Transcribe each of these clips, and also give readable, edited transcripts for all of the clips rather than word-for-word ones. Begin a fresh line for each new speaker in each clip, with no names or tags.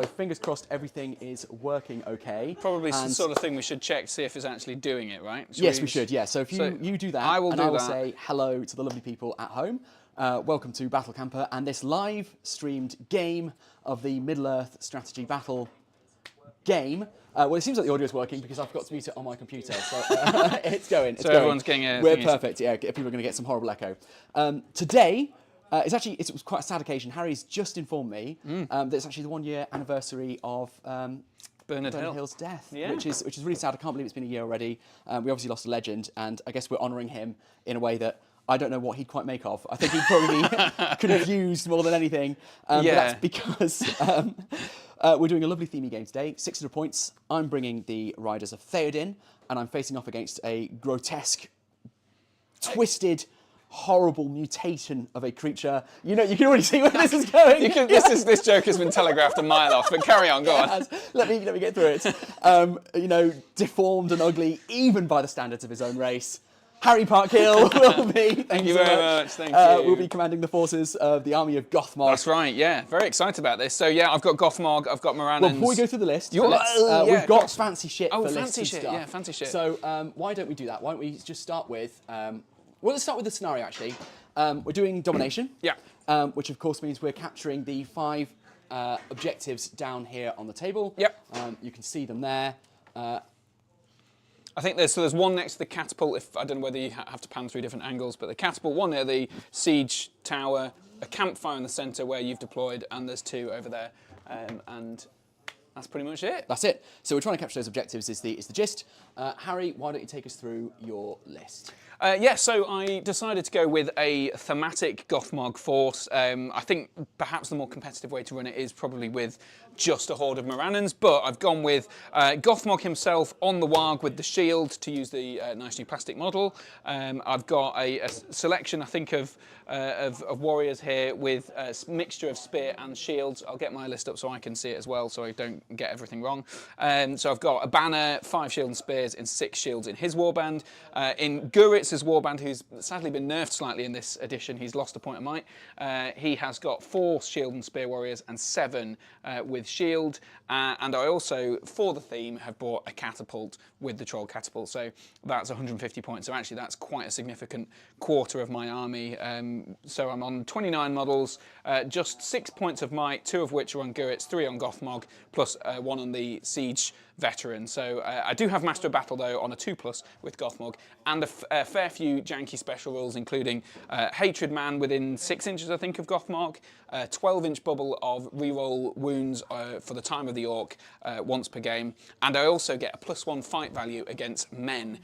Fingers crossed everything is working okay.
Probably the sort of thing we should check to see if it's actually doing it, right?
Yes, we should, yeah. So if you do that,
I will
say hello to the lovely people at home. Welcome to Battle Camper and this live streamed game of the Middle-earth strategy battle game. Well, it seems like the audio is working because I've got to mute it on my computer, so it's going. It's
so
going.
Everyone's getting a...
We're perfect, yeah. People are going to get some horrible echo. Today... it was quite a sad occasion. Harry's just informed me that it's actually the 1 year anniversary of Bernard Hill's death, which is really sad. I can't believe it's been a year already. We obviously lost a legend, and I guess we're honouring him in a way that I don't know what he'd quite make of. I think he probably could have used more than anything. But that's because we're doing a lovely themey game today. 600 points. I'm bringing the Riders of Theoden, and I'm facing off against a grotesque, twisted, horrible mutation of a creature. You know, you can already see where this is going.
This joke has been telegraphed a mile off, but carry on, go on.
Let me get through it. Deformed and ugly, even by the standards of his own race. Harry Parkhill will be.
Thank you very much. Thank you.
Will be commanding the forces of the army of Gothmog.
That's right. Yeah, very excited about this. So yeah, I've got Gothmog. I've got Morannons.
Well, before we go through the list, we've got fancy shit for lists and stuff.
Yeah, fancy shit.
So why don't we do that? Why don't we just start with? Well, let's start with the scenario actually. We're doing domination.
Yeah.
Which of course means we're capturing the 5 objectives down here on the table.
Yep.
You can see them there.
I think there's one next to the catapult. I don't know whether you have to pan through different angles, but the catapult, one near the siege tower, a campfire in the centre where you've deployed, and there's 2 over there, and that's pretty much it.
That's it. So we're trying to capture those objectives is the gist. Harry, why don't you take us through your list?
So I decided to go with a thematic Gothmog force. I think perhaps the more competitive way to run it is probably with just a horde of Morannons, but I've gone with Gothmog himself on the warg with the shield to use the nice new plastic model. I've got a selection, I think, of warriors here with a mixture of spear and shields. I'll get my list up so I can see it as well, so I don't get everything wrong. So I've got a banner, 5 shield and spears, and 6 shields in his warband. In Guritz's warband, who's sadly been nerfed slightly in this edition, he's lost a point of might. He has got 4 shield and spear warriors and 7 with shield. And I also, for the theme, have bought a catapult with the troll catapult. So that's 150 points. So actually that's quite a significant quarter of my army. So I'm on 29 models, just 6 points of might, 2 of which are on Guritz, 3 on Gothmog, plus 1 on the siege veteran. So I do have Master of Battle though on a 2+ with Gothmog, and a fair few janky special rules, including Hatred Man within 6 inches, I think, of Gothmog, 12-inch bubble of reroll wounds for the time of the orc once per game, and I also get a +1 fight value against men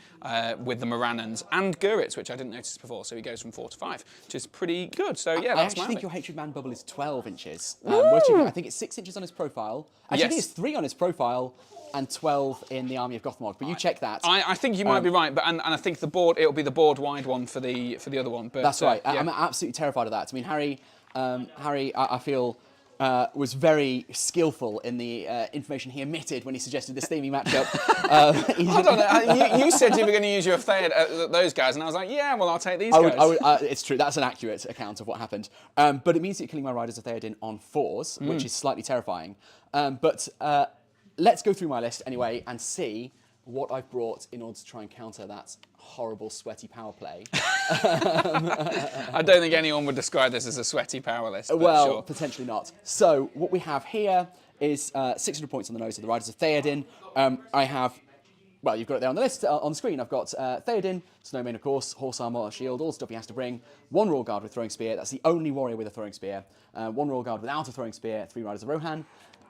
with the Morannons and Guritz, which I didn't notice before. So he goes from 4 to 5, which is pretty good. So yeah, that's
I actually think your Hatred Man bubble is 12 inches. I think it's 6 inches on his profile. Actually, I think it's 3 on his profile and 12 in the army of Gothmog, but you check that.
I think you might be right, but and I think the board, it'll be the board wide one for the other one. But
that's right.
Yeah.
I'm absolutely terrified of that. I mean, Harry, I feel was very skillful in the information he omitted when he suggested this theming matchup.
Hold on, you said you were going to use your those guys, and I was like, yeah, well, I'll take these guys.
It's true. That's an accurate account of what happened. But it means that you're killing my Riders of Theoden on 4s, which is slightly terrifying. But let's go through my list anyway and see what I've brought in order to try and counter that horrible, sweaty power play.
I don't think anyone would describe this as a sweaty power list.
Well,
sure.
Potentially not. So what we have here is 600 points on the nose of the Riders of Theoden. I have, well, you've got it there on the list, on the screen. I've got Theoden, Snowman, of course, horse armor, shield, all the stuff he has to bring. 1 Royal Guard with throwing spear. That's the only warrior with a throwing spear. 1 Royal Guard without a throwing spear. 3 Riders of Rohan.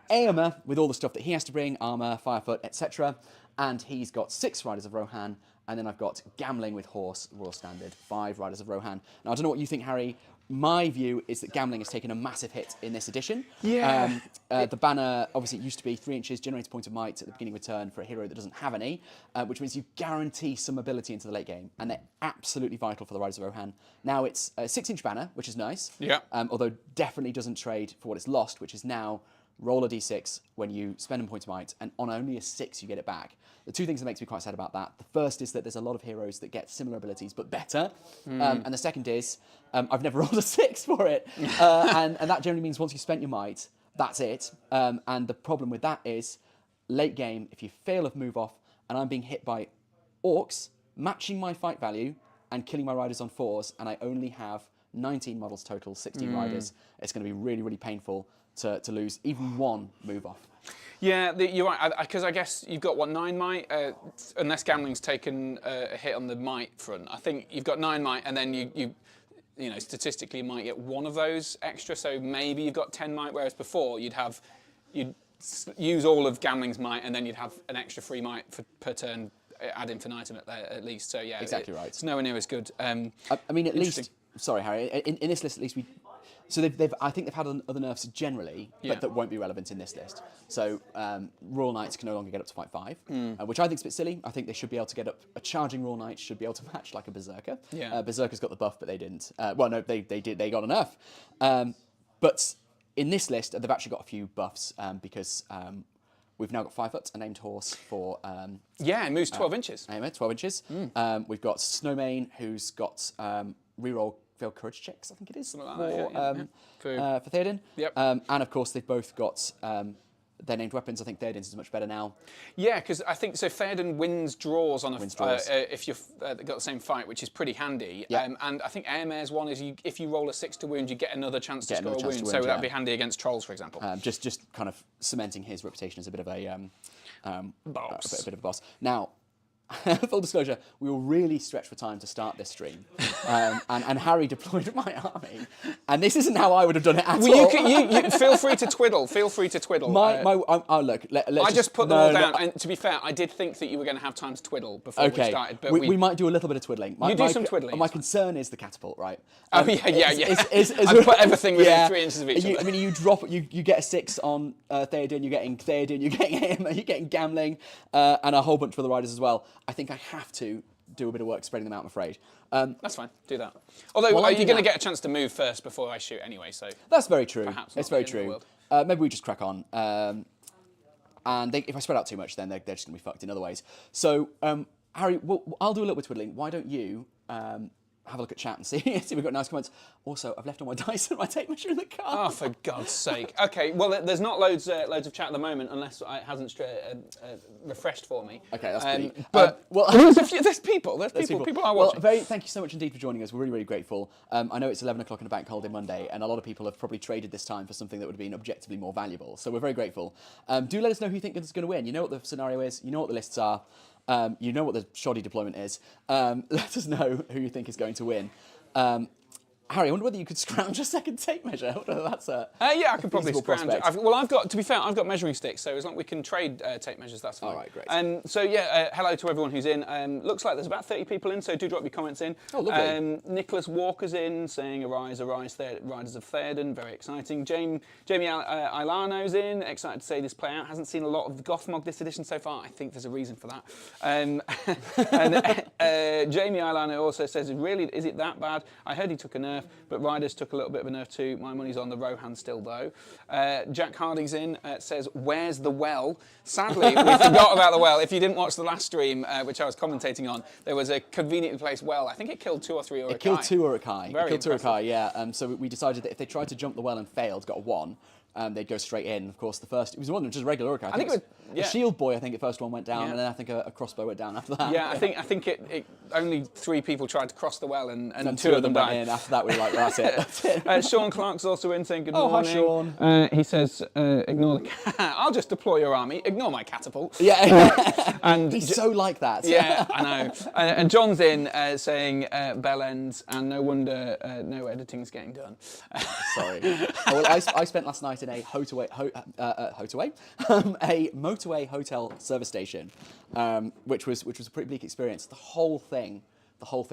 Aomer with all the stuff that he has to bring, armor, firefoot, etc. And he's got 6 Riders of Rohan, and then I've got Gamling with horse, Royal Standard, 5 Riders of Rohan. Now, I don't know what you think, Harry. My view is that Gamling has taken a massive hit in this edition.
Yeah.
The banner, obviously, it used to be 3 inches, generates a point of might at the beginning of a turn for a hero that doesn't have any, which means you guarantee some mobility into the late game, and they're absolutely vital for the Riders of Rohan. Now, it's a 6-inch banner, which is nice.
Yeah.
Although definitely doesn't trade for what it's lost, which is now roll a d6 when you spend a point of might, and on only a 6 you get it back. The 2 things that makes me quite sad about that, the first is that there's a lot of heroes that get similar abilities but better, and the second is I've never rolled a 6 for it, and that generally means once you've spent your might, that's it. And the problem with that is, late game, if you fail a move off, and I'm being hit by orcs, matching my fight value, and killing my riders on 4s, and I only have 19 models total, 16 riders, it's going to be really, really painful to lose even one move off.
Yeah, you're right, because I guess you've got, 9 might? Unless Gamling's taken a hit on the might front. I think you've got 9 might, and then you know, statistically you might get one of those extra, so maybe you've got 10 might, whereas before you'd use all of Gamling's might, and then you'd have an extra 3 might per turn ad infinitum at least. So yeah,
exactly right.
It's nowhere near as good.
I mean, at least, sorry, Harry, in this list at least so I think they've had other nerfs generally, but that won't be relevant in this list. So Royal Knights can no longer get up to fight 5, which I think is a bit silly. I think they should be able to get up. A charging Royal Knight should be able to match like a Berserker.
Yeah.
Berserker's got the buff, but they didn't. Well, no, they did. They got a nerf. But in this list, they've actually got a few buffs because we've now got 5 foot, a named horse for.
It moves 12 inches.
12 inches. We've got Snowmane, who's got reroll failed courage checks, I think it is,
Something like that,
for Theoden.
Yep.
And of course, they've both got their named weapons. I think Theoden's is much better now.
Yeah, because I think so. Theoden wins draws on if you've got the same fight, which is pretty handy.
Yeah.
And I think Airmare's one is if you roll a 6 to wound, you get another chance to score a wound. So that'd be handy against trolls, for example.
Just kind of cementing his reputation as a bit of a
boss.
A bit of a boss. Now, full disclosure, we were really stretched for time to start this stream, and Harry deployed my army, and this isn't how I would have done it at all.
You feel free to twiddle. Feel free to twiddle.
Look.
I just put them all down, and to be fair, I did think that you were going to have time to twiddle before we started. But
we might do a little bit of twiddling.
You do some twiddling.
My concern is the catapult, right?
Yeah. I put everything within 3 inches of each other.
I mean, you drop, you get a 6 on Theoden, you're getting him, you're getting Gamling, and a whole bunch of other riders as well. I think I have to do a bit of work spreading them out, I'm afraid.
That's fine, do that. Although, you're going to get a chance to move first before I shoot anyway, so...
That's very true.
Perhaps
it's very true. Maybe we just crack on. And if I spread out too much, then they're just going to be fucked in other ways. So, Harry, I'll do a little bit of twiddling. Why don't you have a look at chat and see if we've got nice comments. Also, I've left all my dice and my tape measure in the car.
Oh, for God's sake. Okay, well, there's not loads of chat at the moment, unless it hasn't refreshed for me.
Okay, that's pretty...
But there's people are watching.
Well, thank you so much indeed for joining us. We're really, really grateful. I know it's 11 o'clock on a bank holiday Monday, and a lot of people have probably traded this time for something that would have been objectively more valuable. So we're very grateful. Do let us know who you think is going to win. You know what the scenario is. You know what the lists are. You know what the shoddy deployment is. Let us know who you think is going to win. Harry, I wonder whether you could scrounge a second tape measure. I wonder whether that's
yeah, I could probably scrounge it. To be fair, I've got measuring sticks, so as long as we can trade tape measures, that's fine.
All right, great.
Hello to everyone who's in. Looks like there's about 30 people in, so do drop your comments in.
Oh, lovely.
Nicholas Walker's in, saying arise, riders of Theoden, very exciting. Jamie Ilano's in, excited to see this play out. Hasn't seen a lot of the Gothmog this edition so far. I think there's a reason for that. And Jamie Ilano also says, really, is it that bad? I heard he took a nerf, but riders took a little bit of a nerf too. My money's on the Rohan still, though. Jack Harding's in, says, where's the well? Sadly, we forgot about the well. If you didn't watch the last stream, which I was commentating on, there was a conveniently placed well. I think it killed 2 or 3 Uruk-hai.
It killed 2 Uruk-hai.
Very
It killed 2
impressive.
Uruk-hai, yeah. So we decided that if they tried to jump the well and failed, got a 1, they'd go straight in. Of course, the first, it was one of them, just a regular Uruk-hai. I think it was, a shield boy, I think the first one went down, and then I think a crossbow went down after that.
Yeah, I think it only 3 people tried to cross the well, and
2
of them
went
died.
in. After that, we were like, that's it. That's it.
Sean Clark's also in, saying good
Oh,
morning.
hi, Sean.
He says, ignore the... I'll just deploy your army. Ignore my catapult.
Yeah.
And
he's so like that.
Yeah, I know. And John's in, saying bell ends, and no wonder no editing's getting done.
Sorry. Well, I spent last night in a a motorway hotel service station, which was a pretty bleak experience. The whole thing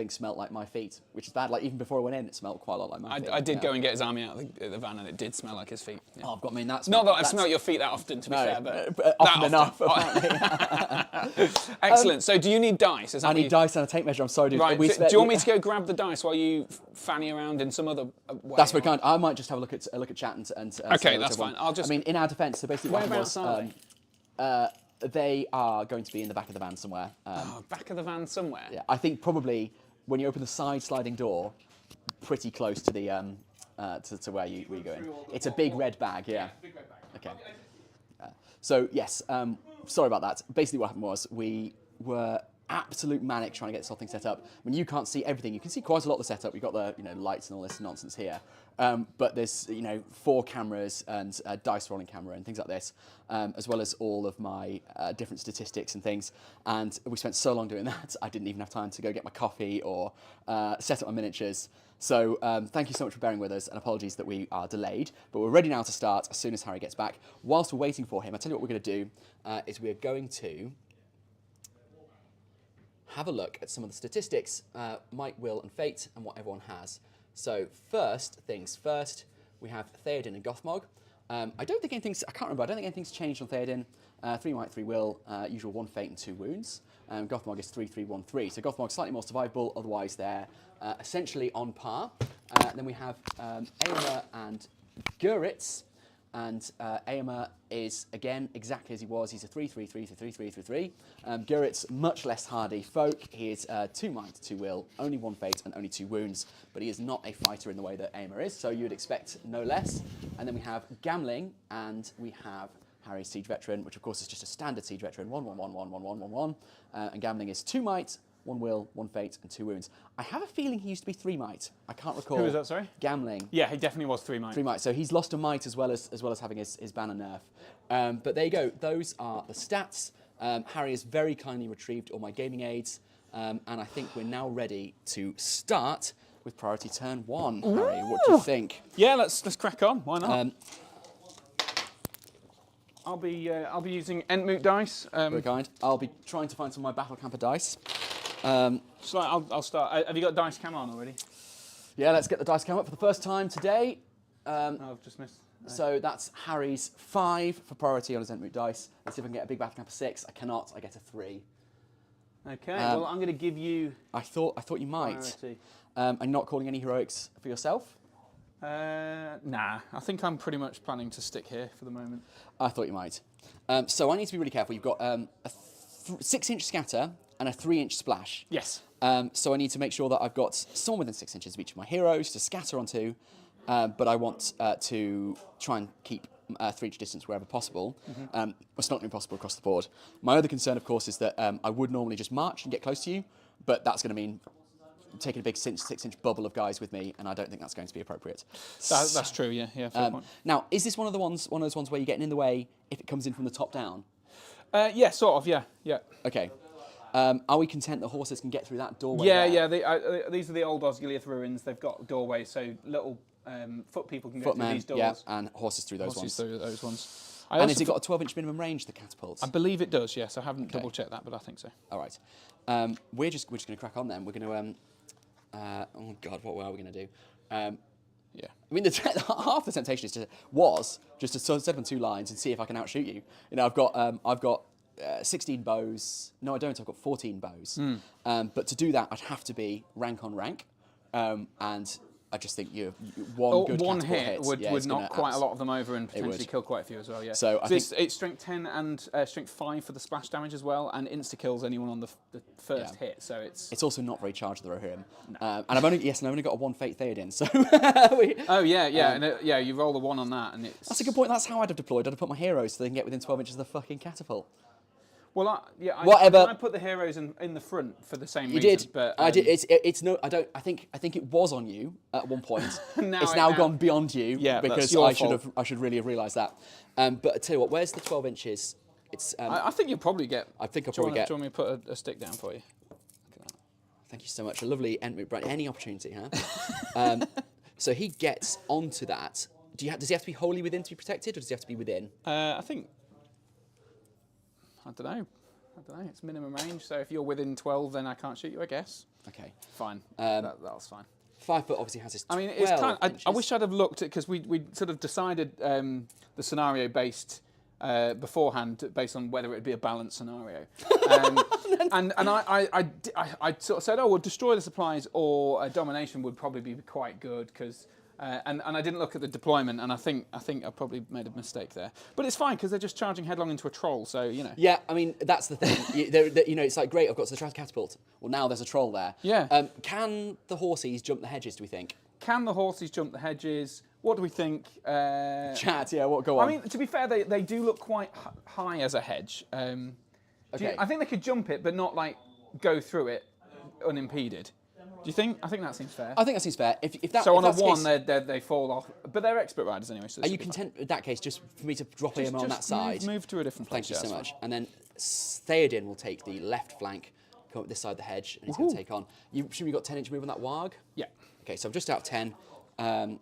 smelled like my feet, which is bad. Like even before I went in, it smelled quite a lot like my feet.
I did go and get his army out of the van, and it did smell like his feet. Yeah.
Oh, I mean, that's
not that I've smelled your feet that often, to be fair, but
often enough. Apparently.
Excellent. So, do you need dice?
I need dice and a tape measure. I'm sorry, dude.
Right. Do you want me to go grab the dice while you fanny around in some other way?
That's very kind. I might just have a look at chat and
okay, that's fine. I
mean, in our defence, so basically,
whereabouts are they?
They are going to be in the back of the van somewhere.
Back of the van somewhere.
Yeah, I think probably when you open the side sliding door, pretty close to the to where you go in. It's a big red bag, yeah.
Big red bag.
Okay. So yes, sorry about that. Basically, what happened was we were absolute manic trying to get this whole thing set up. When you can't see everything, you can see quite a lot of the setup. We've got the lights and all this nonsense here, but there's 4 cameras and a dice rolling camera and things like this, as well as all of my different statistics and things. And we spent so long doing that, I didn't even have time to go get my coffee or set up my miniatures. So thank you so much for bearing with us, and apologies that we are delayed, but we're ready now to start as soon as Harry gets back. Whilst we're waiting for him, I'll tell you what we're going to do, is we're going to have a look at some of the statistics, might, will, and fate, and what everyone has. So first things first, we have Theoden and Gothmog. I don't think anything's changed on Theoden. 3 might, 3 will, usual 1 fate and 2 wounds. Gothmog is 3, 3, 1, 3. So Gothmog's slightly more survivable, otherwise they're essentially on par. Then we have Aomer and Guritz. And Aomer is, again, exactly as he was. He's a 3, 3, 3, 3, 3, 3, 3. Guritz, much less hardy folk. He is 2 might, 2 will, only 1 fate and only 2 wounds. But he is not a fighter in the way that Aomer is, so you would expect no less. And then we have Gamling, and we have Harry's Siege Veteran, which of course is just a standard Siege Veteran, 1, 1, 1, 1, 1, 1, 1, 1. And Gamling is 2 might, 1 will, 1 fate, and 2 wounds. I have a feeling he used to be 3 might. I can't recall.
Who was that, sorry?
Gamling.
Yeah, he definitely was 3 might.
3 might. So he's lost a might as well as having his banner nerf. But there you go. Those are the stats. Harry has very kindly retrieved all my gaming aids, and I think we're now ready to start with priority turn 1. Harry, what do you think?
Yeah, let's crack on. Why not? I'll be using Entmoot dice.
Very kind. I'll be trying to find some of my Battle Camper dice.
So I'll start. Have you got dice cam on already?
Yeah, let's get the dice cam up for the first time today.
Oh, I've just missed.
So that's Harry's 5 for priority on his Entmoot dice. Let's see if I can get a big Battle Camper 6. I cannot. I get a 3.
Okay. Well, I'm going to give you.
I thought you might.
Priority.
And not calling any heroics for yourself?
Nah. I think I'm pretty much planning to stick here for the moment.
I thought you might. So I need to be really careful. You've got a 6-inch scatter and a 3-inch splash.
Yes.
So I need to make sure that I've got someone within 6 inches of each of my heroes to scatter onto, but I want to try and keep 3-inch distance wherever possible. It's not going to be possible across the board. My other concern, of course, is that I would normally just march and get close to you, but that's going to mean taking a big 6-inch bubble of guys with me, and I don't think that's going to be appropriate.
That's true. Yeah. Fair point.
Now, is this one of those ones where you're getting in the way if it comes in from the top down?
Yeah, sort of. Yeah.
Okay. Are we content that horses can get through that doorway?
Yeah. These are the old Osgiliath ruins. They've got doorways, so little foot people can get through these doors.
Yeah, and horses through those ones.
Through those ones.
And has it got a 12-inch minimum range, the catapults?
I believe it does. Yes, I haven't double-checked that, but I think so.
All right. We're just going to crack on then. We're going to. Oh God, what are we going to do?
Yeah.
I mean, half the temptation was just to set on 2 lines and see if I can outshoot you. I've got 16 bows. No, I don't. I've got 14 bows. But to do that, I'd have to be rank on rank, and I just think one
hit would knock quite a lot of them over and potentially kill quite a few as well. Yeah.
So I think
it's strength 10 and strength 5 for the splash damage as well, and insta kills anyone on the first hit. So it's
also not very charged the Rohirrim. And I've only got a 1 fate Theoden. So
you roll the 1 on that, and it's.
That's a good point. That's how I'd have deployed. I'd have put my heroes so they can get within 12 inches of the fucking catapult.
Well, I put the heroes in the front for the same reason.
You did,
but
I did. It's no. I don't. I think it was on you at one point. It's now gone beyond you.
Yeah,
because
that's your
I
fault.
I should really have realised that. But I tell you what, where's the 12 inches? It's.
I think you'll probably get.
I think I'll probably get.
Do you want me to put a stick down for you?
Thank you so much. A lovely Entmoot brand. Any opportunity, huh? So he gets onto that. Does he have to be wholly within to be protected, or does he have to be within?
I think. I don't know. It's minimum range. So if you're within 12, then I can't shoot you, I guess.
Okay.
Fine. That's fine.
5 foot obviously has his 12
it's kind of, I wish I'd have looked at, because we sort of decided the scenario based beforehand, based on whether it would be a balanced scenario. And I sort of said, well, destroy the supplies or domination would probably be quite good, because. And I didn't look at the deployment, and I think I probably made a mistake there. But it's fine, because they're just charging headlong into a troll, so,
Yeah, I mean, that's the thing. It's like, great, I've got to the catapult. Well, now there's a troll there.
Yeah.
Can the horses jump the hedges, do we think?
Can the horses jump the hedges? What do we think?
Chat, yeah, what, go on.
I mean, to be fair, they do look quite high as a hedge.
Okay.
I think they could jump it, but not like go through it unimpeded. Do you think? I think that seems fair.
I think that seems fair.
So on a
that's the
one,
case,
they fall off, but they're expert riders anyway. So
are you content in that case just for me to drop him on that side?
Move to a different place.
Thank you so much. And then Theoden will take the left flank, come up this side of the hedge, and he's going to take on. You assume you got 10-inch move on that warg?
Yeah.
Okay, so I'm just out of 10. We're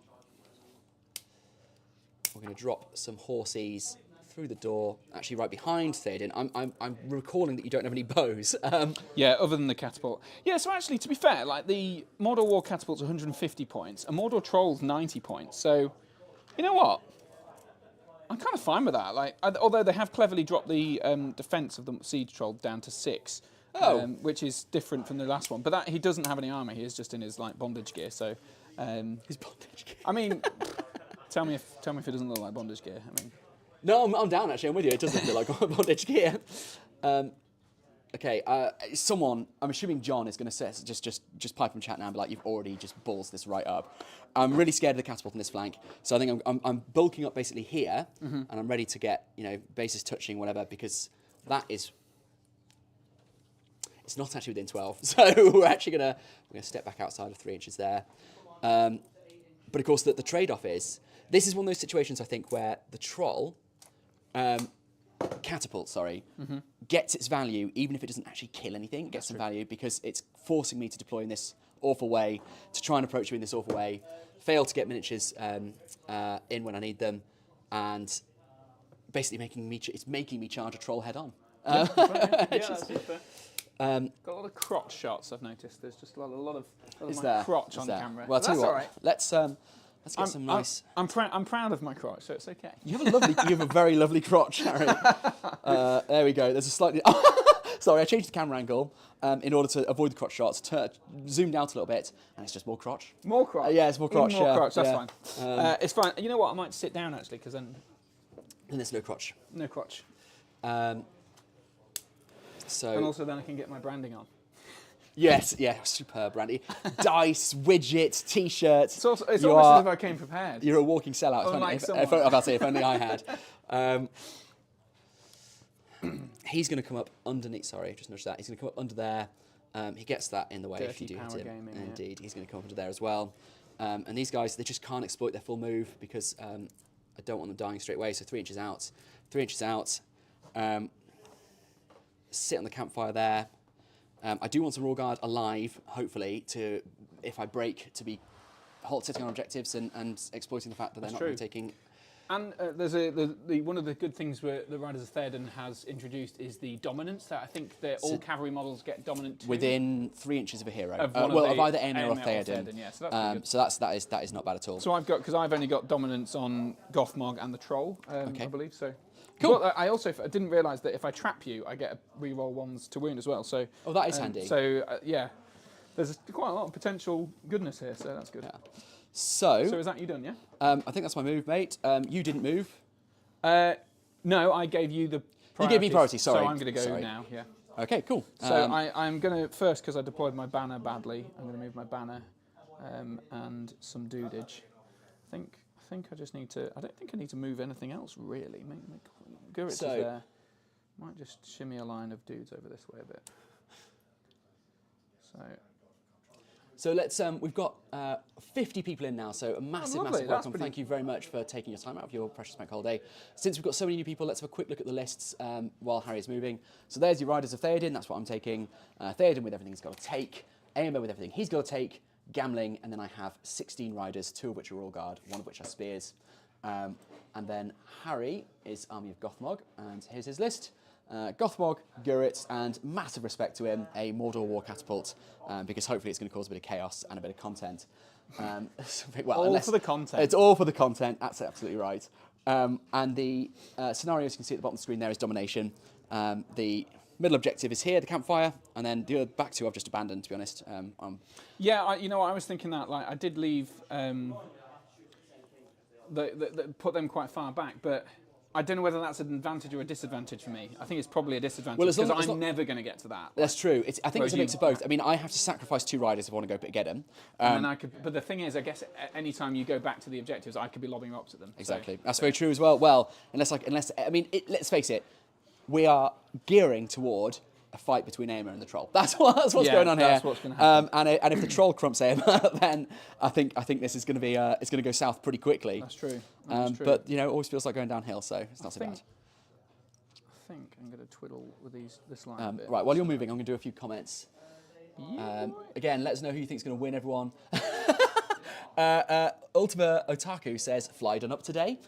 going to drop some horses through the door, actually right behind Theoden. I'm recalling that you don't have any bows.
Yeah, other than the catapult. Yeah, so actually, to be fair, like the Mordor War catapult's 150 points, and Mordor Troll's 90 points. So, you know what? I'm kind of fine with that. Like, although they have cleverly dropped the defense of the Siege Troll down to 6, which is different from the last one. But he doesn't have any armor. He is just in his like bondage gear. So,
his bondage gear.
I mean, tell me if it doesn't look like bondage gear. I mean.
No, I'm down actually. I'm with you. It doesn't feel like bondage gear. Okay, someone. I'm assuming John is going to say just pipe from chat now and be like, "You've already just balls this right up." I'm really scared of the catapult on this flank, so I think I'm bulking up basically here, and I'm ready to get bases touching whatever because that is. It's not actually within 12, so we're actually gonna step back outside of 3 inches there. But of course, the trade-off is this is one of those situations I think where the troll. Catapult, gets its value even if it doesn't actually kill anything. It gets some value because it's forcing me to deploy in this awful way, to try and approach you in this awful way, fail to get miniatures in when I need them, and basically making me charge a troll head on.
That's fair. Got a lot of crotch shots. I've noticed. There's just a lot of my crotch on camera.
Well, I'll tell you what.
All right.
Let's get some nice.
I'm proud of my crotch, so it's okay.
You have a very lovely crotch, Harry. There we go. There's a slightly. Sorry, I changed the camera angle in order to avoid the crotch shots. Zoomed out a little bit, and it's just more crotch.
More crotch.
Yeah, it's more crotch.
Even more crotch. That's fine.
It's
fine. You know what? I might sit down actually, because then.
And there's no crotch.
No crotch.
And
also then I can get my branding on.
Yes, yeah, superb, Randy. Dice, widgets, T-shirts.
It's almost as if I came prepared.
You're a walking sellout. If only I had. He's going to come up underneath. Sorry, just noticed that. He's going to come up under there. He gets that in the way if you do hit him.
Gaming,
Indeed, he's going to come up under there as well. And these guys, they just can't exploit their full move because I don't want them dying straight away. So 3 inches out. 3 inches out. Sit on the campfire there. I do want some Raw Guard alive, hopefully, if I break, to be sitting on objectives and exploiting the fact that they're not really taking.
And there's one of the good things where the Riders of Theoden has introduced is the dominance. That I think that all cavalry models get dominant too.
Within 3 inches of a hero.
Of
either Aemir or Theoden.
Yeah, so that's pretty good.
That is not bad at all.
So because I've only got dominance on Gothmog and the Troll, I believe. So.
Cool.
But I didn't realise that if I trap you, I get a reroll 1s to wound as well. So.
Oh, that is handy.
So yeah, there's quite a lot of potential goodness here. So that's good.
Yeah. So
is that you done? Yeah.
I think that's my move, mate. You didn't move.
No, I gave you the.
You gave me priority. Sorry.
So I'm going to go now. Yeah.
Okay. Cool.
So I'm going to first, because I deployed my banner badly. I'm going to move my banner and some dudage. I think I just need to. I don't think I need to move anything else really. Gurrit's there. Might just shimmy a line of dudes over this way a bit.
So let's. We've got 50 people in now, so a massive welcome. Thank you very much for taking your time out of your precious bank holiday. Since we've got so many new people, let's have a quick look at the lists while Harry's moving. So there's your Riders of Theoden. That's what I'm taking. Theoden with everything he's got to take. Aemir with everything he's got to take. Gambling, and then I have 16 riders, 2 of which are Royal Guard, 1 of which are Spears. And then Harry is Army of Gothmog, and here's his list. Gothmog, Gurrit, and massive respect to him, a Mordor War catapult, because hopefully it's going to cause a bit of chaos and a bit of content.
All for the content.
It's all for the content, that's absolutely right. And the scenarios you can see at the bottom of the screen there is domination. The middle objective is here, the campfire, and then the other back 2 I've just abandoned, to be honest.
Yeah, I was thinking that. Like, I did leave, put them quite far back, but I don't know whether that's an advantage or a disadvantage for me. I think it's probably a disadvantage
Well,
because I'm never going to get to that.
That's true. I think it's a mix of both. I mean, I have to sacrifice 2 riders if I want to go get them.
And then but the thing is, I guess any time you go back to the objectives, I could be lobbing up to them.
Exactly. That's very true as well. Well, I mean, let's face it, we are gearing toward a fight between Aemma and the troll. That's what's going on here.
That's what's going to happen.
And if the troll crumps Aemma, then I think this is going to be it's going to go south pretty quickly.
That's true.
But it always feels like going downhill, so it's not so bad.
I think I'm going to twiddle with this line a bit.
Right, while you're moving, I'm going to do a few comments. Again, let us know who you think is going to win, everyone. Ultima Otaku says, fly done up today?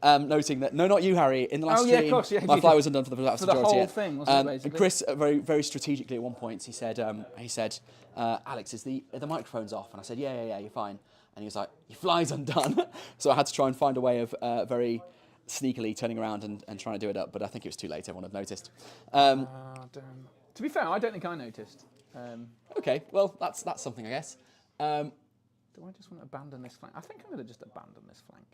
Noting that, no, not you, Harry. In the last stream,
of course,
my fly was undone for the vast majority.
For the whole thing, wasn't it, basically?
And Chris, very, very strategically at one point, he said, Alex, is the microphone's off? And I said, yeah, you're fine. And he was like, your fly's undone. So I had to try and find a way of very sneakily turning around and trying to do it up, but I think it was too late. Everyone had noticed.
Damn. To be fair, I don't think I noticed.
Okay, well, that's something, I guess.
Do I just want to abandon this flank? I think I'm going to just abandon this flank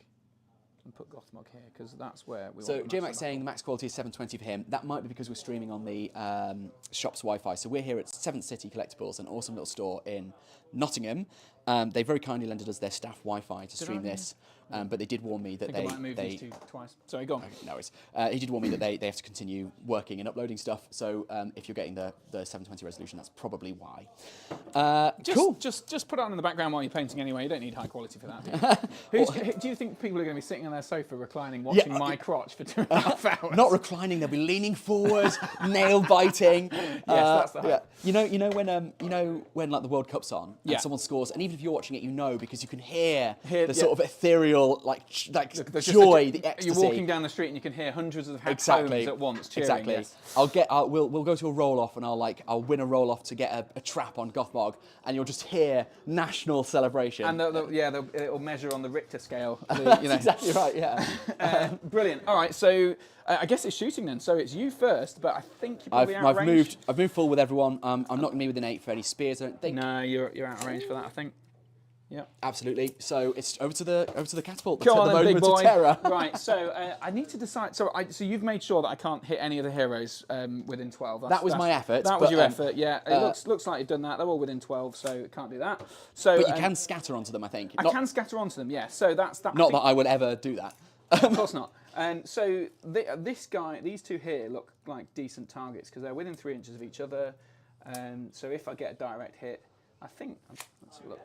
and put Gothmog here, because that's where we want.
So J-Max saying the max quality is 720 for him. That might be because we're streaming on the shop's Wi-Fi. So we're here at 7th City Collectibles, an awesome little store in Nottingham. They very kindly lended us their staff Wi-Fi to stream this, but they did warn me that
I might have moved these two twice. Sorry, go on.
Okay, no worries. He did warn me that they have to continue working and uploading stuff. So if you're getting the 720 resolution, that's probably why. Cool.
Just put it on in the background while you're painting anyway. You don't need high quality for that. Do you think people are going to be sitting on their sofa reclining, watching my crotch for 2.5 hours?
Not reclining. They'll be leaning forward, nail biting.
Yes, that's the hype.
You know when like the World Cup's on and someone scores, and even if you're watching it, because you can hear the sort of ethereal joy, the ecstasy.
You're walking down the street and you can hear hundreds of homes at once cheering.
Exactly.
Yes.
We'll go to a roll off and I'll win a roll off to get a trap on Gothmog, and you'll just hear national celebration.
And it'll measure on the Richter scale.
That's exactly right. Yeah.
Brilliant. All right, so I guess it's shooting then. So it's you first, but I think you're probably out of range.
I've moved full with everyone. I'm not going to be within 8 for any spears, I don't think.
No, you're out of range for that, I think. Yeah,
absolutely. So it's over to the catapult.
Come on,
the
big boy.
Of terror.
Right. So I need to decide. So you've made sure that I can't hit any of the heroes within 12.
That was my effort.
That was your effort. Yeah. It looks like you've done that. They're all within 12, so can't do that. So,
but you can scatter onto them, I think.
I can scatter onto them. Yeah. So that's that.
Not that I would ever do that.
Of course not. And so these two here look like decent targets because they're within 3 inches of each other. So if I get a direct hit, I think let's have a look.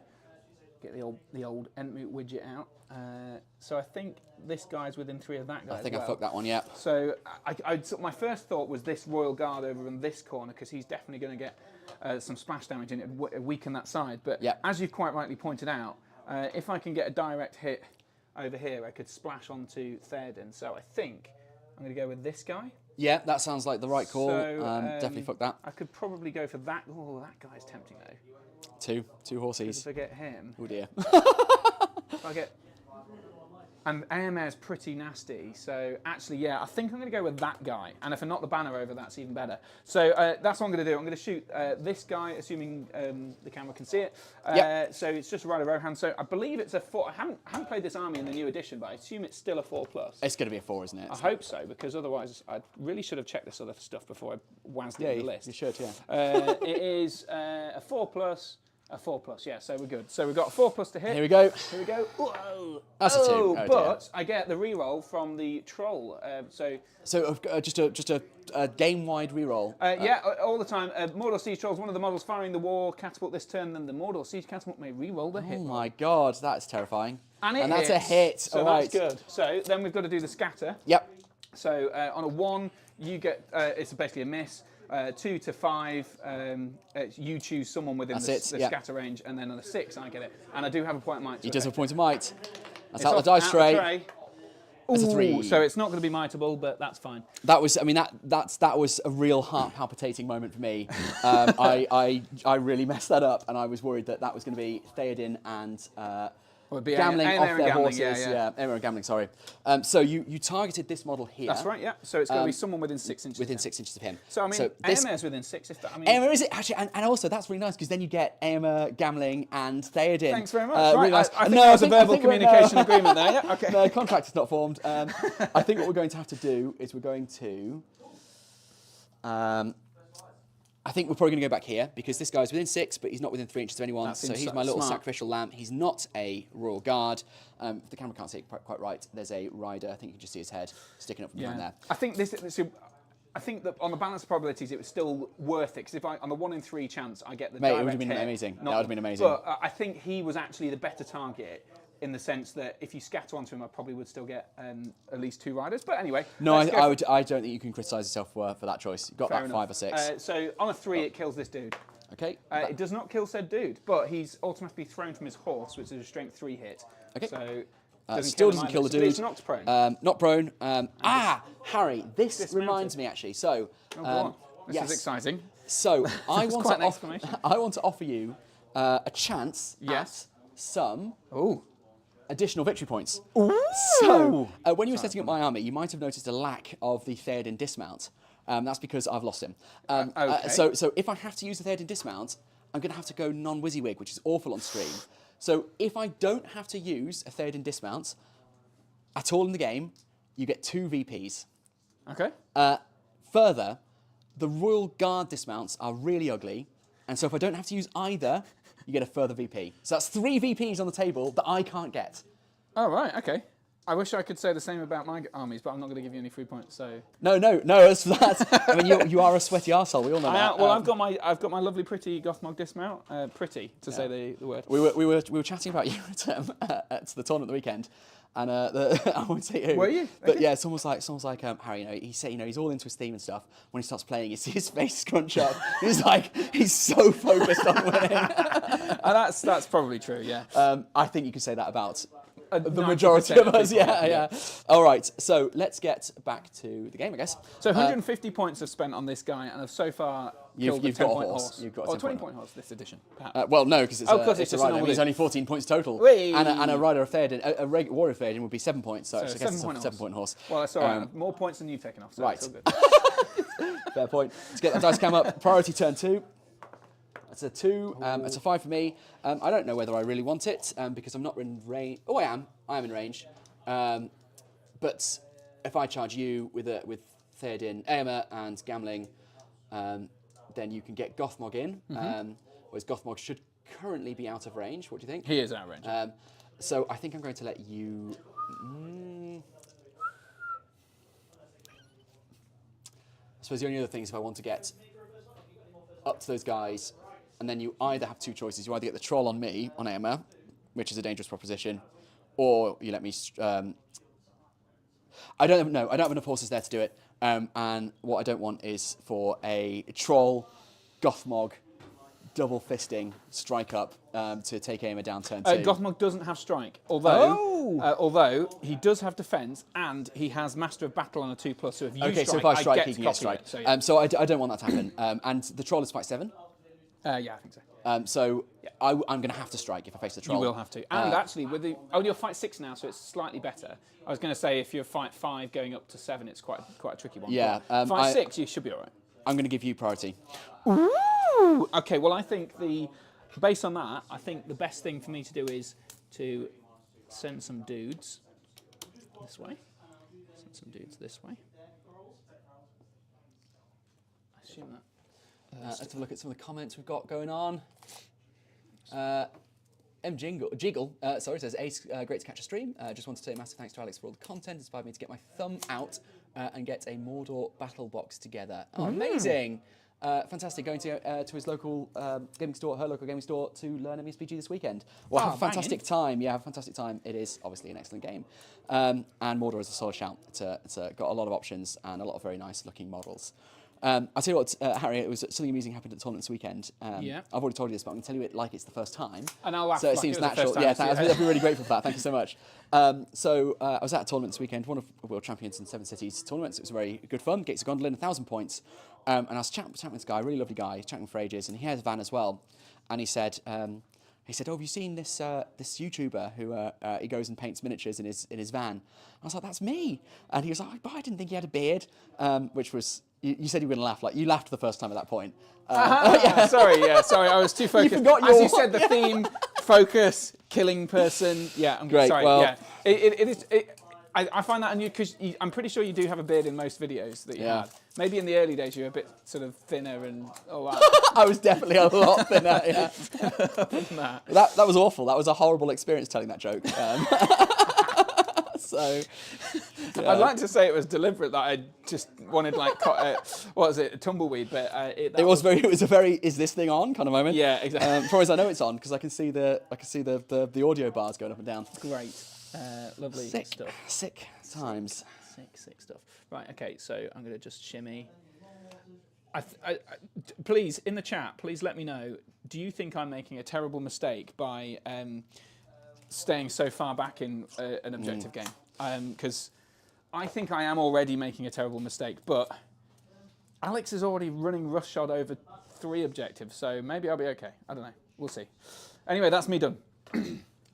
Get the old Entmoot widget out. So I think this guy's within 3 of that guy.
I think I fucked that one, yeah.
So my first thought was this Royal Guard over in this corner because he's definitely going to get some splash damage and it weaken that side. But as you've quite rightly pointed out, if I can get a direct hit over here, I could splash onto Theoden. So I think I'm going to go with this guy.
Yeah, that sounds like the right call.
So,
definitely fuck that.
I could probably go for that. Oh, that guy's tempting though.
Two horses.
If I get him.
Oh dear.
If I get. And AMA is pretty nasty, so actually, yeah, I think I'm going to go with that guy. And if I knock the banner over, that's even better. So that's what I'm going to do. I'm going to shoot this guy, assuming the camera can see it. So it's just a Rider Rohan. So I believe it's a 4. I haven't played this army in the new edition, but I assume it's still a 4+.
It's going to be a 4, isn't it?
I hope so, because otherwise I really should have checked this other stuff before I wazzed it in the list.
You should, yeah.
It is a 4+. A 4+, yeah, so we're good. So we've got a 4+ to hit.
Here we go.
Here we go. Whoa.
That's a 2. Oh,
but
dear.
I get the reroll from the troll. So
just a game-wide reroll.
All the time. Mordor Siege Trolls, one of the models firing the war catapult this turn, then the Mordor Siege catapult may reroll the hit.
Oh my god, that's terrifying.
And
that's a hit.
So
all right.
That's good. So then we've got to do the scatter.
Yep.
So on a 1, you get it's basically a miss. 2 to 5, you choose someone within the scatter range, and then on a 6, I get it. And I do have a point of might.
He does have a point of might. That's out the dice tray. It's a 3.
So it's not going to be mightable, but that's fine.
That was, that was a real heart-palpitating moment for me. I really messed that up, and I was worried that was going to be Theoden and
Would be
gambling
Aemir
off
and
their
gambling,
horses.
yeah.
Aemir and gambling, sorry. So you targeted this model here.
That's right, yeah. So it's going to be someone within 6 inches.
Within 6 inches of him.
So I mean, Aemir's within 6. If that, I mean,
Aemir is it actually, and also that's really nice because then you get Aemir, gambling, and Theoden.
Thanks very much. Right,
really nice.
I think there was a verbal communication agreement there. Yeah. Okay.
The contract is not formed. I think what we're going to have to do is we're going to. I think we're probably going to go back here because this guy's within 6, but he's not within 3 inches of anyone. So he's my little sacrificial lamb. He's not a royal guard. If the camera can't see it quite right, there's a rider. I think you can just see his head sticking up from behind there.
I think I think that on the balance of probabilities, it was still worth it because if on the 1 in 3 chance I get the direct
it would have been
hit,
amazing. That would have been amazing.
But I think he was actually the better target. In the sense that if you scatter onto him, I probably would still get at least 2 riders. But anyway,
no, I don't think you can criticise yourself for that choice. You got that 5 or 6.
So on a 3, it kills this dude.
Okay.
It does not kill said dude, but he's automatically thrown from his horse, which is a strength 3 hit.
Okay.
So
still doesn't kill the dude.
It's knocked prone.
Not prone. Harry, this reminds me actually. So,
this is exciting.
So I want
to
offer you a chance at some additional victory points. Ooh. So when you were setting up my army, you might have noticed a lack of the Theoden dismount. That's because I've lost him.
Okay.
So if I have to use the Theoden dismount, I'm going to have to go non-WYSIWYG, which is awful on stream. So if I don't have to use a Theoden dismount at all in the game, you get 2 VPs.
Okay.
Further, the Royal Guard dismounts are really ugly, and so if I don't have to use either, you get a further VP. So that's 3 VPs on the table that I can't get.
Oh, right, okay. I wish I could say the same about my armies, but I'm not going to give you any free points. So
no, as for that, I mean you are a sweaty arsehole. We all know that.
Well, I've got my lovely, pretty Gothmog dismount. Pretty to say the word.
We were chatting about you at the tournament the weekend, and I won't say who.
Were you?
But
okay.
yeah, someone's like Harry. He said he's all into his theme and stuff. When he starts playing, you see his face scrunch up. He's so focused on winning.
And that's probably true. Yeah.
I think you can say that about the majority of us, yeah. All right, so let's get back to the game, I guess.
So 150 points I've spent on this guy, and I've so far killed a 10-point horse.
You've got a
20-point horse this edition, perhaps.
Well, no, because it's a rider. I mean, it's only 14 points total. And a rider of Theoden, a warrior of Theoden would be 7 points, so I guess it's a 7-point horse.
Well, that's all right. More points than you've taken off, so
right.
It's all good.
Fair point. Let's get that dice cam up. Priority turn 2. It's a 2. It's a 5 for me. I don't know whether I really want it because I'm not in range. Oh, I am. I am in range. But if I charge you with Theoden, Aemir, and gambling, then you can get Gothmog in. Whereas Gothmog should currently be out of range. What do you think?
He is out of range.
So I think I'm going to let you. I suppose the only other thing is if I want to get up to those guys. And then you either have 2 choices. You either get the troll on me, on Aemir, which is a dangerous proposition, or you let me... I don't have enough horses there to do it. And what I don't want is for a troll, Gothmog, double fisting, strike up to take Aemir down turn 2.
Gothmog doesn't have strike, although he does have defence and he has Master of Battle on a 2+. So if you
so if I strike,
get
he can get strike.
It,
so I don't want that to happen. And the troll is fight 7.
Yeah, I think so.
I'm going to have to strike if I face the troll.
You will have to. And actually, with you're fight 6 now, so it's slightly better. I was going to say if you're fight 5 going up to 7, it's quite a tricky one.
Yeah.
Fight 6, you should be all right.
I'm going to give you priority.
Ooh. Okay. Well, I think based on that, I think the best thing for me to do is to send some dudes this way. Send some dudes this way. I assume that.
Let's have a look at some of the comments we've got going on. Jiggle says, Ace, great to catch a stream. Just want to say a massive thanks to Alex for all the content. Inspired me to get my thumb out and get a Mordor battle box together. Oh, amazing. Fantastic. Going to his local gaming store, her local gaming store, to learn MSPG this weekend. Well, have a fantastic time. Yeah, have a fantastic time. It is obviously an excellent game. And Mordor is a solid shout. It's got a lot of options and a lot of very nice looking models. I'll tell you what, Harry, it was something amusing happened at the tournament this weekend. I've already told you this, but I'm going to tell you it like it's the first time.
And I'll laugh
so it seems natural. Yeah, I'd be really grateful for that. Thank you so much. I was at a tournament this weekend, one of World Champions in 7 Cities tournaments. It was very good fun. Gates of Gondolin, 1,000 points. And I was chatting with this guy, a really lovely guy, chatting for ages, and he has a van as well. And he said, he said, "Oh, have you seen this this YouTuber who he goes and paints miniatures in his van?" I was like, "That's me." And he was like, "But I didn't think he had a beard," which was. You said you were going to laugh. Like, you laughed the first time at that point.
Yeah. Sorry, I was too focused.
You forgot
As you said, the theme, focus, killing person. Yeah, I'm
great.
Sorry,
Well,
yeah. It is. I find that unusual because I'm pretty sure you do have a beard in most videos that you had. Maybe in the early days you were a bit sort of thinner and all that.
I was definitely a lot thinner, yeah. That was awful. That was a horrible experience telling that joke. So, yeah.
I'd like to say it was deliberate that I just wanted like what was it, a tumbleweed, but
it was a very is this thing on kind of moment.
Yeah, exactly.
Probably as I know it's on because I can see the audio bars going up and down.
Great, lovely stuff.
Sick times.
Sick stuff. Right, okay. So I'm going to just shimmy. Please in the chat, please let me know. Do you think I'm making a terrible mistake by staying so far back in an objective game? Because I think I am already making a terrible mistake, but Alex is already running roughshod over 3 objectives, so maybe I'll be okay. I don't know. We'll see. Anyway, that's me done.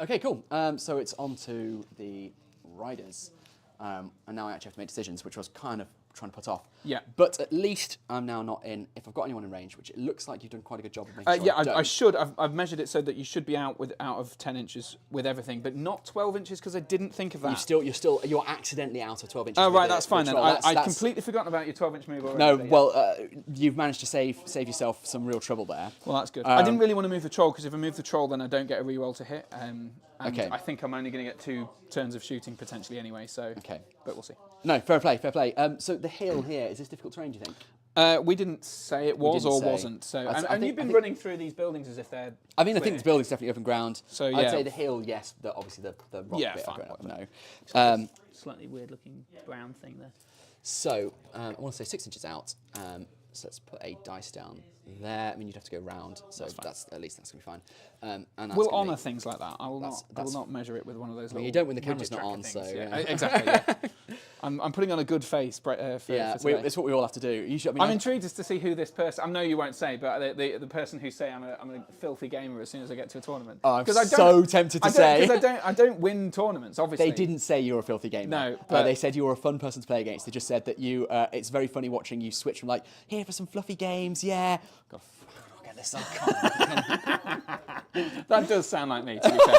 Okay, cool. So it's on to the riders. And now I actually have to make decisions, which I was kind of trying to put off.
Yeah.
But at least I'm now not in, if I've got anyone in range, which it looks like you've done quite a good job of making sure
yeah,
I don't.
I should. I've measured it so that you should be out of 10 inches with everything, but not 12 inches because I didn't think of that.
You're accidentally out of 12 inches.
Oh, right, that's fine then.
That's
I'd completely forgotten about your 12-inch move already.
No, well, you've managed to save yourself some real trouble there.
Well, that's good. I didn't really want to move the troll because if I move the troll, then I don't get a reroll to hit. And
okay.
I think I'm only going to get 2 turns of shooting potentially anyway. So,
okay,
but we'll see.
No, fair play. So the hill here, is this difficult terrain, do you think?
We didn't say it was or wasn't. So, and you've been running through these buildings as if they're.
I mean, I think this building's definitely open ground.
So yeah.
I'd say the hill, yes. Obviously the rock bit.
Fine.
No.
Slightly weird-looking brown thing there.
So I want to say 6 inches out. So let's put a dice down there. I mean, you'd have to go round, so that's at least that's gonna be fine. And that's
we'll honour things like that. I will not measure it with one of those.
Well, you don't when the camera's not on,
things.
so
yeah. Exactly. Yeah. I'm putting on a good face for
it's what we all have to do.
I'm intrigued as to see who this person. I know you won't say, but the person who say I'm a filthy gamer as soon as I get to a tournament.
Oh, I'm so tempted to say.
Because I don't win tournaments. Obviously,
they didn't say you're a filthy gamer.
No, but
they said you were a fun person to play against. They just said that you. It's very funny watching you switch from like here for some fluffy games, yeah. God, I'll get this.
That does sound like me, to be fair.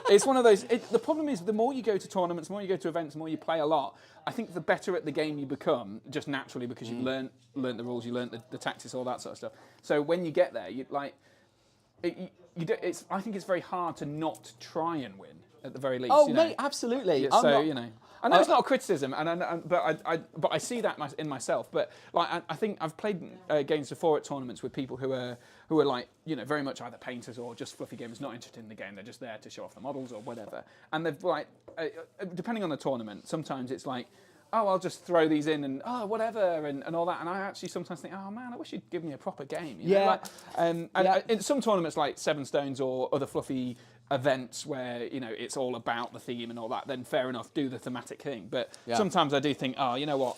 It's one of those. The problem is, the more you go to tournaments, the more you go to events, the more you play a lot. I think the better at the game you become, just naturally, because you've learned the rules, you learned the tactics, all that sort of stuff. So when you get there, I think it's very hard to not try and win at the very least.
Oh, mate, absolutely.
I know it's not a criticism, but I see that in myself. But like, I think I've played games before at tournaments with people who are like, very much either painters or just fluffy gamers, not interested in the game. They're just there to show off the models or whatever. And they've like, depending on the tournament, sometimes it's like, oh, I'll just throw these in and whatever and all that. And I actually sometimes think, oh man, I wish you'd give me a proper game. And in some tournaments like Seven Stones or other fluffy events where it's all about the theme and all that, then fair enough, do the thematic thing. But sometimes I do think, oh, you know what?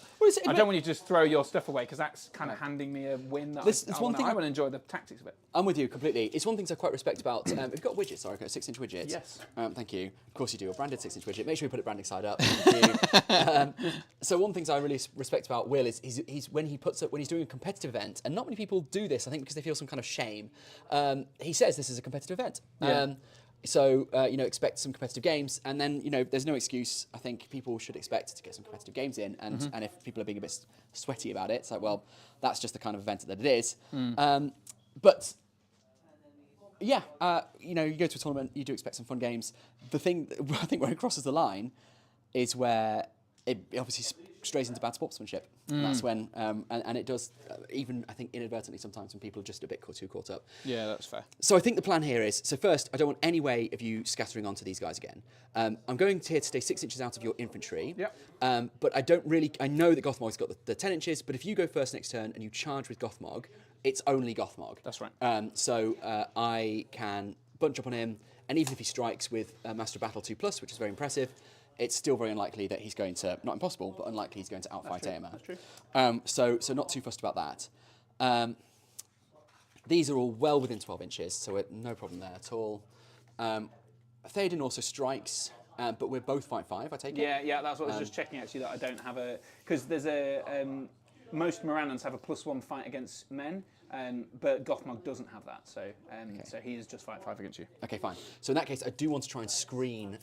I don't want you to just throw your stuff away because that's kind of handing me a win. That I want to enjoy the tactics of it.
I'm with you completely. It's one thing I quite respect about. Have you got widgets? Sorry, I've got a 6-inch widget.
Yes.
Thank you. Of course you do. A branded 6-inch widget. Make sure you put it branding side up. Thank you. So one thing I really respect about Will is he's when he's doing a competitive event, and not many people do this. I think because they feel some kind of shame. He says this is a competitive event.
Yeah.
So, expect some competitive games, and then, there's no excuse. I think people should expect to get some competitive games in, and if people are being a bit sweaty about it, it's like, well, that's just the kind of event that it is. But, you go to a tournament, you do expect some fun games. The thing, I think where it crosses the line is where it obviously strays into bad sportsmanship. And that's when, and it does, even I think inadvertently sometimes when people are just a bit too caught up.
Yeah, that's fair.
So I think the plan here is, so first, I don't want any way of you scattering onto these guys again. I'm going here to stay 6 inches out of your infantry.
Yep.
But I know that Gothmog's got the 10 inches, but if you go first next turn and you charge with Gothmog, it's only Gothmog.
That's right.
So I can bunch up on him, and even if he strikes with Master of Battle 2+, which is very impressive, it's still very unlikely that he's going to, not impossible, but unlikely he's going to outfight Aemir.
That's true.
So not too fussed about that. These are all well within 12 inches, so no problem there at all. Theoden also strikes, but we're both fight 5, I take it?
Yeah, that's what I was just checking actually, that I don't have a... Because there's a... most Morannons have a +1 fight against men, but Gothmog doesn't have that, so so he is just fight 5 against you.
Okay, fine. So in that case, I do want to try and screen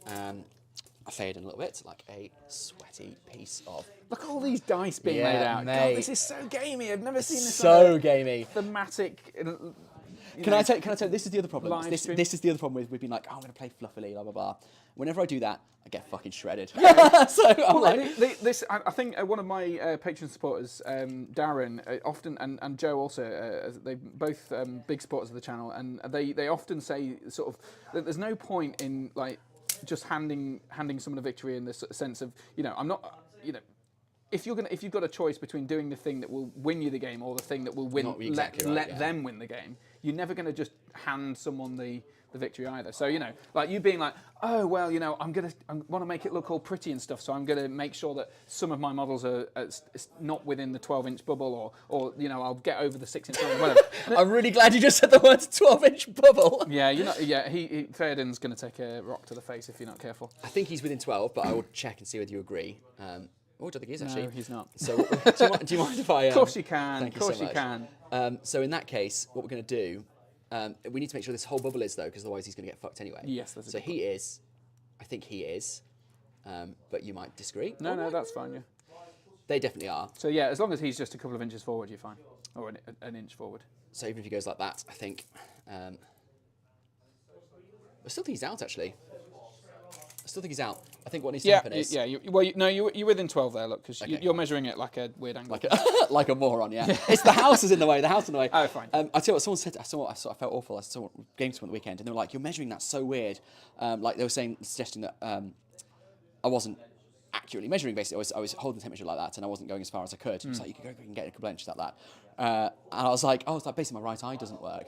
Theoden a little bit, like a sweaty piece of...
Look at all these dice being made out.
Mate.
God, this is so gamey. I've never seen this.
So gamey.
Thematic.
Can I tell you, this is the other problem. This
stream.
is the other problem with being like, oh, I'm going to play fluffily, blah, blah, blah. Whenever I do that, I get fucking shredded. So I'm
I think one of my patron supporters, Darren, often, and Joe also, they both big supporters of the channel, and they often say sort of that there's no point in like just handing someone a victory in this sense of, I'm not, if you've got a choice between doing the thing that will win you the game or the thing that will let them win the game, you're never going to just hand someone the victory either. So like you being like, oh well, I want to make it look all pretty and stuff, so I'm going to make sure that some of my models are not within the 12-inch bubble, or I'll get over the 6-inch line, whatever.
I'm really glad you just said the words 12-inch bubble.
Yeah, Theoden's going to take a rock to the face if you're not careful.
I think he's within 12, but I will check and see whether you agree. I don't think he is actually.
No, he's not.
So do you mind if I?
Of course you can.
Thank
of course
you so
you
much.
can.
So in that case, what we're going to do, we need to make sure this whole bubble is though, because otherwise he's going to get fucked anyway.
Yes, that's
so he is. I think he is, but you might disagree.
No, that's fine. Yeah.
They definitely are.
So yeah, as long as he's just a couple of inches forward, you're fine, or an inch forward.
So even if he goes like that, I think. I still think he's out actually. I still think he's out. I think what needs to happen is...
You're within 12 there, look, because you're measuring it like a weird angle.
Like a moron, yeah. It's the house is in the way,
Oh, fine.
I tell you what, someone said, I felt awful, I saw games on the weekend, and they were like, you're measuring that so weird. Like they were suggesting that I wasn't accurately measuring, basically. I was holding the temperature like that, and I wasn't going as far as I could. It was like, you can get a couple inches like that. And I was like, basically my right eye doesn't work.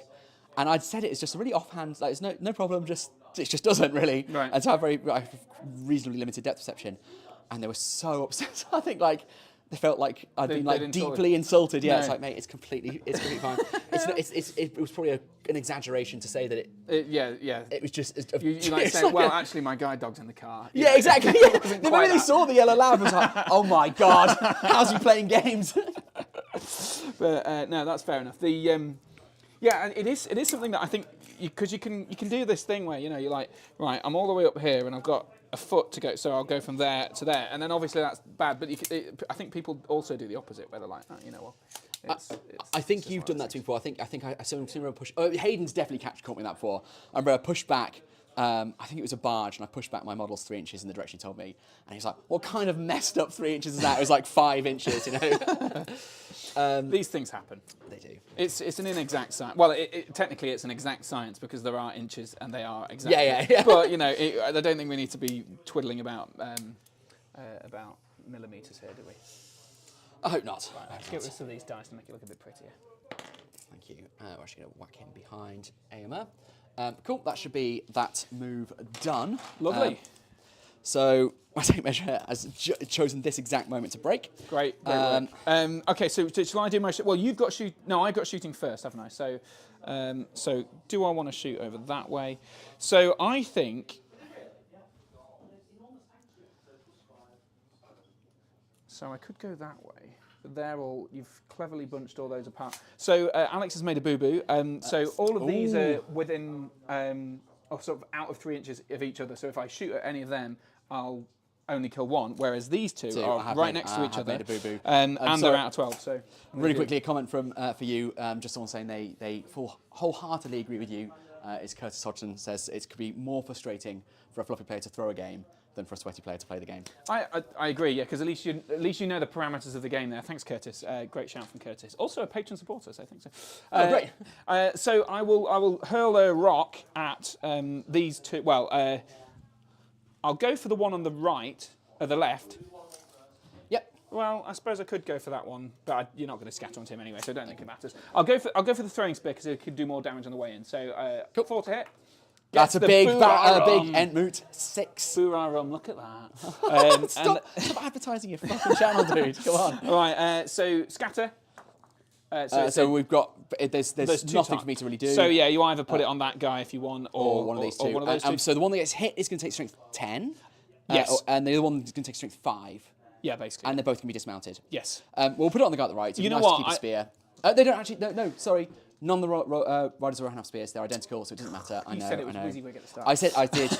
And I'd said it as just a really offhand, like, it's no problem, it just doesn't really.
Right.
And so I have reasonably limited depth perception. And they were so upset. I think they felt like I'd been like deeply insulted. Yeah, no. It's like, mate, it's completely fine. It was probably an exaggeration to say that it.
It
was just.
You like saying, well, actually, my guide dog's in the car.
Yeah, exactly. Yeah. Maybe they saw the yellow lab and was like, oh my god, how's he playing games?
But no, that's fair enough. Yeah, and it is something that I think, because you can do this thing where you're like, right, I'm all the way up here and I've got a foot to go, so I'll go from there to there, and then obviously that's bad. But I think people also do the opposite, where they're like, well.
I think you've done that to me before. I think I saw him push. Oh, Hayden's definitely caught me that before. I remember I pushed back. I think it was a barge, and I pushed back my models 3 inches in the direction he told me, and he's like, "What kind of messed up 3 inches is that?" It was like 5 inches,
These things happen.
They do.
It's an inexact science. Well, technically it's an exact science because there are inches and they are exact.
Yeah.
But I don't think we need to be twiddling about millimeters here, do we?
I hope not.
Right, let's get rid of some of these dice to make it look a bit prettier.
Thank you. We're actually going to whack him behind AMR. Cool, that should be that move done.
Lovely.
So my tape measure has chosen this exact moment to break.
Great. Okay, so shall I do my... Well, you've got shoot... No, I got shooting first, haven't I? So do I want to shoot over that way? So I think... So I could go that way. But you've cleverly bunched all those apart. So Alex has made a boo-boo. So all of these are within, or sort of out of 3 inches of each other. So if I shoot at any of them, I'll only kill one. Whereas these two are right next to each other.
Made a boo-boo.
And they're out of 12. So
really quickly, a comment from for you. Just someone saying they wholeheartedly agree with you. Is Curtis Hodgson says it could be more frustrating for a fluffy player to throw a game than for a sweaty player to play the game.
I agree, yeah, because at least you know the parameters of the game there. Thanks, Curtis. Great shout from Curtis. Also a patron supporter, so I think so.
Great.
So I will hurl a rock at these two. Well, I'll go for the one on the right, or the left.
Yep.
Well, I suppose I could go for that one, but you're not going to scatter onto him anyway, so I don't think it matters. I'll go for the throwing spear because it could do more damage on the way in. So
cool.
4 to hit.
That's a big Entmoot 6.
Boorah look at that.
Stop advertising your fucking channel, dude. Come on.
Right, so scatter.
So we've got there's nothing for me to really do.
So yeah, you either put it on that guy if you want,
or one of these two.
Or one of those two.
So the one that gets hit is going to take strength 10.
Yes.
And the other one is going to take strength 5.
Yeah, basically.
And they're both going to be dismounted.
Yes.
We'll put it on the guy at the right. So
you know
nice
what?
To keep a spear. They don't actually. No, sorry. None of the riders of Rohan have spears. They're identical, so it doesn't matter. I know.
You said it was WYSIWYG at the start.
I did.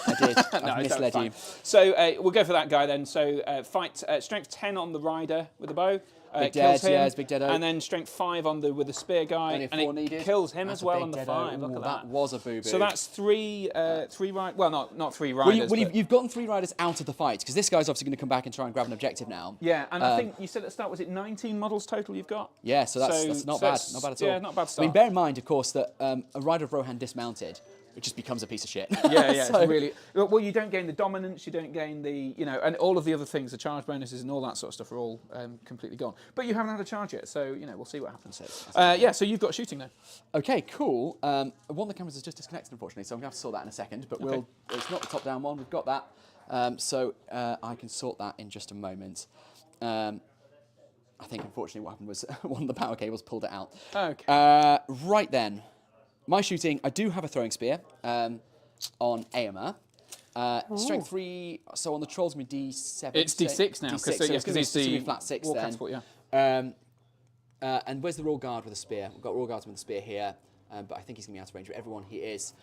I misled you.
So we'll go for that guy then. So fight strength 10 on the rider with the bow.
Big
Kills
dead,
him,
yeah, it's big deado.
and then strength 5 on with the spear guy,
and it
needed. Kills him
that's
as well
on
on the
deado.
5. Look at that.
That was a boo-boo.
So that's three riders. Well, not 3 riders.
Well, you've gotten 3 riders out of the fight because this guy's obviously going to come back and try and grab an objective now.
Yeah, and I think you said at the start, was it 19 models total you've got?
Yeah, so that's not bad. Not bad at all.
Yeah, not bad start.
I mean, bear in mind, of course, that a rider of Rohan dismounted, it just becomes a piece of shit.
Yeah, so, it's really. Well, you don't gain the dominance, you don't gain the, and all of the other things, the charge bonuses and all that sort of stuff are all completely gone. But you haven't had a charge yet, so we'll see what happens. So you've got shooting though.
Okay, cool. One of the cameras is just disconnected, unfortunately, so I'm going to have to sort that in a second. But it's not the top-down one. We've got that, so I can sort that in just a moment. I think, unfortunately, what happened was one of the power cables pulled it out.
Okay.
Right then. My shooting, I do have a throwing spear on Aomer. Strength 3, so on the trolls, I'm D7.
It's D6 now, because it's the
flat 6
war
then.
catapult, yeah.
And where's the Royal Guard with a spear? We've got Royal Guardsman with a spear here, but I think he's going to be out of range with everyone. He is.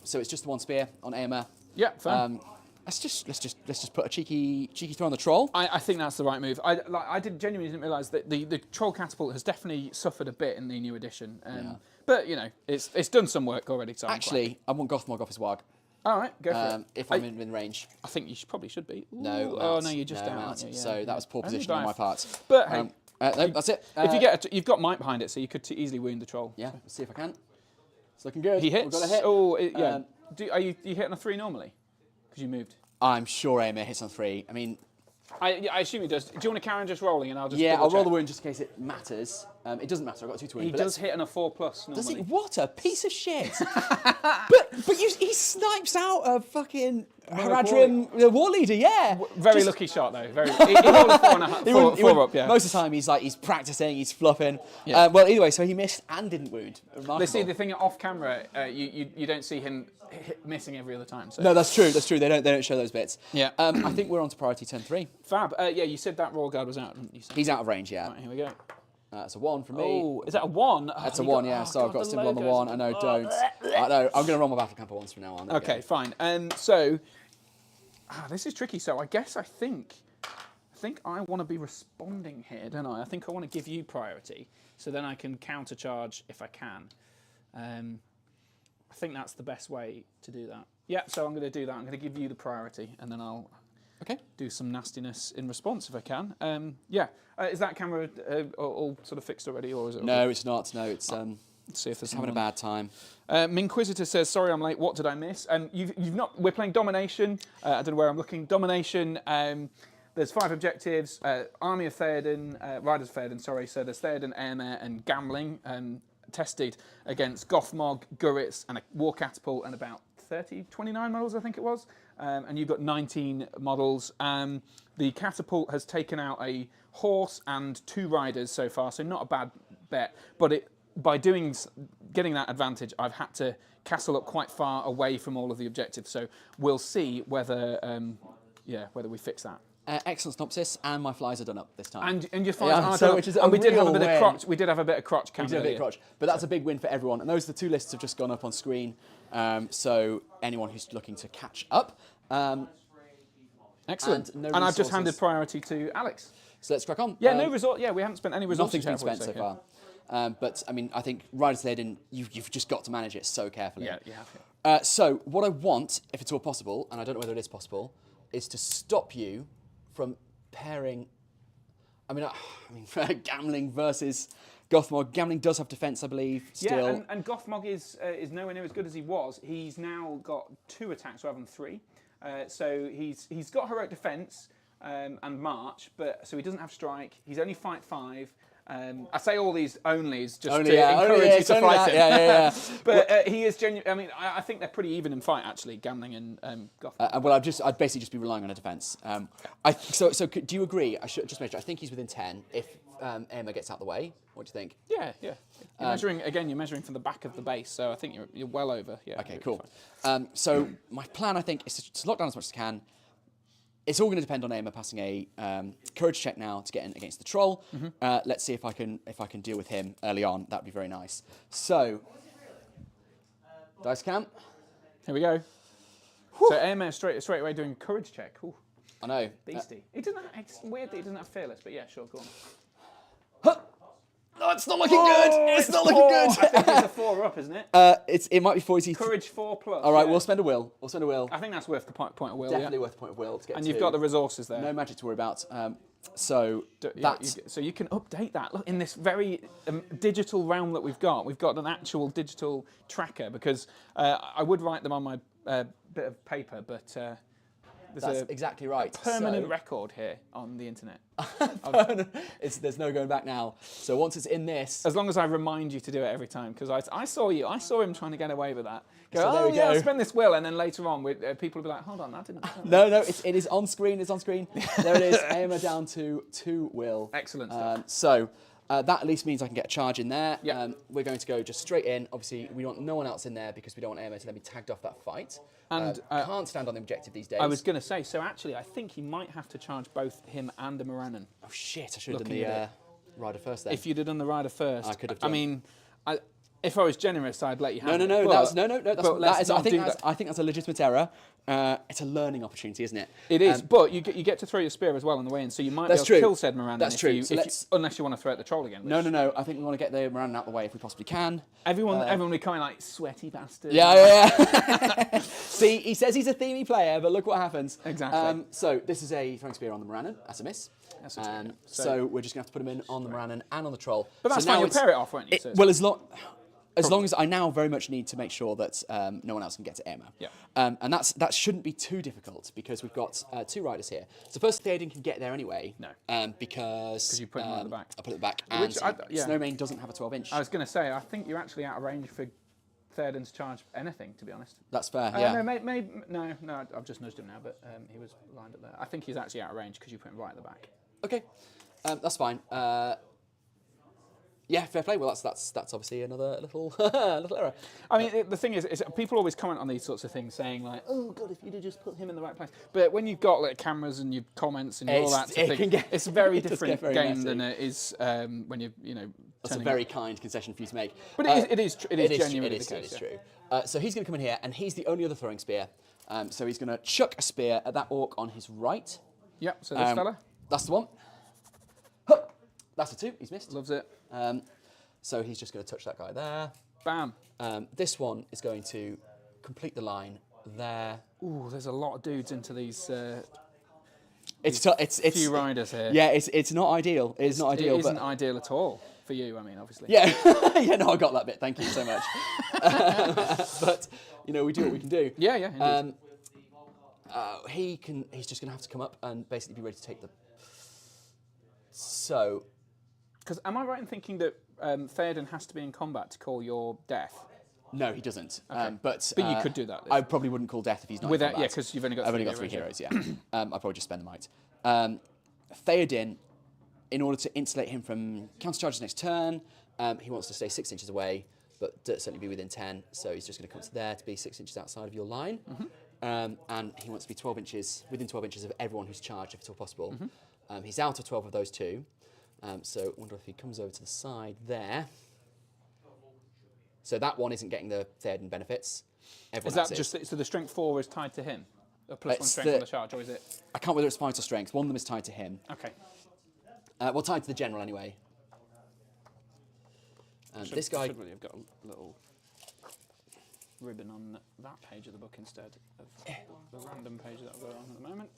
So it's just the one spear on Aomer.
Yeah, fair.
Let's just put a cheeky throw on the troll.
I think that's the right move. I genuinely didn't realise that the troll catapult has definitely suffered a bit in the new edition. But it's done some work already. So
actually, I want Gothmog off his wag.
All right, go for it.
If I'm in range.
I think you probably should be. Ooh.
No.
Oh no, you're just out.
So that was poor position on my part.
But hey,
no, that's it.
If you've got might behind it, so you could easily wound the troll.
Yeah, let's see if I can. It's looking good.
He hits.
We've got a hit.
Oh, yeah. Are you hitting a 3 normally? Because you moved.
I'm sure Aomer hits on 3. I mean,
I assume he does. Do you want to carry on just rolling, and I'll just
I'll roll the wound just in case it matters. It doesn't matter. I've got 2 to wound.
He does hit on a 4+ normally.
Does he? What a piece of shit! but he snipes out a fucking Haradrim, the war leader. Yeah.
Very lucky shot though. Very. He rolled a 4 up. Yeah.
Most of the time he's practicing. He's fluffing.
Yeah.
Well, either way, so he missed and didn't wound. Remarkable.
They see the thing off camera. You don't see him missing every other time. So.
No, that's true. That's true. They don't show those bits.
Yeah.
I think we're on to priority turn 3.
Fab. Yeah, you said that Royal Guard was out, didn't you?
He's out of range. Yeah.
Right, here we go.
That's a 1 from me.
Oh, is that a 1?
That's a 1, yeah. So I've got a symbol on the 1. I know, don't. I know. I'm going to roll my battle camper once from now on.
Okay, fine. So, this is tricky. So I think I want to be responding here, don't I? I think I want to give you priority, so then I can countercharge if I can. I think that's the best way to do that. Yeah, so I'm going to do that. I'm going to give you the priority, and then I'll do some nastiness in response if I can. Is that camera all sort of fixed already, or is it?
No, it's not. No, it's
let's see if there's
having a bad time.
Minquisitor says, "Sorry, I'm late. What did I miss?" You've not. We're playing domination. I don't know where I'm looking. Domination. There's 5 objectives. Army of Theoden, Riders of Theoden. Sorry. So there's Theoden, Aomer, and Gamling. Tested against Gothmog, Gurits, and a war catapult, and about 29 models, I think it was. And you've got 19 models. The catapult has taken out a horse and 2 riders so far, so not a bad bet. But by getting that advantage, I've had to castle up quite far away from all of the objectives. So we'll see whether we fix that.
Excellent synopsis, and my flies are done up this time.
And your flies are done up. And we did have a bit of crotch. We did have a bit of crotch.
But that's a big win for everyone. And those are the 2 lists have just gone up on screen. So anyone who's looking to catch up.
Excellent. And I've just handed priority to Alex.
So let's crack on.
Yeah, no resort. Yeah, we haven't spent any resources.
Nothing's been spent so far. But I mean, I think Riders Theoden, you've just got to manage it so carefully.
Yeah, you have.
So what I want, if it's all possible, and I don't know whether it is possible, is to stop you from pairing. I mean, Gamling versus Gothmog. Gamling does have defense, I believe. Still.
Yeah, and Gothmog is nowhere near as good as he was. He's now got 2 attacks rather than 3. So he's got heroic defense and march, but so he doesn't have strike. He's only fight 5. I say all these onlys just
Only,
to
yeah,
encourage
only,
you to
only
fight
that,
him.
yeah.
But he is genuine. I mean, I think they're pretty even in fight actually, Gamling and Gothmog.
Well, I'd basically just be relying on a defence. So do you agree? I should just make sure. I think he's within 10 if Emma gets out the way. What do you think?
Yeah. You're measuring from the back of the base, so I think you're well over. Yeah.
Okay, cool. So my plan, I think, is to lock down as much as I can. It's all going to depend on Emma passing a courage check now to get in against the troll. Let's see if I can deal with him early on. That'd be very nice. So, dice cam.
Here we go. Whew. So Emma straight away doing courage check. Ooh.
I know.
Beastie. It's weird that he doesn't have fearless, but yeah, sure, go on.
No, it's not looking good. It's not looking good.
I think it's a 4 up, isn't it?
It might be 40.
Courage 4 plus.
All right,
yeah.
we'll spend a will.
I think that's worth the point of will.
Definitely
yeah.
worth the point of will to get.
And you've got the resources there.
No magic to worry about. So
you can update that. Look, in this very digital realm that we've got an actual digital tracker because I would write them on my bit of paper, but.
That's exactly right.
Permanent record here on the internet.
There's no going back now. So once it's in this,
as long as I remind you to do it every time, because I saw him trying to get away with that.
So there we go.
I'll spend this will, and then later on, people will be like, hold on, that didn't.
No, it is on screen. It's on screen. There it is. Emma down to 2 will.
Excellent stuff.
So that at least means I can get a charge in there.
Yeah.
We're going to go just straight in. Obviously, we want no one else in there because we don't want Emma to then be tagged off that fight. And can't stand on the objective these days.
I was going to say, so actually, I think he might have to charge both him and a Morannon.
Oh shit! I should have done the rider first then.
If you'd have done the rider first,
I could have done.
I mean, if I was generous, I'd let you have it.
No. I think
that.
that's a legitimate error. It's a learning opportunity, isn't it?
It is, but you get to throw your spear as well on the way in, so you might be able to kill said Morannon.
That's true.
Unless you want to throw at the troll again.
No. I think we want to get the Morannon out the way if we possibly can.
Everyone will be kind of like sweaty bastard.
Yeah. See, he says he's a themey player, but look what happens.
Exactly.
So this is a throwing spear on the Morannon. That's a miss. So we're just going to have to put him in on the Morannon and on the troll.
But that's fine. You'll pair it off, won't you?
Well, as long as I now very much need to make sure that no one else can get to Emma.
Yeah.
And that shouldn't be too difficult because we've got 2 riders here. So first Theoden can get there anyway.
No.
Because
you put him at the back.
I put it at the back. And Snowmane doesn't have a 12-inch.
I was going to say, I think you're actually out of range for Theoden to charge anything, to be honest.
That's fair, yeah.
No, I've just nudged him now, but he was lined up there. I think he's actually out of range because you put him right at the back.
Okay, that's fine. Yeah, fair play. Well, that's obviously another little error.
I mean, the thing is people always comment on these sorts of things, saying like, "Oh God, if you'd have just put him in the right place." But when you've got like cameras and your comments and all that sort of thing, it's a very different game than it is when you know.
That's a very kind concession for you to make.
But it is genuinely the case.
It is true. So he's going to come in here, and he's the only other throwing spear. So he's going to chuck a spear at that orc on his right.
Yep. So this fella.
That's the one. That's a 2. He's missed.
Loves it.
So he's just going to touch that guy there.
Bam.
This one is going to complete the line there.
Ooh, there's a lot of dudes into these.
It's
few riders here.
Yeah, it's not ideal. It's not ideal.
It isn't ideal at all for you. I mean, obviously.
Yeah, no, I got that bit. Thank you so much. But we do what we can do.
Yeah.
He's just going to have to come up and basically be ready to take the. So.
Because am I right in thinking that Theoden has to be in combat to call your death?
No, he doesn't.
Okay.
But
you could do that.
I probably wouldn't call death if he's not in combat.
Yeah, because you've only got
3 heroes. Yeah. I'll probably just spend the might. Theoden, in order to insulate him from counter charges next turn, he wants to stay 6 inches away, but certainly be within 10. So he's just going to come to there to be 6 inches outside of your line. And he wants to be within 12 inches of everyone who's charged, if at all possible. He's out of 12 of those 2. So I wonder if he comes over to the side there. So that one isn't getting the Theoden benefits.
Is that just so the strength 4 is tied to him? A +1 strength on the charge, or is it?
I can't remember whether it's fight or strength. One of them is tied to him.
Okay.
Well, tied to the general anyway. This guy
should really have got a little ribbon on that page of the book instead of the random page that I've got on at the moment.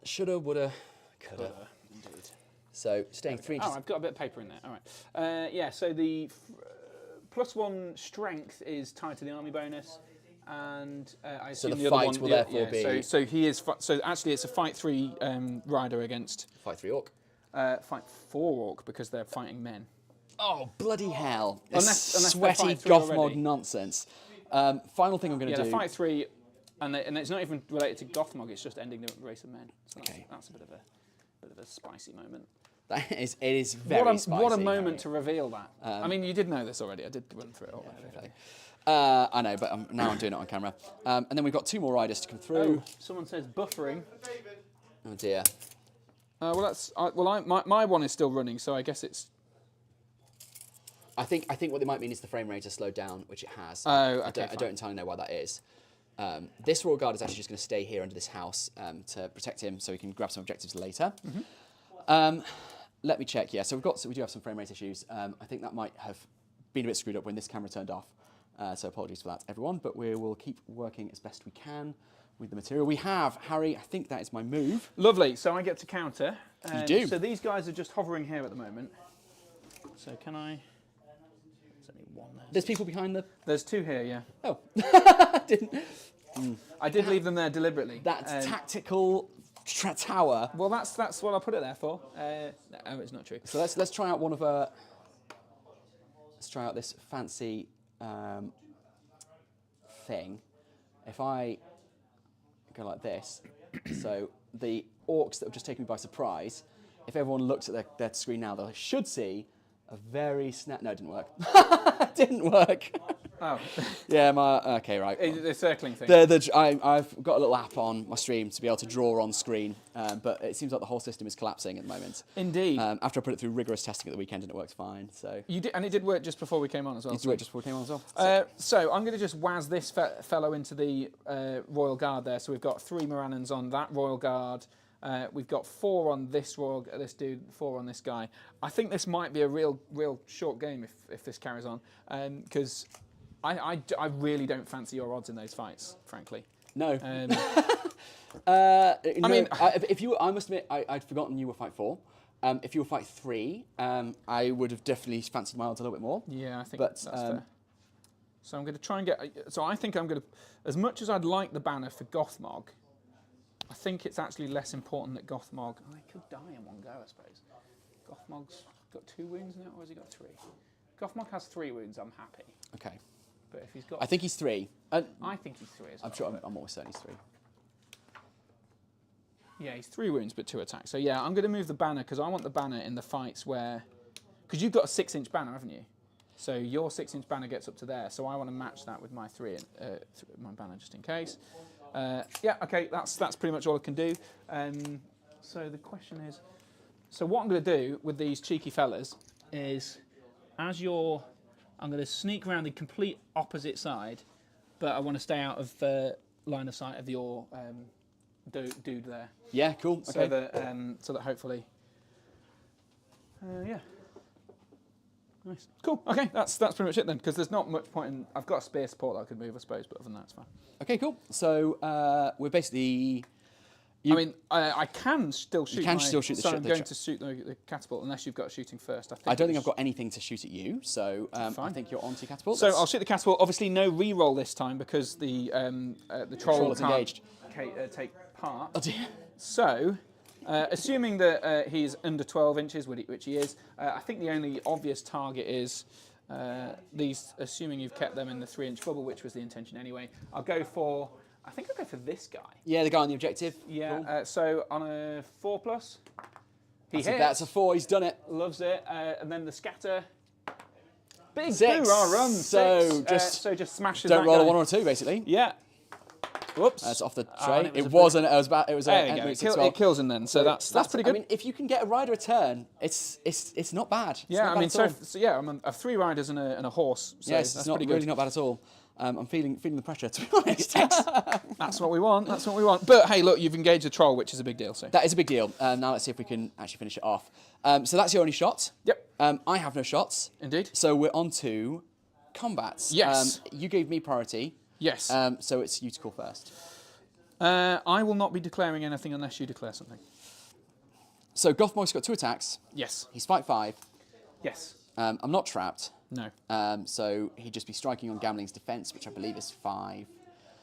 Shoulda, woulda, coulda.
Indeed.
So staying 3 inches.
Oh, I've got a bit of paper in there. All right. Yeah. So the +1 strength is tied to the army bonus, and I assume
the
the other
fight
one
will therefore be.
So he is. So actually, it's a fight 3 rider against
fight 3 orc.
fight 4 orc because they're fighting men.
Oh, bloody hell.
Unless
sweaty Gothmog nonsense. Final thing I'm going to do.
Yeah, fight 3, and it's not even related to Gothmog, it's just ending the race of men. So that's a bit of a spicy moment.
It is very spicy.
What a moment to reveal that. I mean, you did know this already. I did run through it already.
I know, but now I'm doing it on camera. And then we've got 2 more riders to come through.
Oh, someone says buffering.
Oh dear.
My one is still running, so I guess it's.
I think what they might mean is the frame rate has slowed down, which it has.
Oh, okay.
I don't entirely know why that is. This Royal Guard is actually just going to stay here under this house to protect him, so he can grab some objectives later. Let me check. Yeah, so we do have some frame rate issues. I think that might have been a bit screwed up when this camera turned off. So apologies for that, everyone. But we will keep working as best we can with the material we have. Harry, I think that is my move.
Lovely. So I get to counter.
You do.
So these guys are just hovering here at the moment. So can I? There's only one there.
There's people behind the.
There's 2 here. Yeah.
Oh, didn't.
I did leave them there deliberately.
That tactical tower.
Well, that's what I put it there for. No, it's not true.
So let's try out one of let's try out this fancy thing. If I go like this, so the orcs that have just taken me by surprise, if everyone looks at their screen now, they should see a very No, it didn't work. It didn't work.
Oh.
Yeah, okay, right.
The circling thing.
I've got a little app on my stream to be able to draw on screen, but it seems like the whole system is collapsing at the moment.
Indeed.
After I put it through rigorous testing at the weekend and it worked fine. So
you did, and it did work just before we came on as well.
It did work just before we came on as well.
So I'm going to just waz this fellow into the Royal Guard there. So we've got 3 Morannons on that Royal Guard. We've got 4 on this dude, 4 on this guy. I think this might be a real short game if this carries on, because I really don't fancy your odds in those fights, frankly.
No.
I mean,
I must admit, I'd forgotten you were fight 4. If you were fight 3, I would have definitely fancied my odds a little bit more.
Yeah, I think that's fair. So I'm going to try and get. So I think I'm going to, as much as I'd like the banner for Gothmog, I think it's actually less important that Gothmog. Oh, he could die in one go, I suppose. Gothmog's got 2 wounds now, or has he got 3? Gothmog has 3 wounds. I'm happy.
Okay.
But if he's got,
I think he's 3.
I think he's 3 as well.
I'm sure. I'm almost certain he's 3.
Yeah, he's 3 wounds but 2 attacks. So yeah, I'm going to move the banner because I want the banner in the fights where, because you've got a 6-inch banner, haven't you? So your 6-inch banner gets up to there. So I want to match that with my my banner just in case. Yeah, okay, that's pretty much all I can do. So the question is, so what I'm going to do with these cheeky fellas is, I'm going to sneak around the complete opposite side, but I want to stay out of line of sight of your dude there.
Yeah, cool. Okay.
So that hopefully, yeah. Nice. Cool. Okay, that's pretty much it then, because there's not much point in. I've got a spear support that I could move, I suppose, but other than that, it's fine.
Okay, cool. So we're basically.
I mean, I can still shoot.
You can still shoot the
So I'm going to shoot the catapult unless you've got shooting first.
I don't think I've got anything to shoot at you, so I think you're onto catapult.
So I'll shoot the catapult. Obviously, no re-roll this time because the troll
is engaged.
Take part.
Oh dear.
So. Assuming that he's under 12 inches, which he is, I think the only obvious target is these, assuming you've kept them in the 3-inch bubble, which was the intention anyway. I think I'll go for this guy.
Yeah, the guy on the objective.
Yeah, cool. So on a 4+, he hits.
That's a 4, he's done it.
Loves it. And then the scatter. Big
6.
Run.
So
6. So just smashes
don't
that
roll
guy.
a 1 or 2, basically.
Yeah. Whoops.
That's off the tray. It wasn't. It was about. It was.
There you go. It kills him then. So that's pretty good.
I mean, if you can get a rider a turn, it's not bad.
Yeah, I mean, so yeah, I'm 3 riders and a horse. So
yes,
that's
it's
pretty
really
good.
not bad at all. I'm feeling the pressure, to be honest.
That's what we want. That's what we want. But hey, look, you've engaged a troll, which is a big deal. So
that is a big deal. Now let's see if we can actually finish it off. So that's your only shot.
Yep.
I have no shots.
Indeed.
So we're on to combats.
Yes.
You gave me priority.
Yes.
So it's you to call first.
I will not be declaring anything unless you declare something.
So Gothmog's got 2 attacks.
Yes.
He's fight 5.
Yes.
I'm not trapped.
No.
So he'd just be striking on Gambling's defense, which I believe is 5.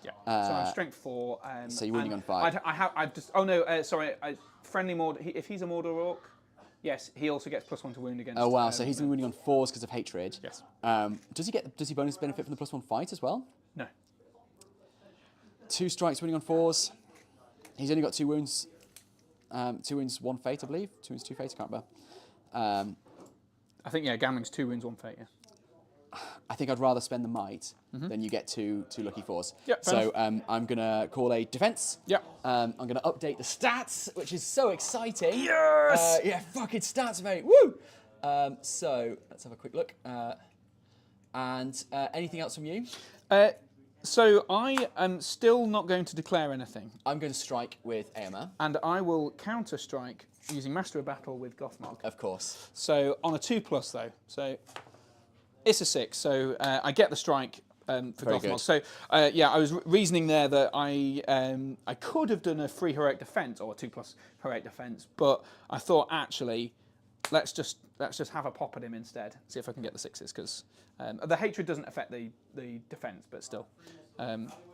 Yeah. So I'm strength 4.
So you're winning on 5.
I have just. Oh no. Sorry. Friendly Mordor. If he's a Mordor orc, Yes, he also gets +1 to wound against.
Oh wow, so he's been wounding on 4s because of hatred.
Yes.
Does he bonus benefit from the +1 fight as well?
No.
2 strikes wounding on 4s. He's only got 2 wounds. 2 wounds, 1 fate, I believe. 2 wounds, 2 fate, I can't remember.
I think, yeah, Gamling's 2 wounds, 1 fate, yeah.
I think I'd rather spend the might than you get two lucky 4s.
Yep,
so I'm going to call a defense.
Yep.
I'm going to update the stats, which is so exciting.
Yes!
Yeah, fucking stats, mate. Woo! So let's have a quick look. And anything else from you?
So I am still not going to declare anything.
I'm going to strike with AMR.
And I will counter-strike using Master of Battle with Gothmog.
Of course.
So on a 2+ though. So it's a 6. So I get the strike for
Very
Gothmog.
good.
So yeah, I was reasoning there that I could have done a 3 heroic defense or a 2+ heroic defense, but I thought actually let's just have a pop at him instead. See if I can get the 6s because the hatred doesn't affect the defense, but still,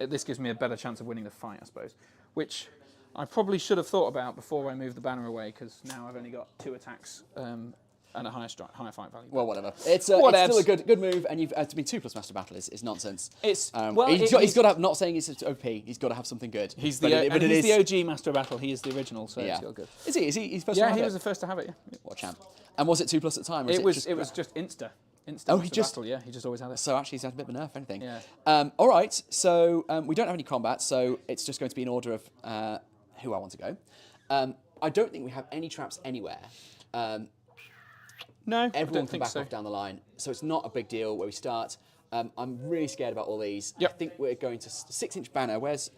this gives me a better chance of winning the fight, I suppose. Which I probably should have thought about before I moved the banner away because now I've only got 2 attacks and a higher fight value.
Well, whatever. It's still a good move, and you've to be 2+ Master Battle is nonsense.
It's
he's got to have, not saying it's OP. He's got to have something good.
He's the OG Master of Battle. He is the original, so it's got good.
Is he? He's first?
Yeah, he was the first to have it. Yeah.
What a champ! And was it 2+ at the time? Or
It was just Insta.
Oh,
Master Battle, yeah, he just always had it.
So actually, he's had a bit of a nerf, if anything.
Yeah.
All right. So we don't have any combat, so it's just going to be in order of who I want to go. I don't think we have any traps anywhere.
No,
everyone can back off down the line, so it's not a big deal where we start. I'm really scared about all these.
Yep.
I think we're going to 6-inch banner. Where's?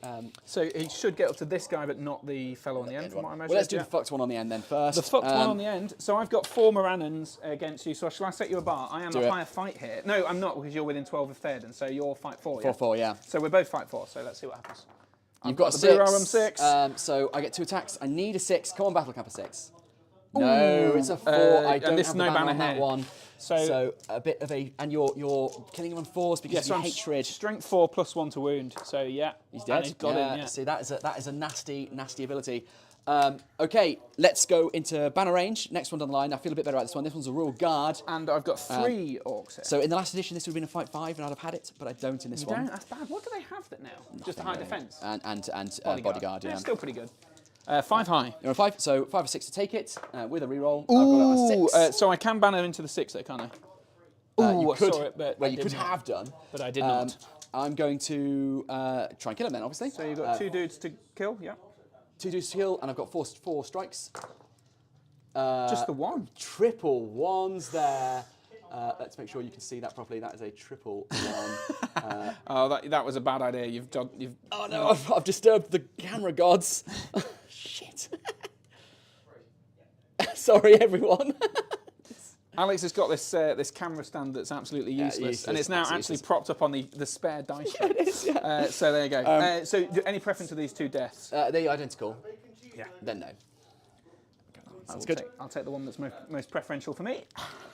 So he should get up to this guy, but not the fellow on the end, from what I measured.
Well, let's do the fucked one on the end then first.
The fucked one on the end. So I've got 4 Morannons against you. So shall I set you a bar? I am a higher fight here. No, I'm not because you're within 12 of Theoden. So you're fight 4.
4-4, yeah.
So we're both fight 4. So let's see what happens.
You've got a 6. I'm 6. So I get 2 attacks. I need a 6. Come on, Battle Cap a 6. No, it's a 4. I don't have the banner on that one. So a bit of a, and you're killing him on 4s because of hatred.
Strength 4 +1 to wound. So yeah,
he's dead.
He's got him. Yeah.
See, that is a nasty ability. Okay, let's go into banner range. Next one down the line. I feel a bit better about this one. This one's a Royal Guard.
And I've got 3 orcs here.
So in the last edition, this would have been a fight 5, and I'd have had it, but I don't in this one.
That's bad. What do they have that now? Just a high defense.
And bodyguard.
Yeah, still pretty good. 5 high.
You're on 5, so 5 or 6 to take it with a reroll.
Ooh,
I've got a 6.
so I can banner into the 6 there, can't I?
You could,
saw it, but
well, you could have done.
But I did not.
I'm going to try and kill him then, obviously.
So you've got 2 dudes to kill, yeah.
2 dudes to kill, and I've got 4 strikes.
Just the 1.
Triple 1s there. Let's make sure you can see that properly. That is a triple 1.
Oh, that was a bad idea.
Oh no, I've disturbed the camera gods. Shit. Sorry, everyone.
Alex has got this camera stand that's absolutely useless, and it's now actually propped up on the spare dice.
Yeah, it is, yeah.
So there you go. So any preference for these 2 deaths?
They're identical.
Yeah.
Then no.
That's good. I'll take the one that's most preferential for me.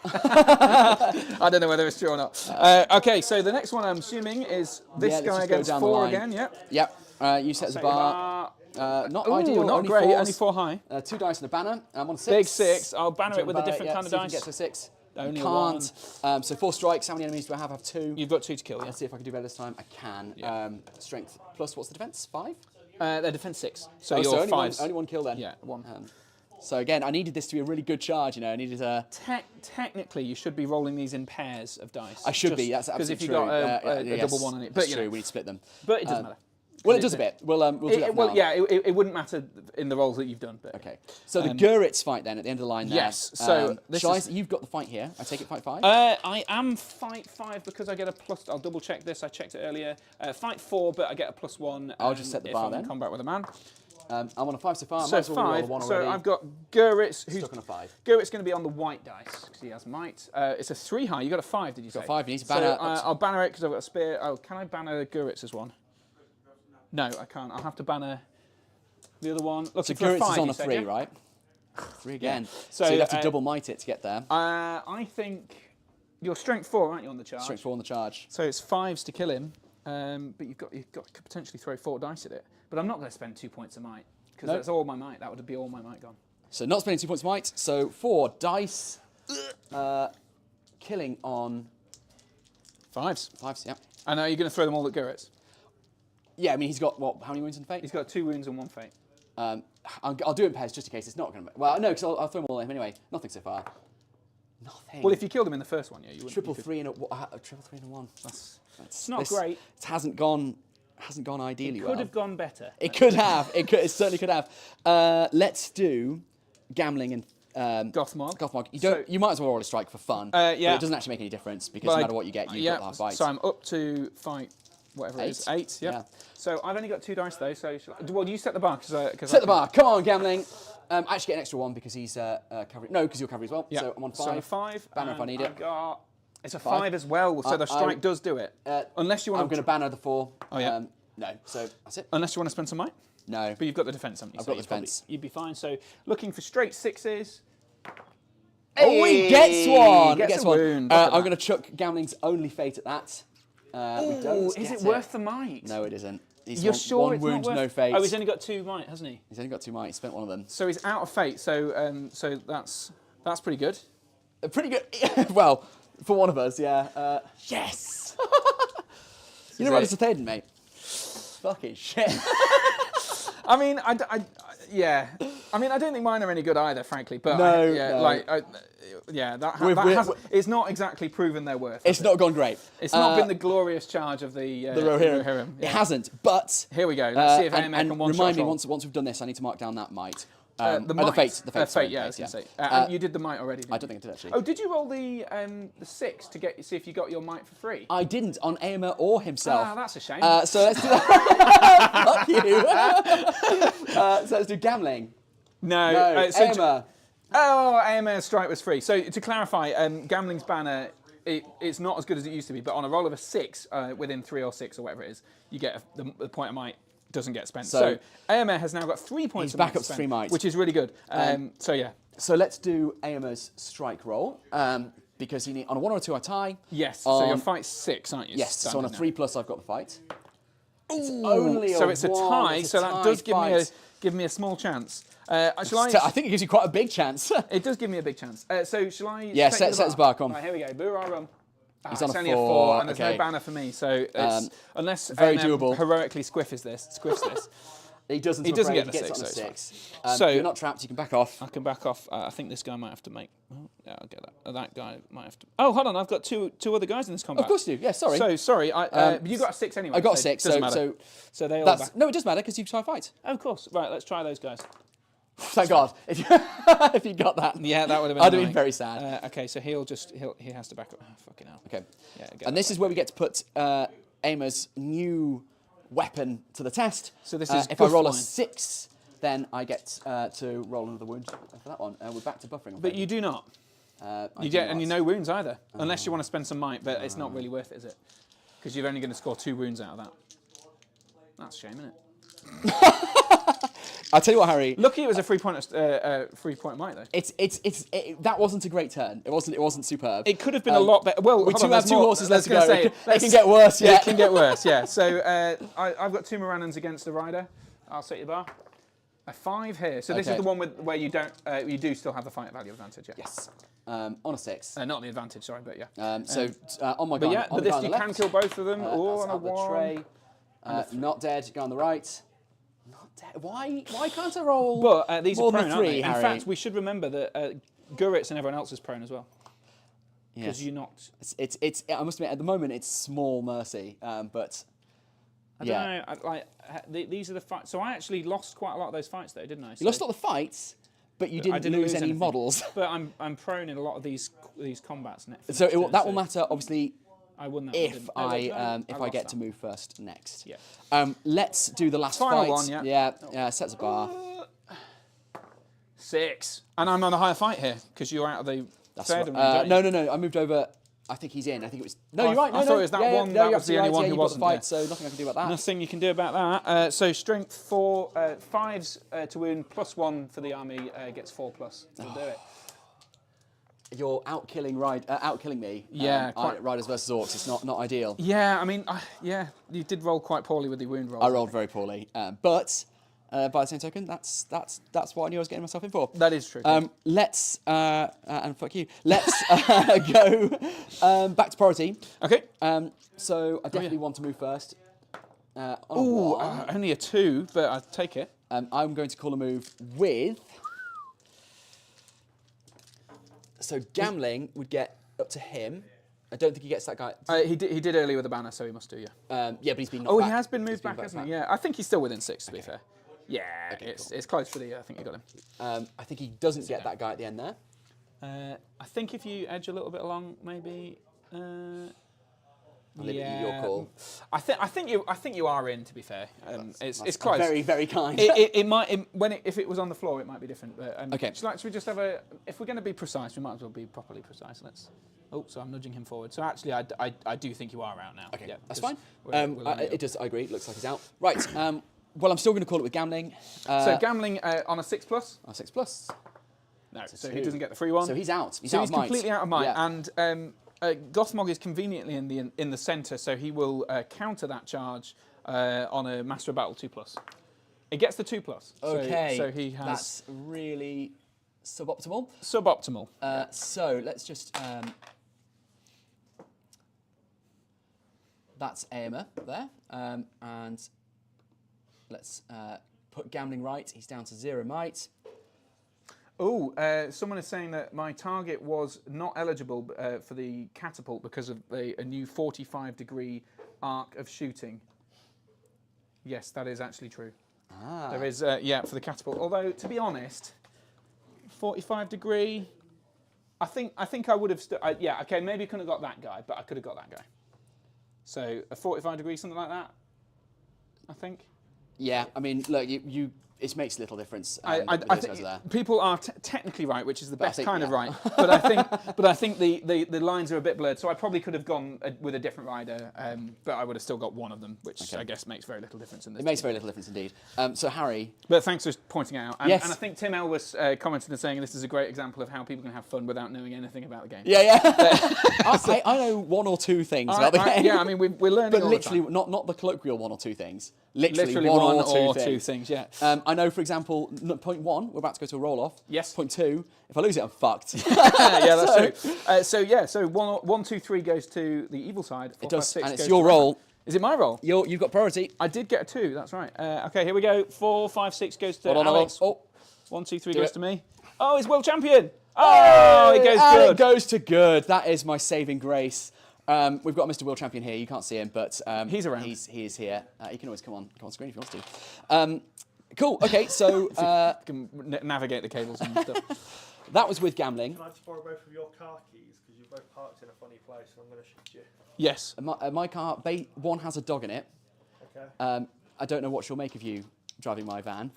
I don't know whether it's true or not. Okay, so the next one I'm assuming is this guy against 4 again. Yep.
Yep. You set as a bar. Not ideal.
Not
only
great.
4s.
Only 4 high.
2 dice and a banner. I'm on 6.
Big 6. I'll banner it with a different kind of dice.
You can get to a 6.
Only
can't. So 4 strikes. How many enemies do I have? I have 2.
You've got 2 to kill. Yeah.
Let's see if I can do better this time. I can. Yeah. Strength plus what's the defense? 5.
Their defense 6. So you're
only
5.
Only 1 kill then.
Yeah, 1.
So again, I needed this to be a really good charge. You know, I needed a.
Technically, you should be rolling these in pairs of dice.
I should be. That's absolutely true.
Because if you've got a double 1 on it,
but true. We need to split them.
But it doesn't matter.
Well, it does a bit. We'll do that
well,
now.
yeah, it wouldn't matter in the roles that you've done. But
okay. So the Guritz fight then at the end of the line there.
Yes. So
you've got the fight here. I take it fight 5.
I am fight 5 because I get a plus. I'll double check this. I checked it earlier. Fight 4, but I get a +1.
I'll just set the bar then.
In combat with a man.
I'm on a 5 so far.
So 5. So I've got Guritz, who's
stuck on a 5.
Gurit's going to be on the white dice because he has might. It's a 3 high. You got a 5, did you say?
Got 5. You need to banner.
So I'll banner it because I've got a spear. Oh, can I banner Guritz as one? No, I can't. I'll have to banner the other one. Looking for
Guritz
5,
is on a 3, right? 3 again.
Yeah.
So you'd have to double might it to get there.
I think you're strength 4, aren't you, on the charge?
Strength 4 on the charge.
So it's 5s to kill him, but you've got to potentially throw 4 dice at it. But I'm not going to spend 2 points of might because that's all my might. That would be all my might gone.
So not spending 2 points of might. So 4 dice. Killing on
5s.
5s, yeah.
And are you going to throw them all at Gurritz?
Yeah, I mean, he's got, what, how many wounds in fate?
He's got 2 wounds and 1 fate.
I'll do it in pairs just in case it's not going to... Well, no, because I'll throw them all at him anyway. Nothing so far. Nothing.
Well, if you killed him in the first one, yeah, you wouldn't.
Triple 3 and a 1.
It's not great.
It hasn't gone ideally well.
Could have gone better.
It could have. It certainly could have. Let's do gambling and
Gothmog.
Gothmog. You might as well roll a strike for fun.
Yeah.
But it doesn't actually make any difference because no matter what you get, you've got the half fight.
So I'm up to fight whatever it is. 8. Yeah. So I've only got 2 dice though. So well, you set the bar because
set the bar. Come on, gambling. I actually get an extra 1 because he's covering. No, because you're covering as well.
Yeah.
So I'm on 5.
So 5.
Banner if I need it.
It's a 5 as well. So the strike does do it. Unless you want.
I'm going to banner the 4.
Oh yeah.
No. So that's it.
Unless you want to spend some might.
No.
But you've got the defense, haven't you?
I've got the defense.
You'd be fine. So looking for straight 6s.
Oh, he gets one.
Gets a wound.
I'm going to chuck gambling's only fate at that. We don't
is
get
it worth the might?
No, it isn't. He's
You're
one,
sure
one
it's
wound,
not worth...
no fate.
Oh, he's only got 2 might, hasn't he?
He's only got 2 might. He spent 1 of them.
So he's out of fate. So so that's pretty good.
Pretty good. Well, for one of us, yeah. Yes. You know what it's a Theoden, mate. Fucking shit.
I mean, yeah. I mean, I don't think mine are any good either, frankly. But
No.
it's not exactly proven their worth.
It's not gone great.
It's not been the glorious charge of the
Rohirrim.
Yeah.
It hasn't. But
here we go. Let's see if AMA can one
remind me
roll.
once we've done this, I need to mark down that might.
The
fate.
The fate. Yeah, I was going to say. And you did the might already.
I don't think I did actually.
Oh, did you roll the 6 to see if you got your might for free?
I didn't on Aemir or himself.
Ah, that's a shame.
So let's do that. Fuck you. So let's do gambling.
No.
Aemir.
AMR strike was free. So to clarify, gambling's banner, it's not as good as it used to be, but on a roll of a 6, within 3 or 6 or whatever it is, you get the point of might doesn't get spent. So AMR has now got 3 points of might.
He's back up to 3 might.
Which is really good. So yeah.
So let's do Aemir's strike roll. Because he on a 1 or a 2 I tie.
Yes. So your fight's 6, aren't you?
Yes. So on a 3+ I've got the fight.
It's
only
so it's a tie. So that does give me a small chance. I
think it gives you quite a big chance.
It does give me a big chance. So shall I?
Yeah, set his bar. Come on.
Right, here we go. Boo-rah rum.
He's on
it's
a
only
4,
a 4, and there's no banner for me. So it's, unless
very doable.
Heroically squiffs this.
He doesn't.
He doesn't get
he
the
gets
6.
on a
So
6. So you're not trapped. You can back off.
I can back off. I think this guy might have to make. Oh, yeah, I'll get that. That guy might have to. Oh, hold on. I've got two other guys in this combat.
Of course you do. Yeah, sorry.
So sorry. But you got a 6 anyway.
I got a 6.
So they all.
No, it does matter because you tie fight.
Oh, of course. Right. Let's try those guys.
Thank God. If you got that.
Yeah, that would have been.
I'd have been very sad.
Okay, so he has to back up. Oh, fucking hell.
Okay.
Yeah.
And this is where we get to put Aemir's new weapon to the test.
So this is
if I roll a 6, then I get to roll another wound for that one. We're back to buffering.
But you do not. You get and you no wounds either, unless you want to spend some might. But it's not really worth it, is it? Because you're only going to score 2 wounds out of that. That's a shame, isn't it?
I'll tell you what, Harry.
Lucky it was a 3 point might though.
That wasn't a great turn. It wasn't superb.
It could have been a lot better. Well,
we have 2 horses left to go.
Say,
it can get worse. Yeah,
it can get worse. Yeah. So I've got 2 Morannons against the rider. I'll set your bar. A 5 here. So this is the one where you don't. You do still have the fight value advantage. Yeah.
Yes. On a 6.
Not the advantage. Sorry, but yeah.
On my guy.
But you can kill both of them. On a 1.
Tray. Not dead. Go on the right. Not dead. Why can't I roll?
But these
more
are prone,
than 3,
aren't they?
Harry?
In fact, we should remember that Gurritz and everyone else is prone as well. Because you're not.
It's. I must admit, at the moment, it's small mercy, but.
I don't know. These are the fights. So I actually lost quite a lot of those fights, though, didn't I?
You lost a lot of the fights, but you didn't lose any
anything.
models.
But I'm prone in a lot of these combats.
So that will matter, obviously.
I won that
if I get to move first next.
Yeah.
Let's do the last
Final
fight.
one,
Yeah. Sets a bar.
6. And I'm on a higher fight here because you're out of the. Third
No. I moved over. I think he's in. I think it was. No, you're right.
I thought it was that one. That was the only one who wasn't.
Fight, so nothing I can do about that.
Nothing you can do about that. So strength 4, 5s to wound +1 for the army gets 4+. We'll do it.
You're outkilling me.
Yeah,
Riders versus Orcs. It's not ideal.
Yeah, I mean, you did roll quite poorly with the wound roll.
I rolled very poorly, but By the same token, that's what I knew I was getting myself in for.
That is true.
Let's and fuck you. Let's go back to priority.
Okay.
So I definitely want to move first.
Only a 2, but I'll take it.
I'm going to call a move with. So Gamling would get up to him. I don't think he gets that guy.
He did earlier with the banner, so he must do, yeah.
Yeah, but he's been knocked back.
He has been moved back, hasn't he? Yeah, I think he's still within 6, to be fair. Yeah,
Okay,
it's close for the I think you got him.
I think he doesn't get that guy at the end there.
I think if you edge a little bit along, maybe.
I'll leave it at your call.
I think you are in. To be fair, it's close.
Very, very kind.
It might if it was on the floor, it might be different. But,
okay.
Should we just have a? If we're going to be precise, we might as well be properly precise. Let's. Oh, so I'm nudging him forward. So actually, I do think you are out now.
Okay,
yeah,
that's fine.
It
does. I agree. It looks like he's out. Right. Well, I'm still going to call it with Gamling.
So Gamling on a 6+.
On a 6+.
No, so he doesn't get the free one.
So he's out.
He's completely out of might. Yeah. And Gothmog is conveniently in the centre, so he will counter that charge on a Master of Battle 2+. It gets the 2+.
Okay.
So he has.
That's really suboptimal.
Suboptimal.
So let's just. That's Aomer there, and let's put Gamling right. He's down to 0 might.
Oh, someone is saying that my target was not eligible for the catapult because of a new 45-degree arc of shooting. Yes, that is actually true.
Ah.
There is, for the catapult. Although, to be honest, 45-degree. I think I would have. Okay, maybe I couldn't have got that guy, but I could have got that guy. So a 45-degree, something like that. I think.
Yeah, I mean, look, it makes little difference.
I think people are technically right, which is the best kind of right. But I think the lines are a bit blurred. So I probably could have gone with a different rider, but I would have still got one of them, which I guess makes very little difference in this.
It makes very little difference indeed. So Harry.
But thanks for pointing it out. And,
yes.
And I think Tim Elvis commented and saying this is a great example of how people can have fun without knowing anything about the game.
Yeah. I know 1 or 2 things about the game.
Yeah, I mean we're learning.
But
all
literally,
the time.
not the colloquial 1 or 2 things. Literally
one
or two
things. Yeah.
I know, for example, point 1, we're about to go to a roll off.
Yes.
Point 2, if I lose it, I'm fucked.
Yeah, that's true. So 1, 2, 3 goes to the evil side. 4,
it does,
5, 6
and it's
goes
your
to
roll.
Is it my roll?
You've got priority.
I did get a 2. That's right. Okay, here we go. 4, 5, 6 goes to
Hold on,
Alex.
Oh.
1, 2, 3
Do
goes
it.
to me. Oh, he's world champion. Oh, it goes good.
It goes to good. That is my saving grace. We've got Mr. World Champion here. You can't see him, but
he's around.
He is here. He can always come on screen if he wants to. Cool. Okay, so
can navigate the cables and stuff.
That was with Gamling.
Can I just borrow both of your car keys because you're both parked in a funny place, and I'm going to shoot you.
Yes.
My car, one has a dog in it.
Okay.
I don't know what she'll make of you driving my van.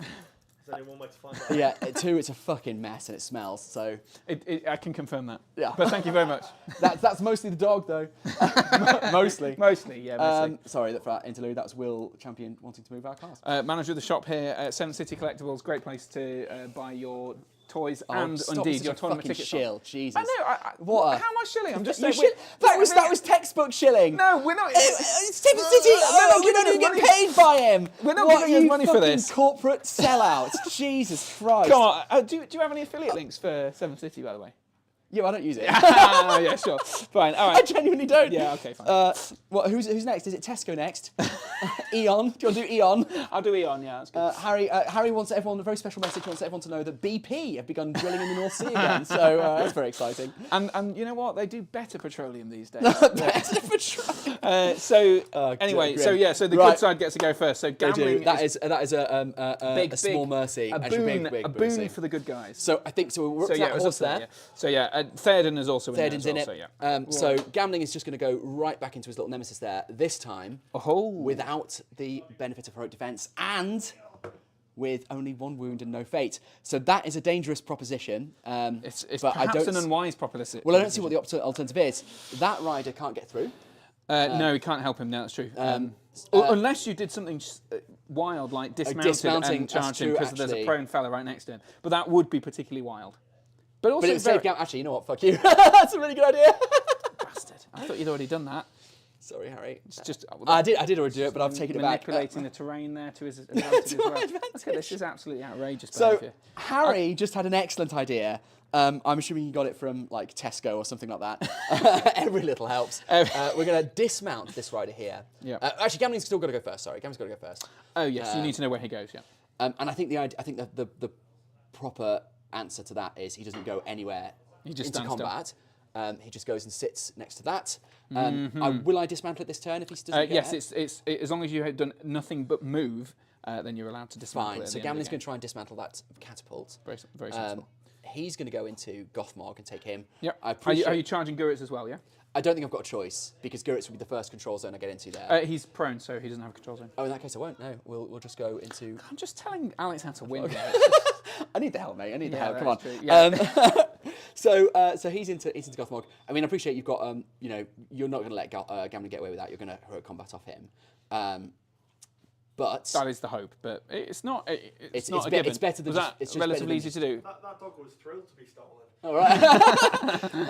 There's only one way to find out.
Yeah. 2, it's a fucking mess and it smells. So
I can confirm that.
Yeah.
But thank you very much.
That's mostly the dog though. Mostly.
Mostly.
Sorry for that interlude. That was Will Champion wanting to move our cars.
Manager of the shop here at 7 City Collectibles. Great place to buy your toys and indeed your tournament tickets.
Shill, Jesus.
I know.
What?
How am I shilling? I'm just
You
saying.
that was textbook shilling.
No, we're not.
It's 7 City. You don't even get paid by him.
We're not giving us money for this.
Corporate sellout. Jesus Christ.
Come on. Do you have any affiliate links for 7 City, by the way?
Yeah, I don't use it.
Yeah, sure. Fine. All right.
I genuinely don't.
Yeah. Okay. Fine.
Who's next? Is it Tesco next? Eon. Do you want to do Eon?
I'll do Eon. Yeah, that's good.
Harry wants everyone a very special message. He wants everyone to know that BP have begun drilling in the North Sea again. So that's very exciting.
And you know what? They do better petroleum these days.
Better petroleum.
Anyway, so the good side gets to go first. So gambling
that is a small mercy.
A boon for the good guys.
So I think we're up to that horse there.
So Theoden is also in there.
Theoden's in it. So Gamling is just going to go right back into his little nemesis there. This time, without the benefit of heroic defense and with only 1 wound and no fate. So that is a dangerous proposition.
It's perhaps an unwise proposition.
Well, I don't see what the alternative is. That rider can't get through.
No, he can't help him now. That's true. Unless you did something wild like dismounting and charge him because there's a prone fella right next to him. But that would be particularly wild. But also,
actually, you know what? Fuck you. That's a really good idea.
Bastard! I thought you'd already done that.
Sorry, Harry.
It's just
I did already do it, but I've taken it back.
Manipulating the terrain there to his advantage as well.
advantage.
Okay, this is absolutely outrageous
So
behaviour.
Harry just had an excellent idea. I'm assuming he got it from like Tesco or something like that. Every little helps. We're going to dismount this rider here.
Yeah.
Actually, Gamling's still got to go first. Sorry, Gamling's got to go first.
Oh yes, you need to know where he goes. Yeah.
And I think the proper answer to that is he doesn't go anywhere
He just
into
stands
combat. He just goes and sits next to that. Will I dismantle it this turn if he doesn't get
Yes,
ahead?
it's as long as you have done nothing but move, then you're allowed to dismantle it.
Fine.
at
So
the end of the
Gamling's going
game.
to try and dismantle that catapult.
Very sensible.
He's going to go into Gothmog and take him.
Yep.
I
Are
appreciate.
you charging Gurits as well? Yeah.
I don't think I've got a choice because Gurits will be the first control zone I get into there.
He's prone, so he doesn't have a control zone.
Oh, in that case, I won't. No, we'll just go into.
I'm just telling Alex how to win. here.
I need the help, mate. I need the
Yeah,
help. Come on.
that's true. Yeah.
So he's into Gothmog. I mean, I appreciate you've got you're not going to let Gamling get away with that. You're going to heroic combat off him. But
That is the hope, but it's not. It's not
it's
a given.
It's better than
Was
just,
that
it's just
relatively
better
easy to do.
That dog was thrilled to be stolen.
All right.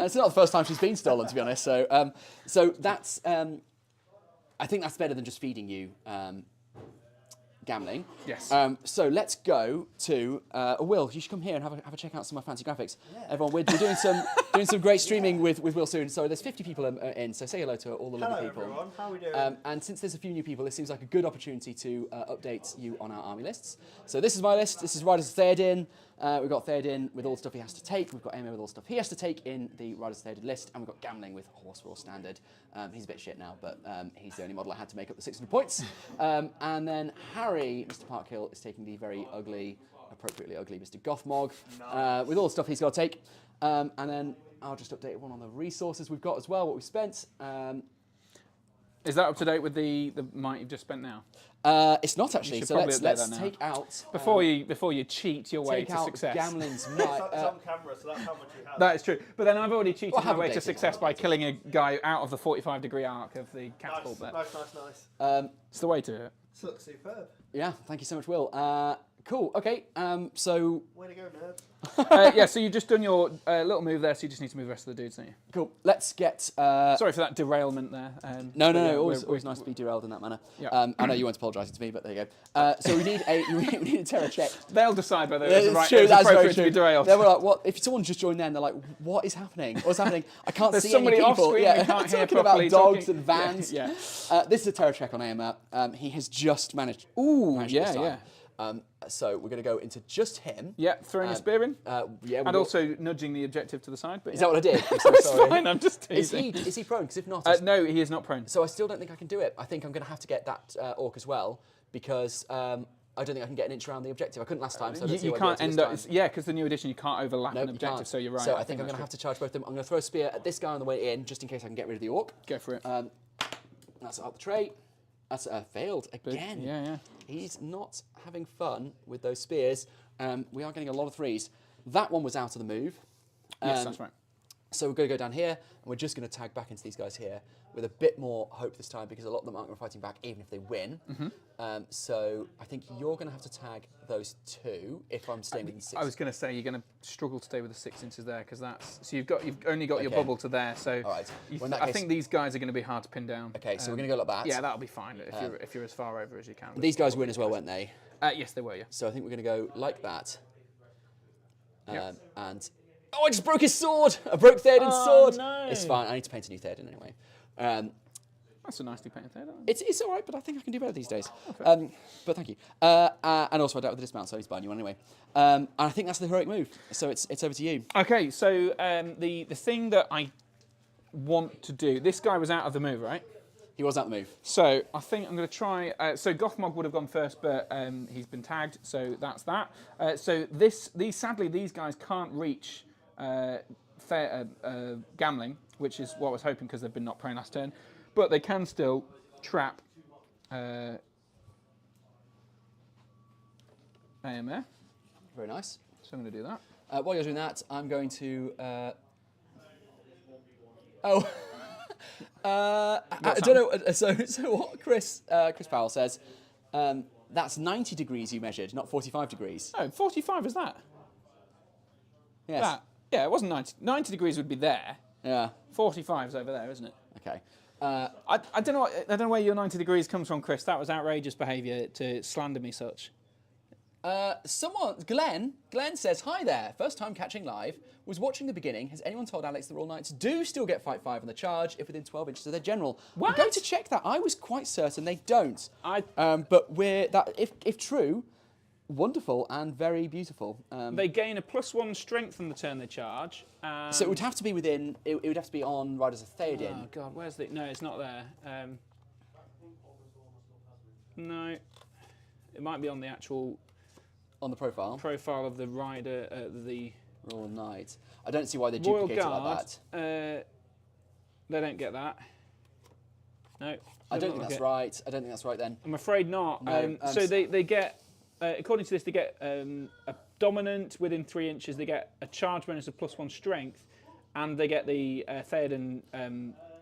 It's not the first time she's been stolen, to be honest. So, so that's. I think that's better than just feeding you, Gamling.
Yes.
So let's go to Will. You should come here and have a check out some of my fancy graphics. Yeah. Everyone, we're doing some great streaming with Will soon. So there's 50 people in. So say hello to all the lovely people.
Hello everyone, how are we doing?
And since there's a few new people, this seems like a good opportunity to update you on our army lists. So this is my list. This is Riders of Theoden. We've got Theoden with all the stuff he has to take. We've got Aemir with all the stuff he has to take in the Riders of Theoden list. And we've got Gamling with Horse Raw Standard. He's a bit shit now, but he's the only model I had to make up the 600 points. And then Harry, Mr. Parkhill, is taking the very ugly, appropriately ugly Mr. Gothmog with all the stuff he's got to take. And then I'll just update everyone on the resources we've got as well, what we've spent.
Is that up to date with the might you've just spent now?
It's not actually.
should
So
probably
let's
update that now.
take out
Before you cheat your way
take
to
out
success.
Gamling's
It's
might.
on camera, so that's how much you have.
That is true. But then I've already cheated
Well,
my
have
way to
updated.
success by killing a guy out of the 45-degree arc of the catapult there.
Nice.
It's the way to do it.
This looks superb.
Yeah, thank you so much, Will. Cool. Okay. So
Way to go, nerd.
Yeah, so you've just done your little move there, so you just need to move the rest of the dudes, don't you?
cool. Let's get.
Sorry for that derailment there.
No.
but yeah,
Always nice to be derailed in that manner.
Yeah.
I know you weren't apologising to me, but there you go. So we need we need a terror check.
They'll decide whether
Yeah,
it's
it's
right.
true.
It's
That's very
appropriate
true.
to be derailed.
They were like, "What?" If someone just joined in, they're like, "What is happening? What's happening? I can't
There's
see
somebody
any
off
people."
screen
Yeah,
we can't hear
talking about
properly,
dogs
talking-
and vans.
Yeah.
This is a terror check on Aemir. He has just managed.
Ooh,
managed
yeah,
this time.
yeah.
So we're going to go into just him.
Yeah, throwing a spear in,
Yeah.
and also nudging the objective to the side. But
Is that what I did? I'm so
It's
sorry.
fine. I'm just
Is
teasing.
he prone? Because if not,
No, he is not prone.
so I still don't think I can do it. I think I'm going to have to get that orc as well because I don't think I can get an inch around the objective. I couldn't last time, so let's see
You
what I
can't
do
end
this
up.
time.
Yeah, because the new edition you can't overlap
Nope,
an
you
objective.
can't.
So you're right.
So I think I'm going to
that's
have to charge both of them. I'm going to throw a spear at this guy on the way in, just in case I can get rid of the orc.
true. Go for it.
That's out the tray. That's failed again.
Yeah.
He's not having fun with those spears. We are getting a lot of threes. That one was out of the move.
Yes, that's right.
So we're going to go down here, and we're just going to tag back into these guys here with a bit more hope this time because a lot of them aren't going to be fighting back even if they win. So I think you're going to have to tag those two if I'm staying within 6.
I was going to say you're going to struggle to stay with the 6 inches there because that's so you've only got your
Okay.
bubble to there. So
All right. Well, in that
I
case-
think these guys are going to be hard to pin down.
Okay, so we're going to go like that.
Yeah, that'll be fine if you're as far over as you can.
These guys win as well, weren't they?
Yes, they were. Yeah.
So I think we're going to go like that.
Yep.
And oh, I just broke his sword! I broke Theoden's sword.
no.
It's fine. I need to paint a new Theoden anyway.
That's a nicely painted there.
It's all right, but I think I can do better these days. But thank you. And also I dealt with the dismount, so he's buying you anyway. And I think that's the heroic move. So it's over to you.
Okay, so the thing that I want to do, this guy was out of the move, right?
He was out the move.
So I think I'm going to try. So Gothmog would have gone first, but he's been tagged, so that's that. So sadly these guys can't reach Gamling, which is what I was hoping because they've been not prone last turn, but they can still trap Aemir.
Very nice.
So I'm going to do that.
While you're doing that, I'm going to. I don't know. So what Chris Powell says. That's 90 degrees you measured, not 45 degrees.
Oh, 45 is that?
Yes.
That. Yeah, it wasn't 90. 90 degrees would be there.
Yeah.
45 is over there, isn't it?
Okay.
I don't know. I don't know where your 90 degrees comes from, Chris. That was outrageous behaviour to slander me such.
Glenn says, hi there, first time catching live, was watching the beginning. Has anyone told Alex the Royal Knights do still get fight 5 on the charge if within 12 inches of their general?
What?
I'm going to check that. I was quite certain they don't. But if true, wonderful and very beautiful.
They gain a +1 strength on the turn they charge.
So it would have to be within, it would have to be on Riders of Theoden.
Oh God, where's the, no, it's not there. No, it might be on the actual...
On the profile?
Profile of the rider, the...
Royal Knight. I don't see why they
Royal
duplicate
Guard,
it like that.
They don't get that. No.
I don't think that's right. I don't think that's right then.
I'm afraid not.
No,
so they get, according to this, they get a dominant within 3 inches. They get a charge bonus of +1 strength, and they get the Theoden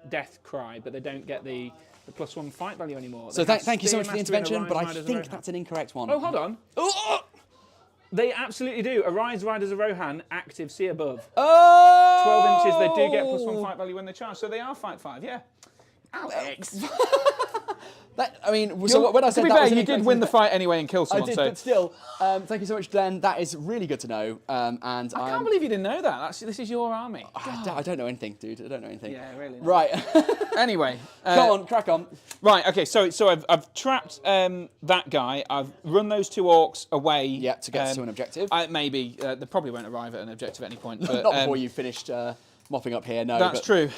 death cry, but they don't get the +1 fight value anymore.
So thank you so much for the intervention, but I think that's an incorrect one.
Oh, hold on. Oh! They absolutely do. Arise, Riders of Rohan, active, see above.
Oh!
12 inches, they do get +1 fight value when they charge, so they are fight 5, yeah. Alex!
So when I said
to be fair, you did win the fight anyway and kill someone.
I did, but still, thank you so much, Glenn. That is really good to know. And
I can't believe you didn't know that. This is your army.
I don't know anything, dude. I don't know anything.
Yeah, really.
Right.
Anyway.
Come on, crack on.
Right, okay, so I've trapped that guy. I've run those 2 orcs away.
Yeah, to get to an objective.
Maybe. They probably won't arrive at an objective at any point. But,
Not before you've finished mopping up here, no.
That's true.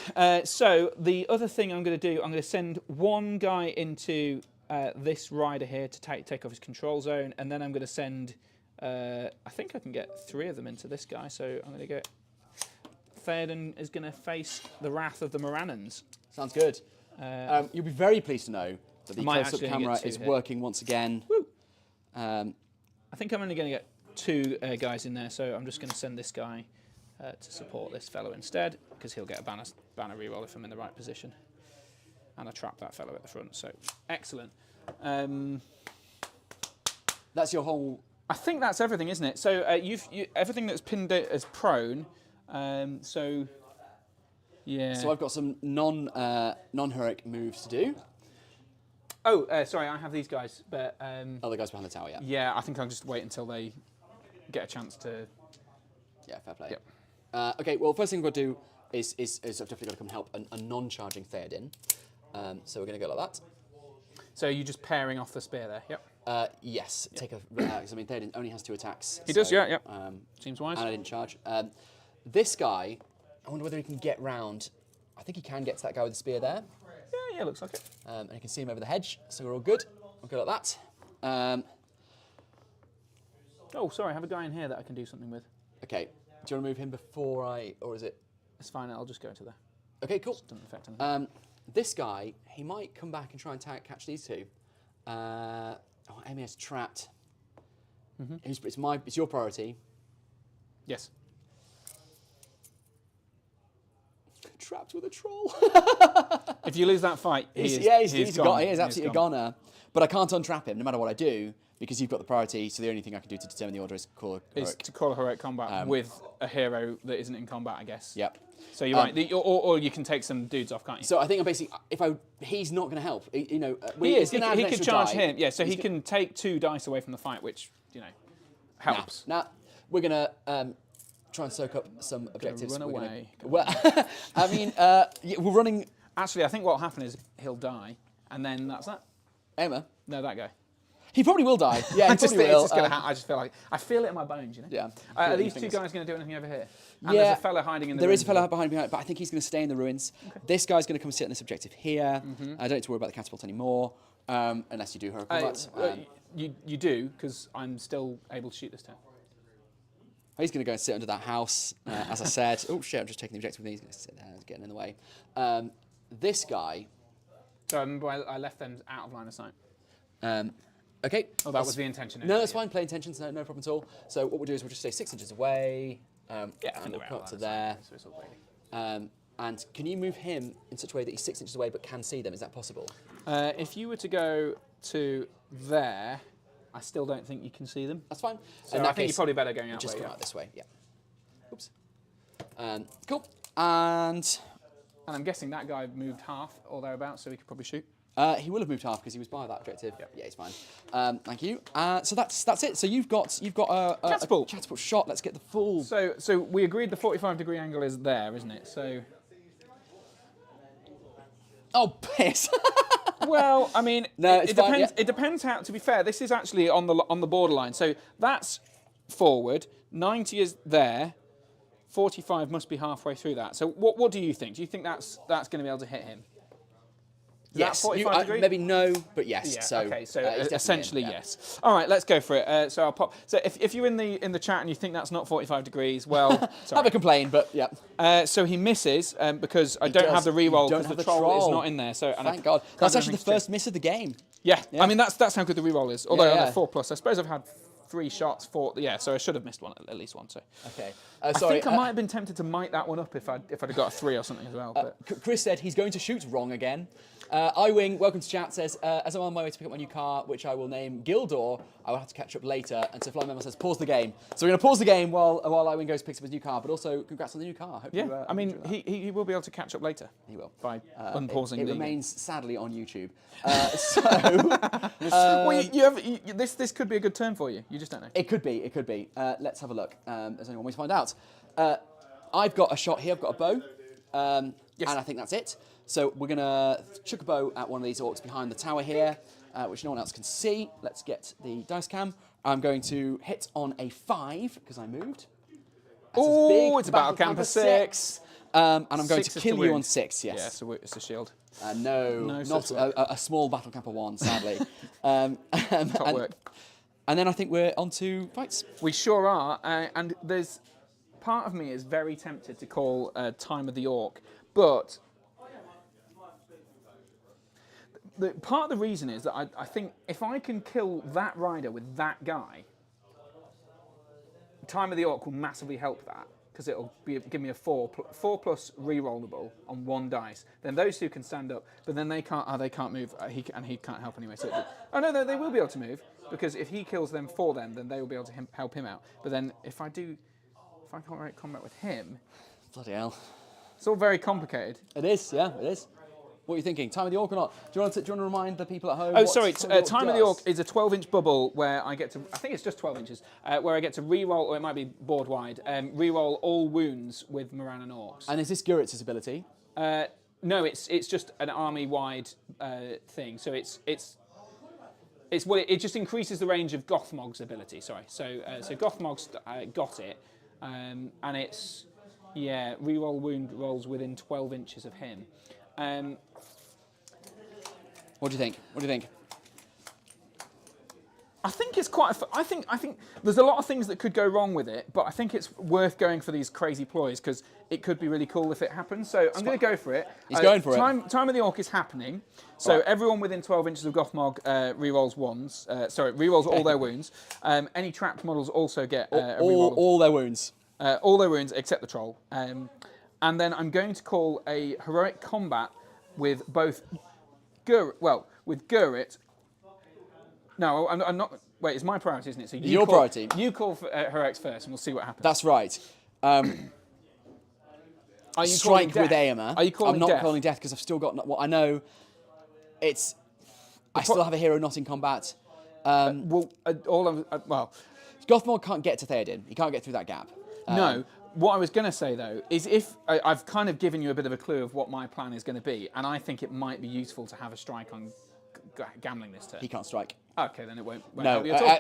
So the other thing I'm going to do, I'm going to send one guy into this rider here to take off his control zone, and then I'm going to send, I think I can get 3 of them into this guy, so I'm going to go, Theoden is going to face the wrath of the Morannons.
Sounds good. You'll be very pleased to know that the close-up camera is
here.
working once again.
Woo. I think I'm only going to get 2 guys in there, so I'm just going to send this guy to support this fellow instead, because he'll get a banner reroll if I'm in the right position. And I trapped that fellow at the front, so excellent.
That's your whole...
I think that's everything, isn't it? So everything that's pinned as prone, so yeah.
So I've got some non-heroic moves to do.
Oh, sorry, I have these guys, but...
Oh, the guys behind the tower, yeah.
Yeah, I think I'll just wait until they get a chance to...
Yeah, fair play.
Yep.
Okay, well, first thing we've got to do is I've definitely got to come help a non-charging Theoden. So we're going to go like that.
So you're just pairing off the spear there, yep.
Yes, take a... I mean, Theoden only has 2 attacks.
He does, yeah. Seems wise.
And I didn't charge. This guy, I wonder whether he can get round. I think he can get to that guy with the spear there.
Yeah, looks like it.
And you can see him over the hedge, so we're all good. We'll go like that.
Oh, sorry, I have a guy in here that I can do something with.
Okay, do you want to move him before or is it?
It's fine, I'll just go to there.
Okay, cool.
Doesn't affect anything.
This guy, he might come back and try and catch these 2. MES trapped. It's your priority.
Yes.
Trapped with a troll.
If you lose that fight,
he's
gone.
He is absolutely a goner. But I can't untrap him no matter what I do because you've got the priority. So the only thing I can do to determine the order is call a heroic.
Is to call a heroic combat with a hero that isn't in combat, I guess.
Yep.
So you're right. Or you can take some dudes off, can't you?
So I think I'm basically, he's not going to help.
He is. He could charge him. Yeah. So he can take 2 dice away from the fight, which helps.
Nah. We're going to try and soak up some objectives.
Run away.
Well, I mean, we're running.
Actually, I think what'll happen is he'll die, and then that's that.
Emma?
No, that guy.
He probably will die. Yeah, he probably will.
I just feel like I feel it in my bones,
Yeah.
Are these 2 guys going to do anything over here? And
yeah.
There's a fella hiding in the ruins.
There is a fella behind, but I think he's going to stay in the ruins. Okay. This guy's going to come sit on this objective here. I don't need to worry about the catapult anymore, unless you do heroic combat.
You do, because I'm still able to shoot this turn.
He's going to go and sit under that house, as I said. Oh shit! I'm just taking the objective. He's going to sit there. He's getting in the way. This guy.
So I remember I left them out of line of sight.
Okay.
Oh, that was the intention.
No, that's fine. Play intentions. No problem at all. So what we'll do is we'll just stay 6 inches away. And we'll cut to there.
So it's all
and can you move him in such a way that he's 6 inches away but can see them? Is that possible?
If you were to go to there, I still don't think you can see them.
That's fine.
So I think you're probably better going out.
Just come out this way. Yeah. Oops. Cool. And
And I'm guessing that guy moved half or thereabouts, so he could probably shoot.
He will have moved half because he was by that objective. Yep. Yeah, he's fine. Thank you. So that's it. So you've got a catapult shot. Let's get the full.
So we agreed the 45-degree angle is there, isn't it? So.
Oh piss!
Well, I mean,
no,
it depends. Yeah. It depends how. To be fair, this is actually on the borderline. So that's forward. 90 is there. 45 must be halfway through that. So what do you think? Do you think that's going to be able to hit him?
Yes. 45 degree? Maybe no, but yes.
Yeah,
so
okay. So essentially yes. All right, let's go for it. So I'll pop. So if you're in the chat and you think that's not 45 degrees, well,
have a complain, but yeah.
So he misses because I don't have the reroll because the troll is not in there. So
thank God. That's actually the first miss of the game.
Yeah. I mean that's how good the reroll is. Although on the 4+, I suppose I've had 3 shots, 4. Yeah, so I should have missed one at least one. So
okay.
I think I might have been tempted to mic that one up if I'd have got a 3 or something as well. But.
Chris said he's going to shoot wrong again. iWing, welcome to chat, says, as I'm on my way to pick up my new car, which I will name Gildor, I will have to catch up later. And so Fly Memo says, pause the game. So we're going to pause the game while iWing goes picks up his new car, but also congrats on the new car. Hope
yeah, I mean, he will be able to catch up later.
He will.
By unpausing
it
the
remains, sadly, on YouTube.
Well, this could be a good turn for you. You just don't know.
It could be. Let's have a look. There's only one way to find out. I've got a shot here. I've got a bow.
Yes.
And I think that's it. So we're going to chuck a bow at one of these orcs behind the tower here, which no one else can see. Let's get the dice cam. I'm going to hit on a 5 because I moved.
Oh, it's a battle camper 6.
And I'm going to kill you on 6, yes.
Yeah, so it's a shield.
No, not a small battle camper 1, sadly.
Top work.
And then I think we're on to fights.
We sure are. And there's part of me is very tempted to call Time of the Orc, but part of the reason is that I think if I can kill that rider with that guy, Time of the Orc will massively help that because it'll give me a 4+ rerollable on 1 dice. Then those 2 can stand up, but then they can't. They can't move. He can't help anyway. So no, they will be able to move because if he kills them for them, then they will be able to help him out. But then if I can't write combat with him,
bloody hell,
it's all very complicated.
It is, yeah, it is. What are you thinking? Time of the Orc or not? Do you want to remind the people at home?
Oh, sorry. Time of the Orc is a 12-inch bubble where I get to. I think it's just 12 inches. Where I get to re-roll, or it might be board wide. Re-roll all wounds with Moran and Orcs.
And is this Guritz's ability?
No, it's just an army-wide thing. So it just increases the range of Gothmog's ability. Sorry. So Gothmog's got it, and it's re-roll wound rolls within 12 inches of him.
What do you think?
I think it's quite. I think there's a lot of things that could go wrong with it, but I think it's worth going for these crazy ploys because it could be really cool if it happens. So I'm going to go for it.
He's going for it.
Time of the Orc is happening. So right. Everyone within 12 inches of Gothmog rerolls ones. Rerolls all their wounds. Any trapped models also get
all their wounds.
All their wounds except the troll. And then I'm going to call a heroic combat with both with Gurrit. No, I'm not. Wait, it's my priority, isn't it? So
your priority.
You call for heroics first, and we'll see what happens.
That's right.
Are you
strike with Aomer.
Are you calling
I'm not
death?
calling death because I've still got. Well, I know. I still have a hero not in combat. Gothmog can't get to Theoden. He can't get through that gap.
No. What I was going to say, though, is if I've kind of given you a bit of a clue of what my plan is going to be, and I think it might be useful to have a strike on gambling this turn.
He can't strike.
Okay, then it won't
No,
help you at all.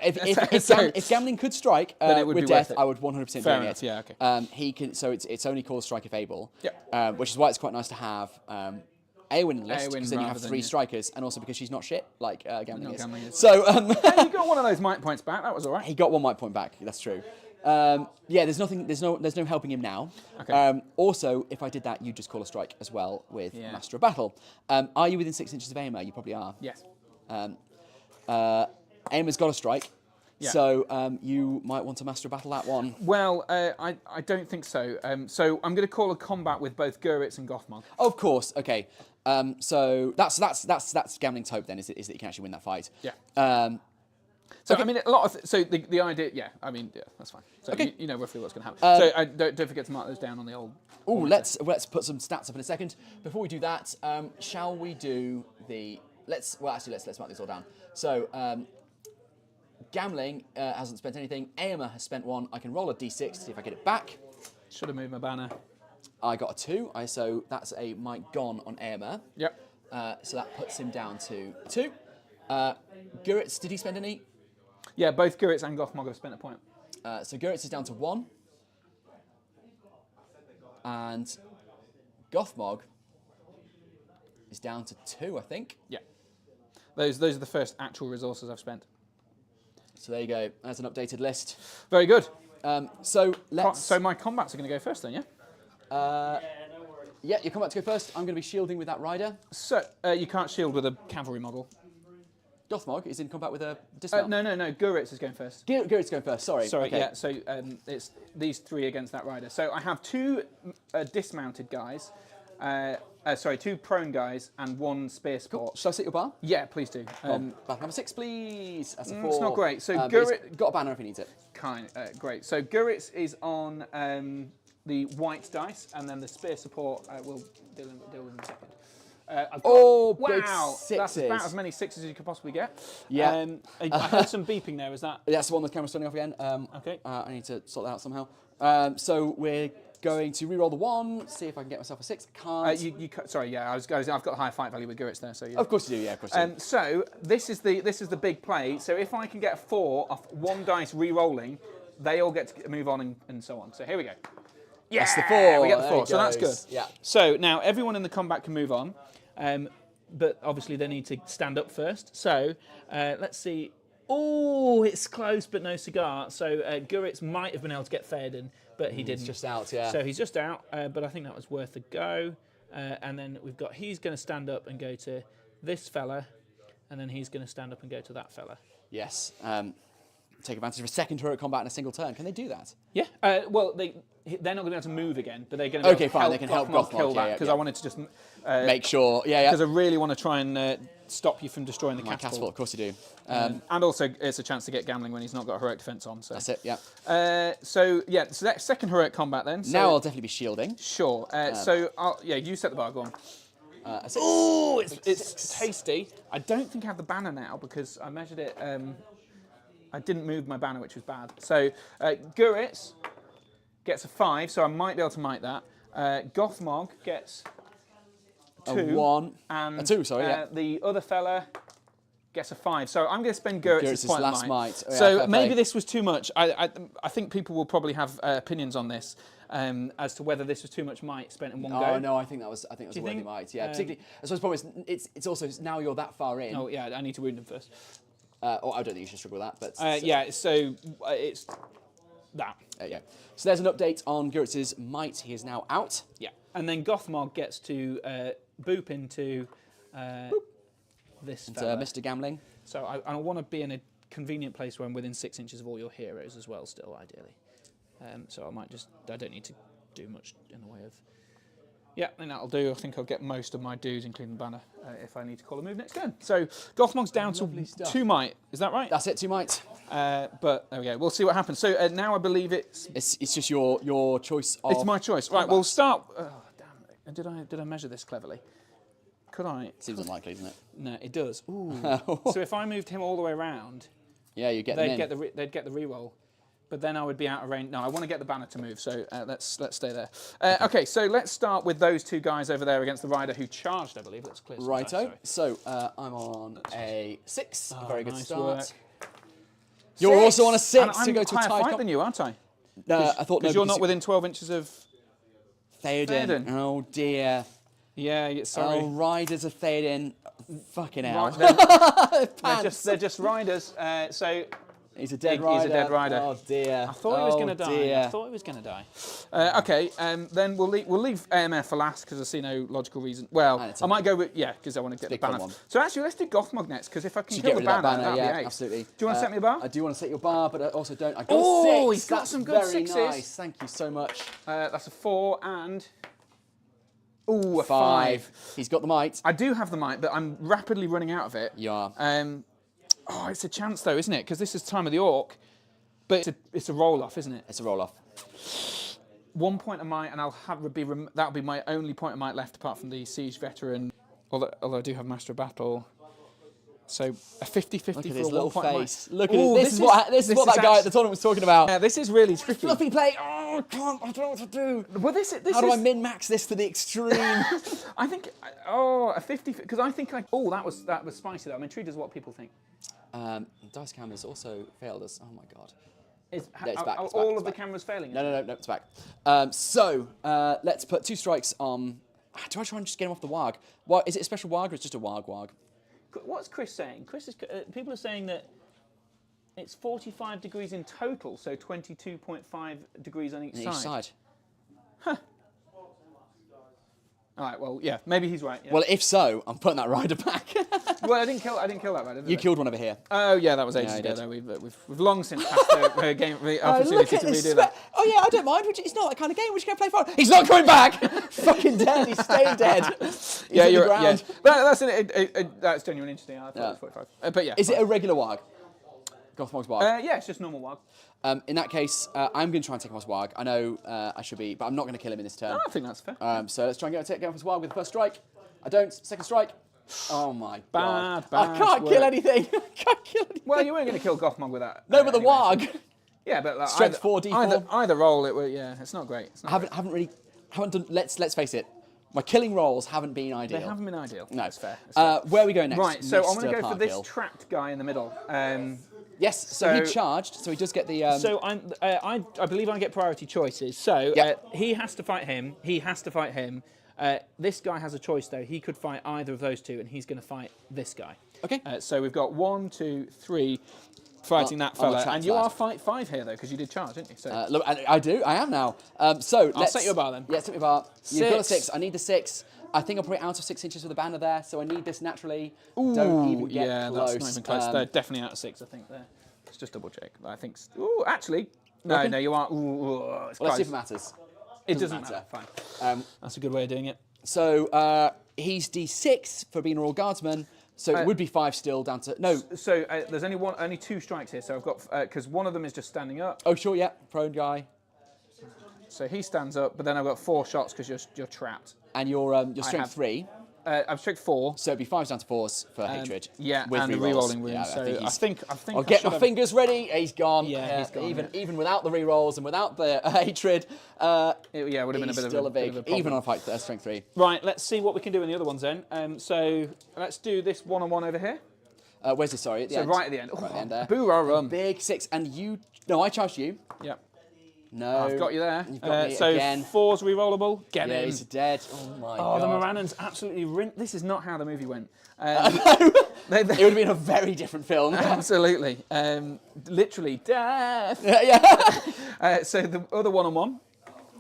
If gambling could strike
then it would
with
be
death,
worth it.
I would 100%
Fair
doing
enough,
it.
yeah, okay.
He can. So it's only called strike if able.
Yeah.
Which is why it's quite nice to have Eowyn in the list,
Eowyn
because then you have
rather
3
than-
strikers, and also because she's not shit like gambling is.
Gambling is.
So
Hey, you got one of those might points back. That was all right.
he got 1 might point back. That's true. There's nothing. There's no helping him now.
Okay.
Also, if I did that, you'd just call a strike as well with Master of Battle. Are you within 6 inches of Aomer? You probably are.
Yes.
Aomer's got a strike,
Yeah.
so you might want to Master of Battle that one.
Well, I don't think so. So I'm going to call a combat with both Gurits and Gothmog.
Of course. Okay. So that's gambling's hope then is that you can actually win that fight.
Yeah. So
Okay.
I mean, a lot of so the idea, yeah. I mean, yeah, that's fine. So
Okay.
you know roughly what's going to happen. So don't forget to mark those down on the old.
Oh, let's put some stats up in a second. Before we do that, shall we do the? Let's mark these all down. So Gamling hasn't spent anything. Aomer has spent one. I can roll a d6 to see if I get it back.
Should have moved my banner.
I got a 2. So that's a might gone on Aomer.
Yep.
So that puts him down to 2. Guritz, did he spend any?
Yeah, both Guritz and Gothmog have spent a point.
So Guritz is down to 1. And Gothmog is down to 2, I think.
Yeah. Those are the first actual resources I've spent.
So there you go. That's an updated list.
Very good.
So let's.
So my combats are going to go first then, yeah?
Yeah, you come back to go first. I'm going to be shielding with that rider.
So you can't shield with a cavalry model.
Gothmog is in combat with a dismount.
No. Guritz is going first.
Guritz going first. Sorry. Okay.
Yeah. So it's these 3 against that rider. So I have 2 dismounted guys. 2 prone guys and 1 spear support.
Shall I set your bar?
Yeah, please do.
Banner number 6, please. That's a 4.
It's not great. So
but
Guritz
he's got a banner if he needs it.
Great. So Guritz is on the white dice, and then the spear support we'll deal with in a second. I've got,
big
wow,
6s.
That's about as many 6s as you could possibly get.
Yeah.
I heard some beeping there. Is that?
That's the one with the camera turning off again.
Okay.
I need to sort that out somehow. So we're going to re-roll the 1, see if I can get myself a 6. I can't.
Sorry, yeah, I've got a higher fight value with Guritz there, so yeah.
Of course you do, yeah, of course you do.
So this is the big play. So if I can get a 4 off 1 dice re-rolling, they all get to move on and so on. So here we go. Yeah,
that's the 4.
We get the 4,
There it
so that's good.
goes. Yeah.
So now everyone in the combat can move on, but obviously they need to stand up first. So let's see. Oh, it's close, but no cigar. So Guritz might have been able to get Theoden, but he didn't.
He's just out, yeah.
So he's just out, but I think that was worth a go. And then he's going to stand up and go to this fella, and then he's going to stand up and go to that fella.
Yes. Take advantage of a second heroic combat in a single turn. Can they do that?
Yeah. Well, they're not going to be able to move again, but they're going to be able to
fine. They can help Gothmog
kill that because
yeah.
I wanted to just
make sure. Yeah.
Because I really want to try and stop you from destroying the catapult.
Of course you do.
And also, it's a chance to get Gambling when he's not got a heroic defense on. So
that's it. Yeah.
So that second heroic combat then. So,
now I'll definitely be shielding.
Sure. You set the bar. Go on.
Oh,
it's tasty. I don't think I have the banner now because I measured it. I didn't move my banner, which was bad. So Guritz gets a 5, so I might be able to might that. Gothmog gets 2.
A 1.
And
a 2, sorry, yeah.
The other fella gets a 5. So I'm going to spend Guritz's point
last might. Oh, yeah,
so maybe this was too much. I think people will probably have opinions on this as to whether this was too much might spent in one go.
Oh no, I think that was a worthy might. Yeah, particularly. I suppose the problem is it's also now you're that far in.
Oh yeah, I need to wound him first.
I don't think you should struggle with that, but
yeah. So it's that.
Yeah. So there's an update on Guritz's might. He is now out.
Yeah, and then Gothmog gets to boop into this fella.
Mr. Gambling.
So I want to be in a convenient place where I'm within 6 inches of all your heroes as well, still ideally. So I don't need to do much in the way of. Yeah, and that'll do. I think I'll get most of my dudes, including the banner, if I need to call a move next turn. So Gothmog's down to 2 might. Is that right?
That's it, 2 might.
But there we go. We'll see what happens. So now I believe it's
just your choice. It's
my choice. Right. We'll start. Oh, damn. Did I measure this cleverly? Could I?
Seems unlikely, doesn't it?
No, it does. Ooh. So if I moved him all the way around,
yeah, you get
they'd get the reroll. But then I would be out of range. No, I want to get the banner to move, so let's stay there. Okay, so let's start with those 2 guys over there against the rider who charged, I believe. Let's clear some dice,
Righto. So I'm on a 6. A very good
nice
start.
Work.
You're also on a 6
and
to go
I'm
to a
higher
tied
fight than you, aren't I?
I thought
because you're not within 12 inches of
Theoden. Oh dear.
Yeah, sorry.
Oh, riders of Theoden. Fucking hell.
They're just riders. So
he's a dead rider.
He's a dead rider.
Oh dear.
I thought he was going to die.
Dear.
I thought he was going to die. Okay, then we'll leave AMF for last because I see no logical reason. Well, I might go with because I want to get the banner. So actually, let's do Gothmog next because if I can kill the banner, that'd be 8.
Absolutely.
Do you want to set me a bar?
I do want to set your bar, but I also don't. I got
a 6. He's got
That's
some good
very
6s.
Nice. Thank you so much.
That's a 4 and. Ooh, a 5.
He's got the might.
I do have the might, but I'm rapidly running out of it.
You are.
Oh, it's a chance though, isn't it? Because this is time of the orc. But it's a roll-off, isn't it?
It's a roll-off.
1 point of might, and that'll be my only point of might left, apart from the siege veteran. Although I do have master of battle. So a 50-50
Look at
for
his
a
little
1 point of
face.
might.
Look at
Ooh,
it. This is what that guy at the tournament was talking about.
Yeah, this is really tricky.
Fluffy play. Oh, I can't. I don't know what to do.
Well,
How do I min-max this to the extreme?
I think a 50 because I think that was spicy though. I'm intrigued as what people think.
Dice cameras also failed us. Oh my god.
It's
back,
are
it's
all
back,
of the cameras failing?
No, it's back. So let's put 2 strikes on. Do I try and just get him off the warg? What is it? A special warg or it's just a warg?
What's Chris saying? People are saying that it's 45 degrees in total, so 22.5 degrees on each side. Huh. All right. Well, yeah. Maybe he's right. Yeah.
Well, if so, I'm putting that rider back.
Well, I didn't kill that rider.
You killed one over here.
Oh yeah, that was ages ago. Though. We've long since passed the game opportunity to redo that.
Oh yeah, I don't mind. It's not that kind of game. We're just going to play for. He's not coming back. Fucking dead. He's staying dead.
Yeah, you're right. Yeah. That's genuinely interesting. I thought it was 45. But yeah.
Is it a regular warg? Gothmog's warg?
Yeah, it's just normal warg.
In that case, I'm going to try and take him off his warg. I know I should be, but I'm not going to kill him in this turn.
I think that's fair.
So let's try and get off his warg with the first strike. I don't. Second strike. Oh my god.
Bad
I can't kill anything. I can't kill anything.
Well, you weren't going to kill Gothmog with that.
No, but the
anyway,
warg.
So. Yeah, but like,
Strength 4, D4.
Either roll, it's not great. It's not
haven't done. Let's face it. My killing rolls haven't been ideal.
They haven't been ideal.
No,
that's fair.
Where are we going next?
Right, so I'm
Mr.
going to go for this
Parkhill.
trapped guy in the middle.
Yes, so he charged, so he does get the...
So I believe I get priority choices. So he has to fight him. He has to fight him. This guy has a choice, though. He could fight either of those two, and he's going to fight this guy.
Okay.
So we've got 1, 2, 3 fighting that fella. And you are fight 5 here, though, because you did charge, didn't you? So
look, I do. I am now. So
I'll set you a bar, then.
Yeah, set me a bar.
6.
You've got a 6. I need the 6. I think I'm probably out of 6 inches with a banner there, so I need this naturally.
Ooh,
don't even get close.
That's not even close. They're definitely out of 6, I think, there. Let's just double check. I think... Ooh, actually... No, you aren't. Ooh, it's
let's see if it matters.
It doesn't matter. Fine. That's a good way of doing it.
So he's D6 for being a Royal Guardsman, so it would be 5 still down to... No.
So there's only 2 strikes here, so I've got... Because one of them is just standing up.
Oh, sure, yeah. Prone guy.
So he stands up, but then I've got 4 shots because you're trapped.
And your strength 3.
I've strength 4.
So it'd be 5 down to 4s for hatred.
Yeah,
with
and the re-rolling wounds.
Yeah,
so I think
I'll get my fingers ready. He's gone.
Yeah, he's gone.
Even without the re-rolls and without the hatred.
It would have been a bit
still
of a big
problem. Even on a fight strength 3.
Right, let's see what we can do in the other ones then. So let's do this one-on-one over here.
Where's this? Sorry, at the end.
Right at the end.
Right at the end there.
Boo-ra-rum.
Big 6, and you. No, I charged you.
Yeah.
No.
I've got you there.
You've got me
so
again.
4's re-rollable. Get him.
He's dead. Oh my god.
Oh, the Morannons absolutely This is not how the movie went.
It would have been a very different film.
Absolutely. Literally death.
Yeah.
So the other one-on-one.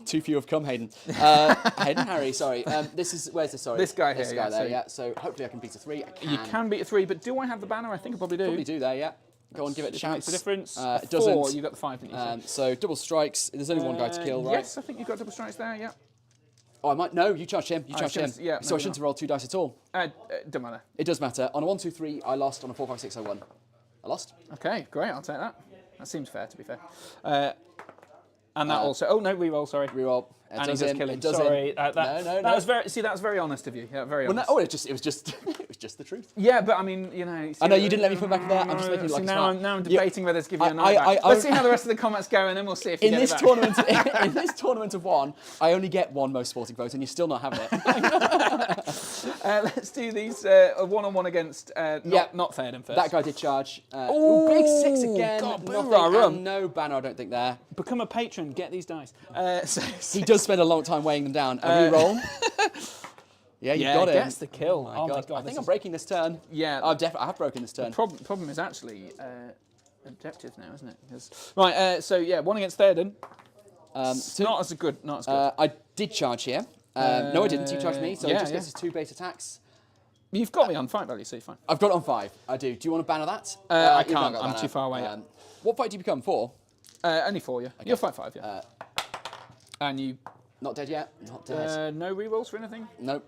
Too few have come, Hayden. Hayden, Harry, sorry. Where's this? Sorry.
This guy here.
This guy there, yeah. So hopefully I can beat a 3.
You can beat a 3, but do I have the banner? I think I probably do.
Probably do there, yeah. Go on, give it a chance.
Makes a difference.
It doesn't.
4, you got the 5, didn't you?
So double strikes. There's only one guy to kill, right?
Yes, I think you've got double strikes there, yeah.
Oh, I might. No, you charged him. You charged him.
Yeah,
so I shouldn't have rolled 2 dice at all.
Don't matter.
It does matter. On a 1, 2, 3, I lost. On a 4, 5, 6, I won. I lost.
Okay, great. I'll take that. That seems fair, to be fair. And that also... Oh, no, re-roll, sorry.
Reroll.
And he does kill him. Sorry.
No.
That was very... See, that's very honest of you. Yeah, very honest.
Well, it was just the truth.
Yeah, but I mean, you know...
I know you didn't let me put it back there. I'm just making it like
now I'm debating whether to give you a night back. Let's see how the rest of the comments go, and then we'll see if you
in
get
this
it back.
tournament. In this tournament of 1, I only get 1 most sporting vote, and you're still not having it.
Let's do these a one-on-one against not Theoden first.
That guy did charge. Big 6 again.
God,
nothing, and no banner, I don't think there.
Become a patron. Get these dice.
He does spend a long time weighing them down. A re-roll. Yeah, you got it.
Gets the kill.
Oh my god! I think I'm breaking this turn.
Yeah,
I have broken this turn.
Problem is actually objective now, isn't it? Right. So yeah, 1 against Theoden. Not as good.
I did charge here. No, I didn't. You charged me, so he just gets his 2 base attacks.
You've got me on fight value, so you're fine.
I've got it on 5. I do. Do you want to banner that?
I can't. I'm too far away.
What fight do you become? 4?
Only 4. Yeah. Okay. You're fight 5. Yeah. And you.
Not dead yet. Not dead.
No rerolls for anything.
Nope.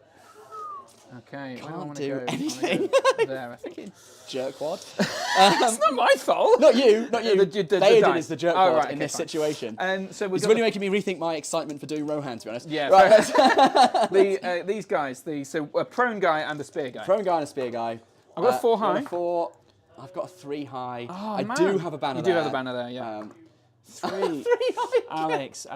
Okay.
Can't do anything.
There, I think.
Jerkwad.
It's not my fault.
Not you. Theoden is the jerkwad
right,
in this
fine.
situation.
So
it's really making me rethink my excitement for doing Rohan, to be honest.
Yeah.
Right.
These guys, a prone guy and a spear guy.
Prone guy and a spear guy.
I've got a 4 high.
I've got a 3 high.
Oh,
I
man.
do have a banner
You
there.
do have the banner there, yeah. 3.
3 high.
Alex.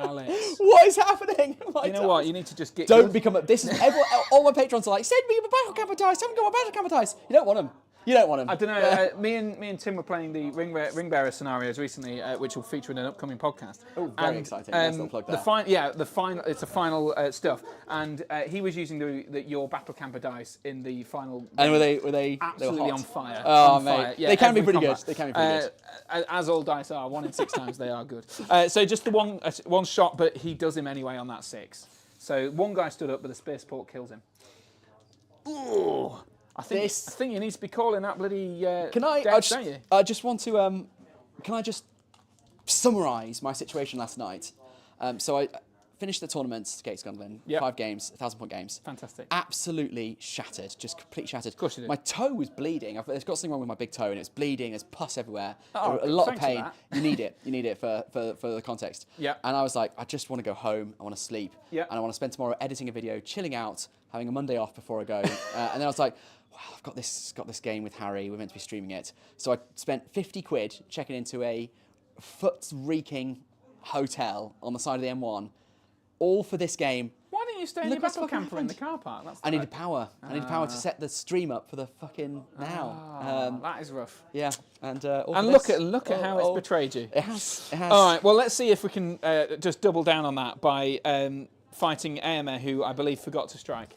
What is happening?
You know what? You need to just get.
Don't become a. This is everyone. All my patrons are like, send me a battle camper dice. Haven't got my battle camper dice. You don't want them. You don't want them.
I don't know. Me and Tim were playing the ring bearer scenarios recently, which will feature in an upcoming podcast.
Oh, very exciting. Let's not plug that.
The final. It's the final stuff, and he was using your battle camper dice in the final.
And were they
absolutely on fire?
Oh,
on
mate,
fire. Yeah,
they can be pretty
combat.
good. They can be pretty good.
As all dice are, 1 in 6 times they are good. So just the one shot, but he does him anyway on that 6. So one guy stood up, but the spear support kills him. Ooh. I think you need to be calling that bloody
Can I?
don't you?
I just want to. Can I just summarise my situation last night? So I finished the tournament, Gates Gunglin, 5 games, 1,000-point games.
Fantastic.
Absolutely shattered, just completely shattered.
Of course you did.
My toe was bleeding. I've got something wrong with my big toe, and it's bleeding. There's pus everywhere.
Oh,
a lot of
thanks for
pain.
that.
You need it. You need it for the context.
Yeah.
And I was like, I just want to go home. I want to sleep.
Yeah.
And I want to spend tomorrow editing a video, chilling out, having a Monday off before I go. And then I was like, wow, I've got this game with Harry. We're meant to be streaming it. So I spent 50 quid checking into a foot-reeking hotel on the side of the M1, all for this game.
Why didn't you stay in your battle camper in the car park?
I needed power. I needed power to set the stream up for the fucking now.
That is rough.
Yeah, and
look at how it's betrayed you.
It has.
All right. Well, let's see if we can just double down on that by fighting Aemir, who I believe forgot to strike.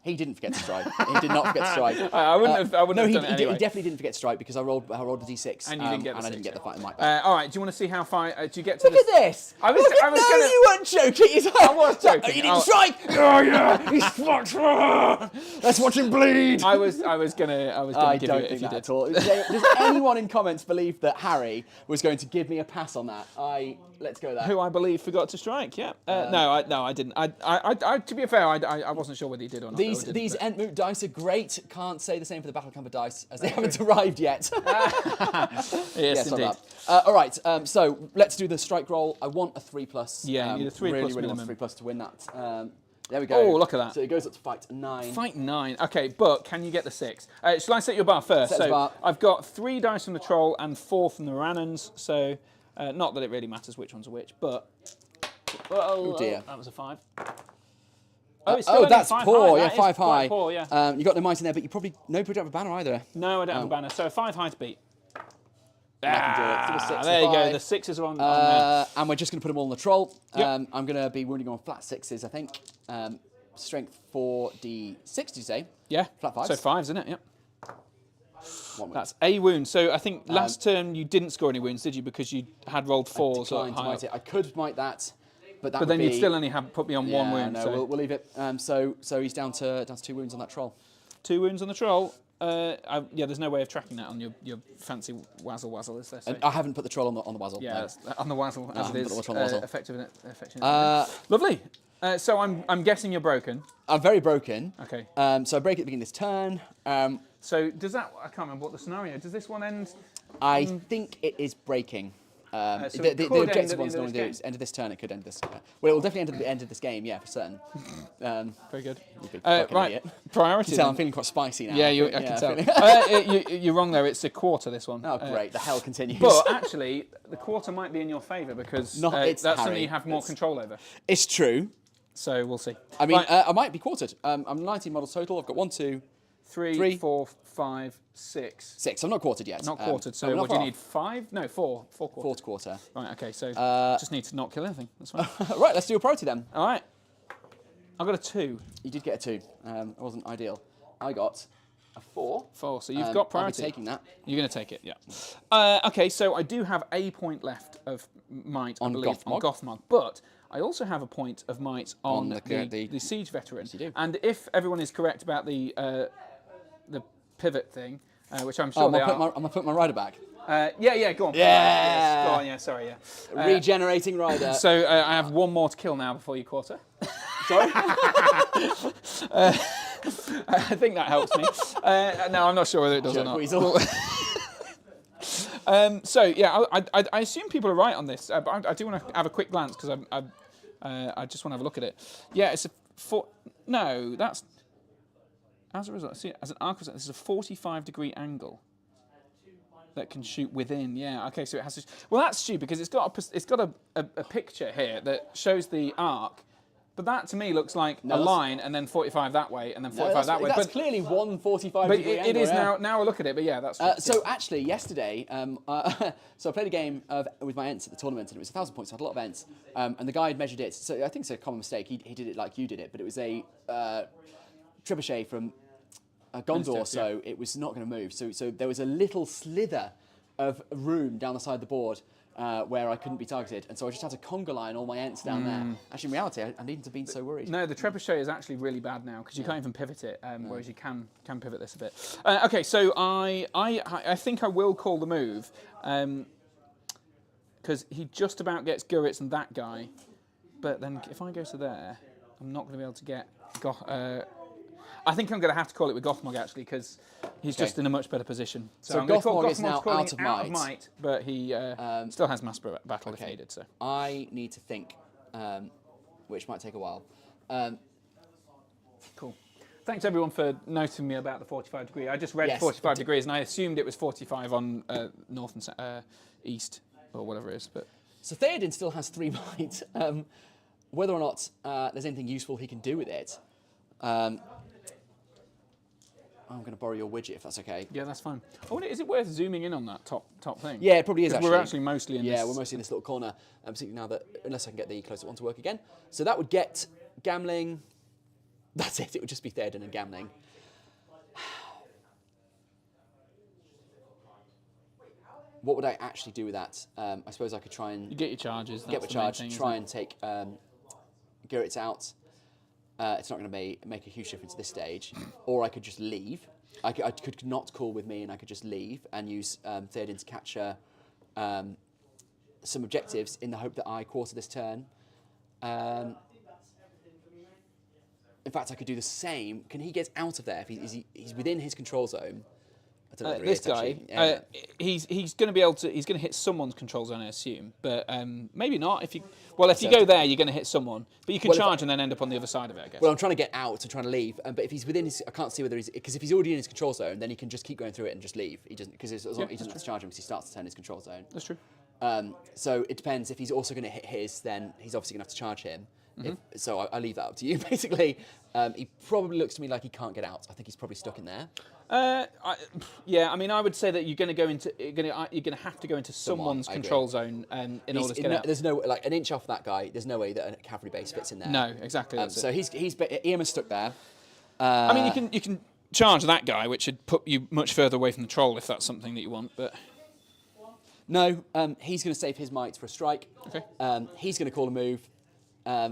He didn't forget to strike. He did not forget to strike.
I wouldn't have done it anyway.
He definitely didn't forget to strike because I rolled a d6
and you didn't get the
and I
6,
didn't get the fighting mic back.
All right. Do you want to see how far? Do you get to?
Look at this.
I was
no,
gonna...
you weren't joking.
I was joking.
He didn't strike. Oh yeah, he's fucked. Let's watch him bleed.
I was gonna give you it if you did.
At all. Does anyone in comments believe that Harry was going to give me a pass on that? Let's go there.
Who I believe forgot to strike. Yeah. No, I didn't. I to be fair, I wasn't sure whether he did or not.
These Entmoot dice are great. Can't say the same for the Battle Camper dice as they haven't arrived yet.
Yes, indeed.
All right. So let's do the strike roll. I want a 3+.
Yeah, you need a 3+
really
minimum.
want a 3+ to win that. There we go.
Oh, look at that.
So it goes up to fight 9.
Fight 9. Okay, but can you get the 6? Shall I set your bar first?
Set the bar.
I've got 3 dice from the troll and 4 from the Rannans. So not that it really matters which one's which, but
oh dear.
That was a 5. Oh, it's still
that's
only 5
poor.
high.
Yeah,
That
5
is quite
high.
Poor, yeah.
You got no might in there, but you probably don't have a banner either.
No, I don't have a banner. So 5 high to beat.
I can do it. For the 6,
there you go. The 6s are on there.
And we're just going to put them all on the troll.
Yep.
I'm going to be wounding on flat 6s, I think. Strength 4d6, did you say?
Yeah.
Flat 5s.
So 5s, isn't it? Yep.
1 wound.
That's a wound. So I think last turn you didn't score any wounds, did you? Because you had rolled 4s or higher.
I could might that, but that.
But then you'd still only have put me on 1 wound.
No,
so.
we'll leave it. So he's down to 2 wounds on that troll.
2 wounds on the troll. Yeah, there's no way of tracking that on your fancy wazzle, is there? So.
I haven't put the troll on the wazzle.
Yeah,
no.
that's on the wazzle as it is.
Put the troll on the wazzle.
Effective. Lovely. So I'm guessing you're broken.
I'm very broken.
Okay.
So I break at the beginning of this turn.
So does that? I can't remember what the scenario. Does this one end?
I think it is breaking.
So
the objective one's normally do is end of this turn. It could end this. Well, it will definitely end at the end of this game. Yeah, for certain.
Very good.
You big fucking
Right.
idiot.
Priority.
You can tell I'm feeling quite spicy now.
Yeah, I can tell. You're wrong there. It's a quarter. This one.
Oh, great. The hell continues.
But actually, the quarter might be in your favour because
it's
that's something
Harry.
you have more control over.
It's true.
So we'll see.
I mean,
Right.
I might be quartered. I'm 19 models total. I've got 1, 2,
3, 4, 5, 6.
6. I'm not quartered yet.
Not quartered. So
I'm not
what do you
far
need? 5? No, 4. 4 quarters.
4th quarter.
Right. Okay. So just need to not kill anything. That's fine.
Right. Let's do a priority then.
All right. I got a 2.
You did get a 2. It wasn't ideal. I got a 4.
4. So you've got priority.
I'll be taking that.
You're going to take it, yeah. Okay, so I do have a point left of might, I believe, on Gothmog, but I also have a point of might on the siege veteran.
Yes, you do.
And if everyone is correct about the pivot thing, which I'm sure they are.
I'm going to put my rider back.
Yeah, go on.
Yeah.
Yes, go on, yeah, sorry, yeah.
Regenerating rider.
So I have 1 more to kill now before you quarter.
Sorry?
I think that helps me. No, I'm not sure whether it does or not. So yeah, I assume people are right on this, but I do want to have a quick glance because I just want to have a look at it. Yeah, it's a no, that's as a result. See, as an arc result, this is a 45-degree angle that can shoot within. Yeah, okay, so it has. Well, that's stupid because it's got a picture here that shows the arc. But that to me looks like a line, and then 45 that way, and then 45 that way.
That's clearly one 45-degree angle.
But it is now. Now I look at it. But yeah, that's.
So actually, yesterday, so I played a game with my Ents at the tournament, and it was 1,000 points. So I had a lot of Ents, and the guy had measured it. So I think it's a common mistake. He did it like you did it, but it was a trebuchet from Gondor, so it was not going to move. So there was a little slither of room down the side of the board. Where I couldn't be targeted, and so I just had to conga line all my Ents down there. Actually, in reality, I needn't have been so worried.
No, the trebuchet is actually really bad now because you can't even pivot it, whereas you can pivot this a bit. Okay, so I think I will call the move because he just about gets Gurits and that guy, but then if I go to there, I'm not going to be able to get. I think I'm going to have to call it with Gothmog actually because he's just in a much better position.
So Gothmog is now out of might,
but he still has mass battle if needed. So
I need to think, which might take a while.
Cool. Thanks everyone for noting me about the 45 degree. I just read 45 degrees and I assumed it was 45 on north and east or whatever it is. But
so Theoden still has 3 might. Whether or not there's anything useful he can do with it. I'm going to borrow your widget if that's okay.
Yeah, that's fine. Oh, is it worth zooming in on that top thing?
Yeah, it probably is actually.
We're actually mostly in this.
Yeah, we're mostly in this little corner, particularly now that, unless I can get the close-up one to work again. So that would get Gamling. That's it, it would just be Theoden and Gamling. What would I actually do with that? I suppose I could try and...
You get your charges.
Get my charge, try and take Gurits out. It's not going to make a huge difference at this stage. Or I could just leave. I could not call with me and I could just leave and use Theoden to capture some objectives in the hope that I quarter this turn. In fact, I could do the same. Can he get out of there? If he's within his control zone. I don't know
this guy, he's going to be able to. He's going to hit someone's control zone, I assume, but maybe not. If you go there, you're going to hit someone, but you can charge and then end up on the other side of it, I guess.
Well, I'm trying to get out and trying to leave, but if he's within his, I can't see whether he's because if he's already in his control zone, then he can just keep going through it and just leave. He doesn't because he doesn't have to charge him because he starts to turn his control zone.
That's true.
So it depends. If he's also going to hit his, then he's obviously going to have to charge him. So I leave that up to you. Basically, he probably looks to me like he can't get out. I think he's probably stuck in there.
Yeah, I mean, I would say that you're going to have to go into someone's control zone in order to get out.
There's no like an inch off that guy. There's no way that a cavalry base fits in there.
No, exactly.
So Ian is stuck there.
I mean, you can charge that guy, which would put you much further away from the troll if that's something that you want. But
no, he's going to save his might for a strike.
Okay.
He's going to call a move.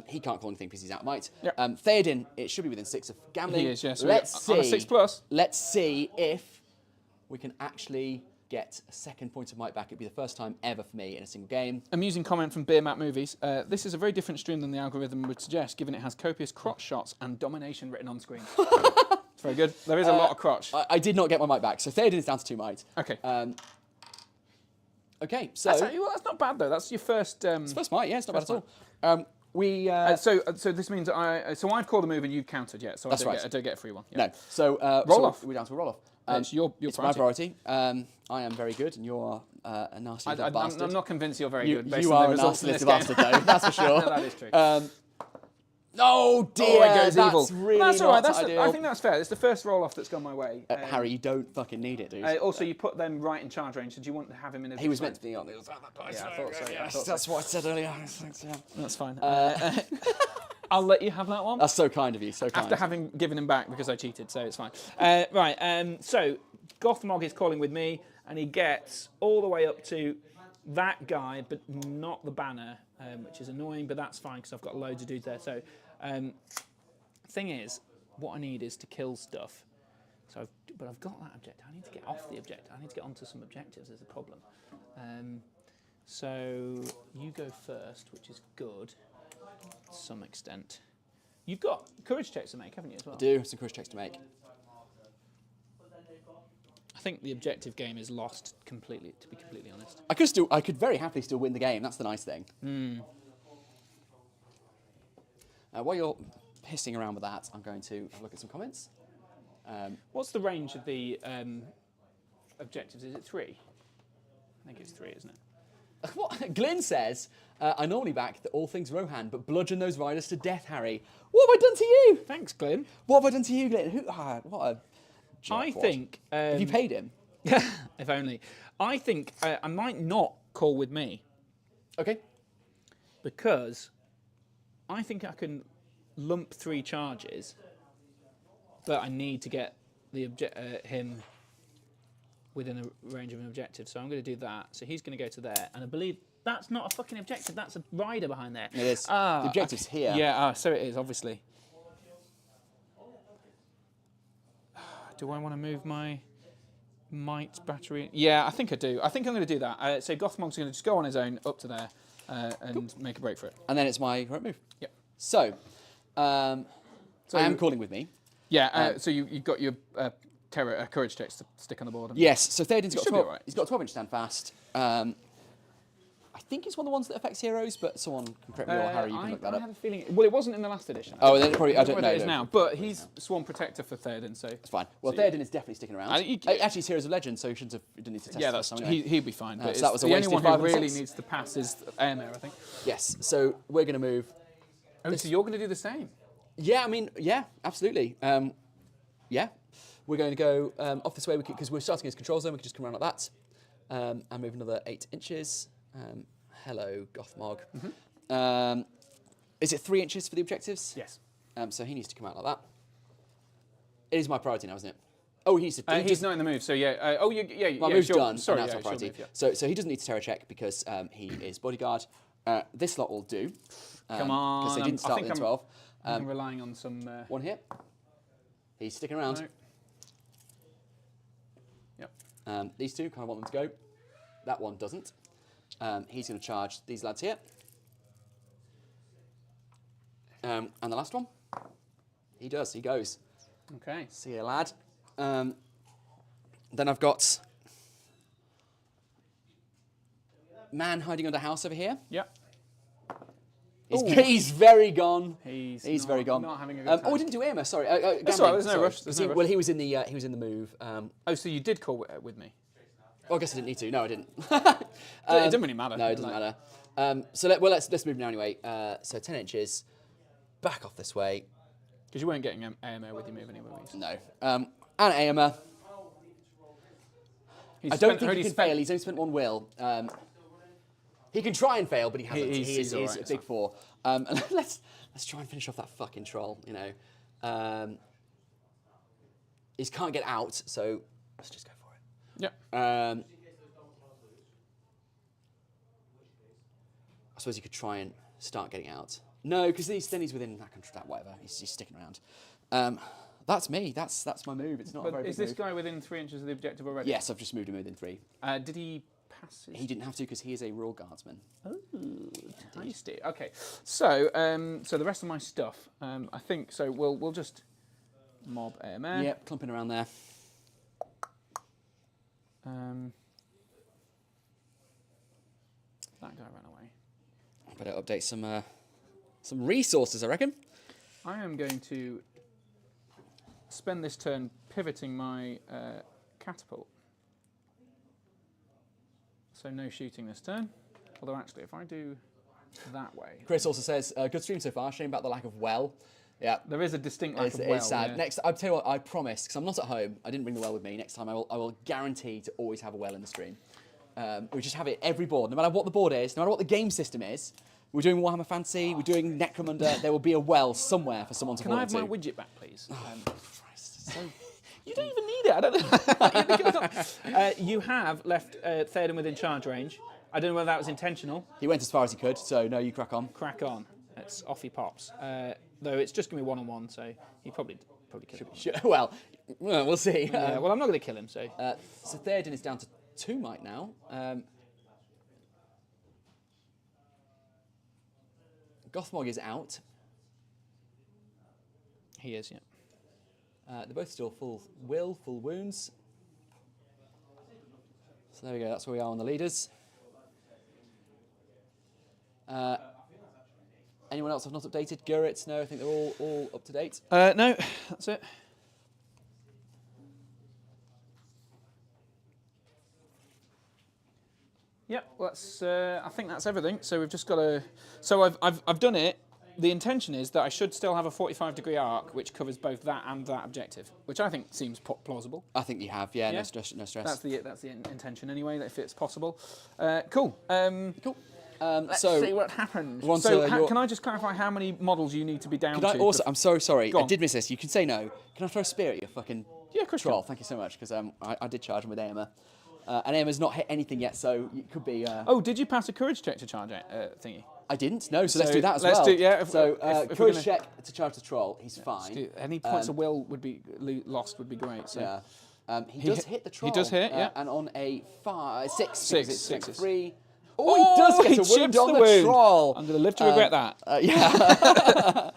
He can't call anything because he's out of might.
Yep.
Theoden, it should be within 6 of Gamling.
He is, yes. Yeah,
Let's see.
On a 6+.
Let's see if we can actually get a second point of might back. It'd be the first time ever for me in a single game.
Amusing comment from Beer Map Movies. This is a very different stream than the algorithm would suggest, given it has copious crotch shots and domination written on screen. It's very good. There is a lot of crotch.
I did not get my might back, so Theoden is down to 2 might.
Okay.
Okay, so...
That's not bad, though. That's your first...
it's first might, yeah, it's not bad at all.
So this means I've called a move and you've countered yet, so I don't get a free one. Yeah.
No. So
roll off.
We're down to a roll off.
It's your
it's
priority.
my priority. I am very good, and you're a nasty little bastard.
I'm not convinced you're very good. Based
you
on
are
the
a
results
nasty
of
little
this
bastard, though. That's for sure.
No, that is true.
Oh dear,
it goes
that's
evil.
really
That's all right.
not ideal.
I think that's fair. It's the first roll off that's gone my way.
Harry, you don't fucking need it, dude.
Also, you put them right in charge range. So do you want to have him in a?
He was meant to be on the other side.
Yeah, I thought so. Yeah,
that's what I said earlier.
That's fine. I'll let you have that one.
That's so kind of you. So kind.
After having given him back because I cheated, so it's fine. Right. So Gothmog is calling with me, and he gets all the way up to that guy, but not the banner, which is annoying. But that's fine because I've got loads of dudes there. So. Thing is, what I need is to kill stuff. But I've got that objective. I need to get off the objective. I need to get onto some objectives. Is the problem. So you go first, which is good to some extent. You've got courage checks to make, haven't you, as well?
I do, some courage checks to make.
I think the objective game is lost completely, to be completely honest.
I could very happily still win the game. That's the nice thing. While you're pissing around with that, I'm going to have a look at some comments.
What's the range of the objectives? Is it 3? I think it's 3, isn't it?
What? Glyn says, I normally back the all things Rohan, but bludgeon those riders to death, Harry. What have I done to you?
Thanks, Glyn.
What have I done to you, Glyn? What a
I
jerkwad.
think...
have you paid him?
if only. I think I might not call with me.
Okay.
Because I think I can lump 3 charges, but I need to get the him within a range of an objective. So I'm going to do that. So he's going to go to there, and I believe that's not a fucking objective. That's a rider behind there.
It is. The objective's here.
Yeah, so it is, obviously. Do I want to move my might battery? Yeah, I think I do. I think I'm going to do that. So Gothmog's going to just go on his own up to there and make a break for it.
And then it's my right move.
Yep.
So, I am calling with me.
Yeah, so you've got your courage checks to stick on the board.
Yes, so Theoden's got 12,
right.
he's got 12-inch stand fast. I think it's one of the ones that affects heroes, but someone can correct me, or Harry, you can look that
I
up.
have a feeling... Well, it wasn't in the last edition.
Oh, then it probably... I don't know.
It is now, but he's Swarm Protector for Theoden, so...
It's fine. Well, Theoden is definitely sticking around. Actually, he's Heroes of Legend, so he didn't need to test
yeah,
that's
anyway. He'd be fine. But
so that was a
the only
wasted
one who
5 and
really
6.
needs to pass is Airmare, I think.
Yes, so we're going to move...
Oh, so you're going to do the same?
Yeah, I mean, yeah, absolutely. Yeah. We're going to go off this way, because we're starting as control zone, we can just come around like that. And move another 8 inches. Hello, Gothmog. Is it 3 inches for the objectives?
Yes.
So he needs to come out like that. It is my priority now, isn't it? Oh, he needs to...
he's not in the move, so yeah.
My move's done,
Sorry,
and that's my priority.
Move, yeah.
So he doesn't need to terror check because he is bodyguard. This lot will do.
Come on.
Because they didn't start with 12.
I'm relying on some...
One here. He's sticking around.
No. Yep.
These two, kind of want them to go. That one doesn't. He's going to charge these lads here. And the last one, he does, he goes.
Okay.
See you, lad. Then I've got man hiding under house over here.
Yep.
He's very gone.
He's
very gone.
Not having a good time.
Oh, we didn't do Irma. Sorry.
That's all right. There's no rush.
Well, he was in the move.
Oh, so you did call with me?
Oh, I guess I didn't need to. No, I didn't.
It doesn't really matter.
No, it doesn't matter. So let's move now anyway. So 10 inches, back off this way.
Because you weren't getting AMO with your move anyway.
No. And AMA. I don't think he can fail. He's only spent 1 will. He can try and fail, but he hasn't. He's a big 4. And let's try and finish off that fucking troll. You know. He can't get out, so let's just go for it.
Yep.
I suppose you could try and start getting out. No, because then he's within that whatever. He's sticking around. That's me. That's my move. It's not a very big
Is this
move.
guy within 3 inches of the objective already?
Yes, I've just moved him within 3.
Did he pass his...
He didn't have to because he is a Royal Guardsman.
Oh, tasty. Okay, so so the rest of my stuff, I think, so we'll just mob AMR.
Yep, clumping around there.
That guy ran away.
I better update some resources, I reckon.
I am going to spend this turn pivoting my catapult. So no shooting this turn. Although actually, if I do that way...
Chris also says, good stream so far, shame about the lack of well. Yeah.
There is a distinct lack of well.
It's sad.
Yeah.
Next, I'll tell you what, I promise, because I'm not at home, I didn't bring the well with me. Next time I will guarantee to always have a well in the stream. We just have it every board, no matter what the board is, no matter what the game system is. We're doing Warhammer Fantasy, we're doing Necromunda, there will be a well somewhere for someone to
Can
fall
I have
into.
my widget back, please?
Christ, so...
You don't even need it. I don't know. You have left Theoden within charge range. I don't know whether that was intentional.
He went as far as he could, so no, you crack on.
Crack on. It's off he pops. Though it's just going to be one-on-one, so he probably kill him.
Sure, well, we'll see.
Yeah, well, I'm not going to kill him, so...
So Theoden is down to 2 might now. Gothmog is out.
He is, yeah.
They're both still full wounds. So there we go, that's where we are on the leaders. Anyone else I've not updated? Gurrit? No, I think they're all up to date.
No, that's it. Yep, that's. I think that's everything. So we've just got to. So I've done it. The intention is that I should still have a 45-degree arc, which covers both that and that objective, which I think seems plausible.
I think you have, yeah. No stress.
That's the intention anyway, if it's possible. Cool.
Cool.
Let's
so
see what happens. Can I just clarify how many models you need to be down to?
Also, I'm so sorry. I did miss this. You can say no. Can I throw a spear at you, fucking troll? Thank you so much, because I did charge him with Aemma. And Aemma's not hit anything yet, so it could be...
Oh, did you pass a courage check to charge thingy?
I didn't, no, so let's do that as
well.
So courage check to charge the troll, he's fine.
Any points of will would be lost would be great. So.
Yeah. He does hit the troll.
He does hit, yeah.
And on a 6.
Six.
3. Oh, he does get a wound on the troll.
I'm going to live to regret that.
Yeah.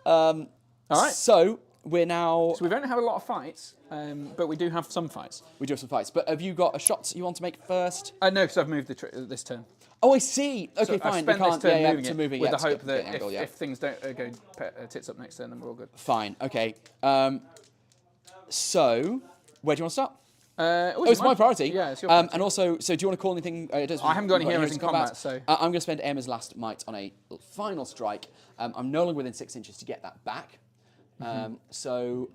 All right.
So we're now...
So we don't have a lot of fights, but we do have some fights.
We do have some fights. But have you got a shot you want to make first?
No, because I've moved this turn.
Oh, I see. Okay,
so
fine.
I've spent this turn moving it with the hope that
angle,
if things don't go tits up next turn, then we're all good.
Fine. Okay. So, where do you want to start?
It's
my priority.
Yeah, it's your priority.
And also, so do you want to call anything?
I haven't got any heroes in combat, so...
I'm going to spend Emma's last might on a final strike. I'm no longer within 6 inches to get that back. So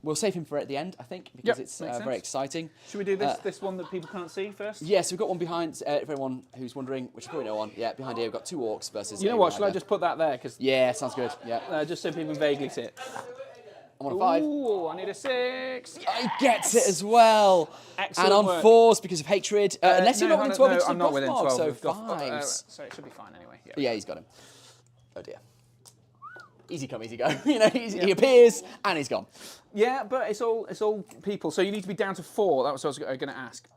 we'll save him for at the end, I think, because it's very exciting.
Should we do this one that people can't see first?
Yes, we've got one behind, everyone who's wondering, which you probably know one. Yeah, behind here we've got 2 orcs versus...
You know what, shall I just put that there? Cause
yeah, sounds good. Yeah.
Just so people vaguely see it.
I'm on a 5.
Ooh, I need a 6. Yes!
He gets it as well.
Excellent
and on
work.
4s because of hatred. Unless you're not within 12 inches
I'm not within 12.
So 5s.
So it should be fine anyway.
Yeah, he's got him. Oh dear. Easy come, easy go. You know, he appears and he's gone.
Yeah, but it's all people. So you need to be down to 4. That was what I was going to ask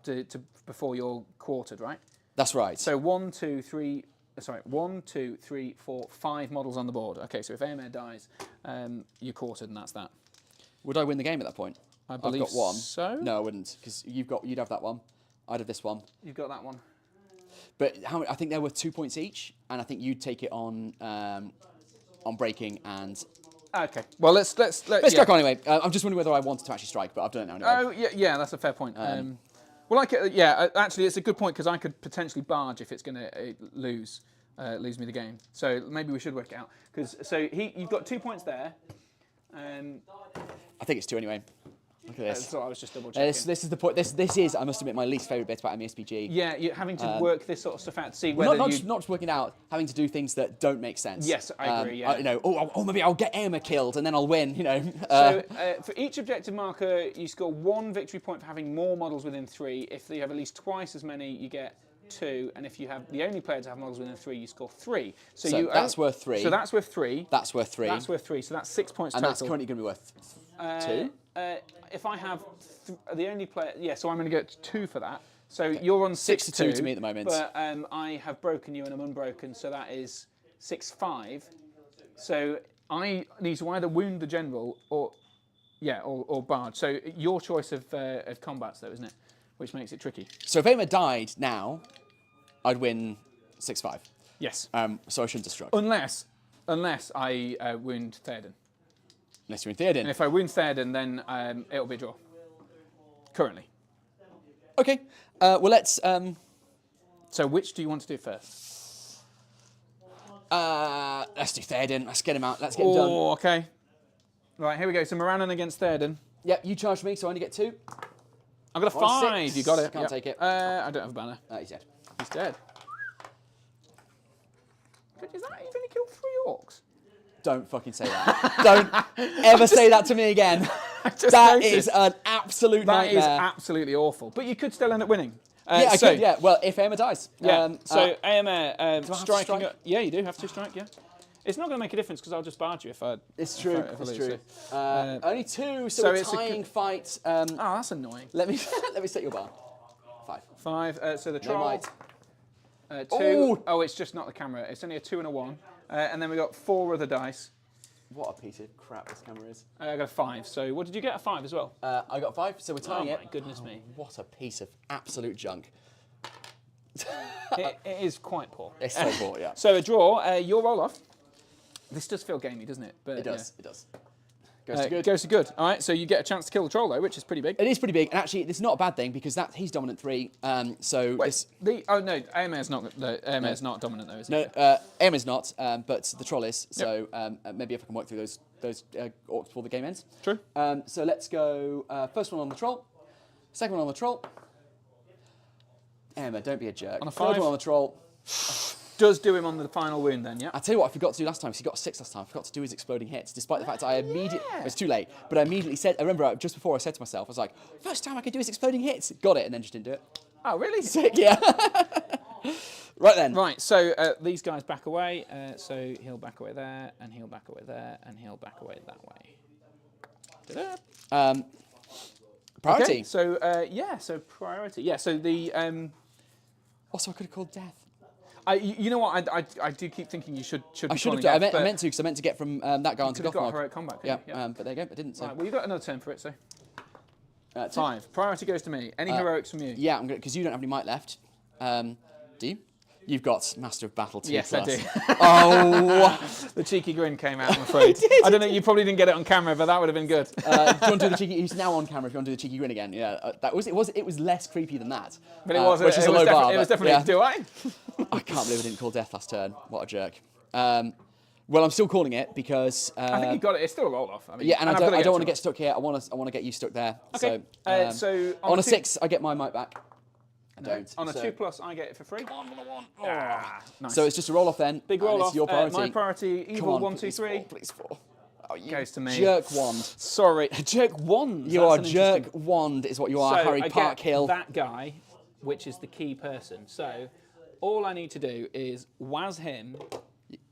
before you're quartered, right?
That's right.
So 1, 2, 3. Sorry, 1, 2, 3, 4, 5 models on the board. Okay, so if Aemir dies, you're quartered, and that's that.
Would I win the game at that point?
I believe
I've got 1.
so.
No, I wouldn't, because you'd have that one. I'd have this one.
You've got that one.
But I think they're worth 2 points each, and I think you'd take it on breaking and.
Okay. Well, let's
crack on anyway. I'm just wondering whether I wanted to actually strike, but I've done it now anyway.
Oh yeah, that's a fair point. Well, actually, it's a good point because I could potentially barge if it's going to lose me the game. So maybe we should work it out. You've got 2 points there.
I think it's 2 anyway. Look at this.
So I was just double checking.
This is the point. This is, I must admit, my least favourite bit about MSPG.
Yeah, you're having to work this sort of stuff out to see whether
not just working out, having to do things that don't make sense.
Yes, I agree. Yeah.
You know, maybe I'll get Aemir killed and then I'll win. You know.
So for each objective marker, you score 1 victory point for having more models within 3. If you have at least twice as many, you get 2, and if you have the only player to have models within 3, you score 3. So
that's worth 3.
So that's worth 3.
That's worth 3.
That's worth 3. So that's 6 points
and
total.
And that's currently going to be worth 2.
If I have the only player, so I'm going to get 2 for that. So you're on 6-2
to me at the moment.
But I have broken you and I'm unbroken, so that is 6-5. So I need to either wound the general or barge. So your choice of combats, though, isn't it? Which makes it tricky.
So if Aemir died now, I'd win 6-5.
Yes.
So I shouldn't have struck.
Unless I wound Theoden.
Unless you're in Theoden.
And if I wound Theoden, then it'll be a draw. Currently.
Okay. Well, let's...
So which do you want to do first?
Let's do Theoden. Let's get him out. Let's get him done.
Oh, okay. Right, here we go. So Morannon against Theoden.
Yep, you charged me, so I only get 2.
I've got a 5.
6.
You got it.
Can't take it.
I don't have a banner.
He's dead.
He's dead. But is that even going to kill 3 orcs?
Don't fucking say that. Don't ever say that to me again. That is an absolute nightmare.
That is absolutely awful. But you could still end up winning.
I could, yeah. Well, if Aemir dies.
Yeah. Aemir
striking.
Yeah, you do have to strike, yeah. It's not going to make a difference because I'll just barge you if I...
It's true, it's true. Only 2, so a tying fight.
Oh, that's annoying.
Let me set your bar. 5.
5, so the troll... 2.
Ooh.
Oh, it's just not the camera. It's only a 2 and a 1. And then we got 4 other dice.
What a piece of crap this camera is.
I got a 5. So what did you get? A 5 as well?
I got 5, so we're tying it.
Oh my goodness me.
What a piece of absolute junk.
It is quite poor.
It's so poor, yeah.
So a draw, your roll off. This does feel gamey, doesn't it? But,
It does, it does.
Goes to good. Goes to good. All right, so you get a chance to kill the troll though, which is pretty big.
It is pretty big, and actually, it's not a bad thing because he's dominant 3. So
Wait, oh no, AMA's not. AMA's not dominant though, is it?
No, Aim is not, but the troll is. So maybe if I can work through those orcs before the game ends.
True.
So let's go. First one on the troll. Second one on the troll. Emma, don't be a jerk.
On a
Third
5.
one on the troll.
Does do him on the final wound then, yeah?
I'll tell you what I forgot to do last time, because he got a 6 last time. I forgot to do his exploding hits, despite the fact that I immediately... It was too late, but I immediately said... I remember just before I said to myself, I was like, first time I could do his exploding hits. Got it, and then just didn't do it.
Oh, really?
Sick, yeah. Right then.
Right, so these guys back away. So he'll back away there, and he'll back away there, and he'll back away that way. Ta-da.
Priority.
Okay, so, so priority. Yeah, so the...
Also, I could have called death.
You know what? I do keep thinking you should.
I should have done. I meant to, because I meant to get from that guy onto
Gothmog. Got
Gothmog.
heroic combat.
Yeah, but there you go. I didn't. So.
Right, well, you got another turn for it. So
2.
5. Priority goes to me. Any heroics from you?
Yeah, I'm gonna, because you don't have any might left. Do you? You've got Master of Battle 2+.
Yes, I do.
Oh,
The cheeky grin came out, I'm afraid. I don't know, you probably didn't get it on camera, but that would have been good.
do you want to do the cheeky? He's now on camera. If you want to do the cheeky grin again, yeah, it was less creepy than that.
But it was,
which is a low bar.
It was definitely. Do I?
I can't believe I didn't call death last turn. What a jerk. Well, I'm still calling it because
I think you got it. It's still a roll off. I mean,
yeah, and I don't want to get stuck here. I want to get you stuck there.
Okay.
So on a 6, I get my might back. I don't.
On a 2+, I get it for free. Nice.
So it's just a roll off then.
Big roll
and
off.
It's your priority.
My priority. Evil
Come on,
1, 2, 3.
Please 4. Oh, you
Goes to me.
Jerk wand.
Sorry, jerk wand.
You are jerk wand is what you are.
So
Harry
I
Park
get
Hill.
that guy, which is the key person. So all I need to do is waz him.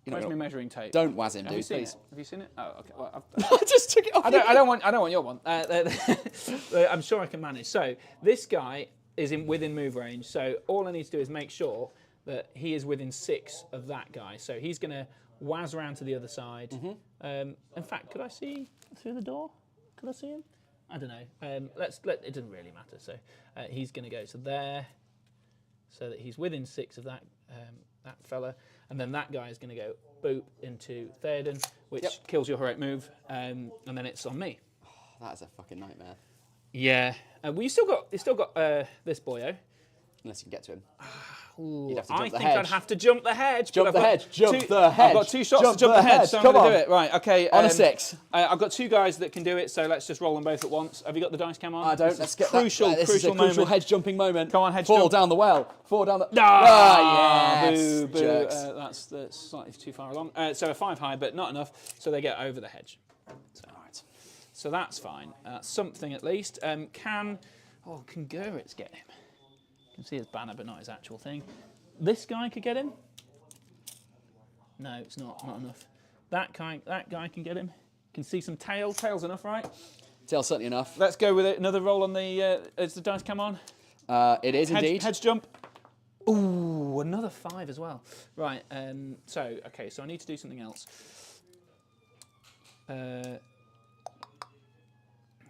Where's my measuring tape?
Don't waz him,
Have
dude.
you seen
Please.
it? Have you seen it? Oh, okay. Well,
I just took it off.
I don't want your one. I'm sure I can manage. So this guy is within move range. So all I need to do is make sure that he is within 6 of that guy. So he's going to waz around to the other side. In fact, could I see through the door? Could I see him? I don't know. It doesn't really matter. So he's going to go to there, so that he's within 6 of that fella, and then that guy is going to go boop into Theoden, which kills your heroic move, and then it's on me.
Oh, that is a fucking nightmare.
Yeah. Well, you still got this boyo.
Unless you can get to him.
Ooh,
Have to
I
jump the
think I'd
hedge.
have to jump the hedge.
Jump the hedge. Jump the hedge.
I've got 2 shots
Jump
to jump
the
the hedge,
hedge.
so I'm
Come
going to
on.
do it. Right, okay.
On a 6.
I've got 2 guys that can do it, so let's just roll them both at once. Have you got the dice cam on?
I don't. Let's get that. This is a crucial hedge jumping moment.
Come on, hedge
Fall
jump.
down the well. Fall down the...
Yes. Boo, boo.
Jerks.
That's slightly too far along. So a 5 high, but not enough, so they get over the hedge. So that's fine. Something at least. Can Goritz get him? You can see his banner, but not his actual thing. This guy could get him. No, it's not enough. That guy can get him. Can see some tail. Tail's enough, right?
Tail's certainly enough.
Let's go with it. Another roll on the. Is the dice come on?
It is indeed.
Hedge jump. Ooh, another 5 as well. Right. So I need to do something else.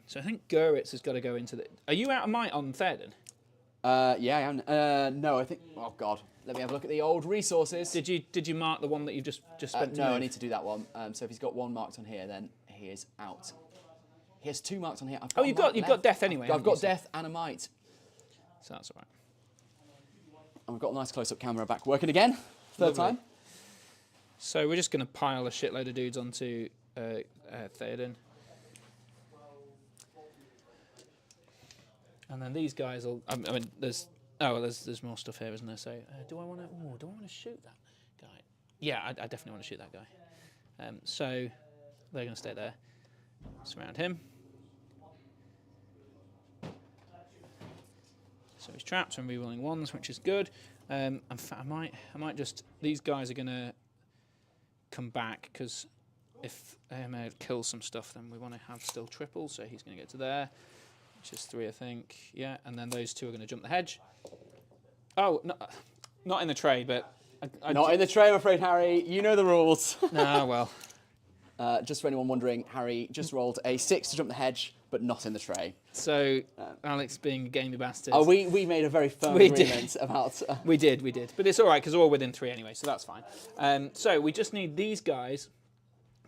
So I think Goritz has got to go into the... Are you out of might on Theoden?
Yeah, I am. No, I think... Oh, God. Let me have a look at the old resources.
Did you mark the one that you've just spent?
No, I need to do that one. So if he's got 1 marked on here, then he is out. He has 2 marked on here.
You've got death anyway.
I've got death and a might.
So that's all right.
And we've got a nice close-up camera back working again. Third time.
So we're just going to pile a shitload of dudes onto Theoden. And then these guys will. I mean, there's more stuff here, isn't there? So do I want to shoot that guy? Yeah, I definitely want to shoot that guy. So they're going to stay there. Surround him. So he's trapped. So I'm rerolling 1s, which is good. In fact, I might just. These guys are going to come back because if AMA kills some stuff, then we want to have still triple. So he's going to get to there. Which is 3, I think. Yeah, and then those 2 are going to jump the hedge. Oh, no, not in the tray, but...
Not in the tray, I'm afraid, Harry. You know the rules.
No, well.
Just for anyone wondering, Harry just rolled a 6 to jump the hedge, but not in the tray.
So, Alex being a gamey bastard.
Oh, we made a very firm agreement about...
We did. But it's all right, because we're all within 3 anyway, so that's fine. So we just need these guys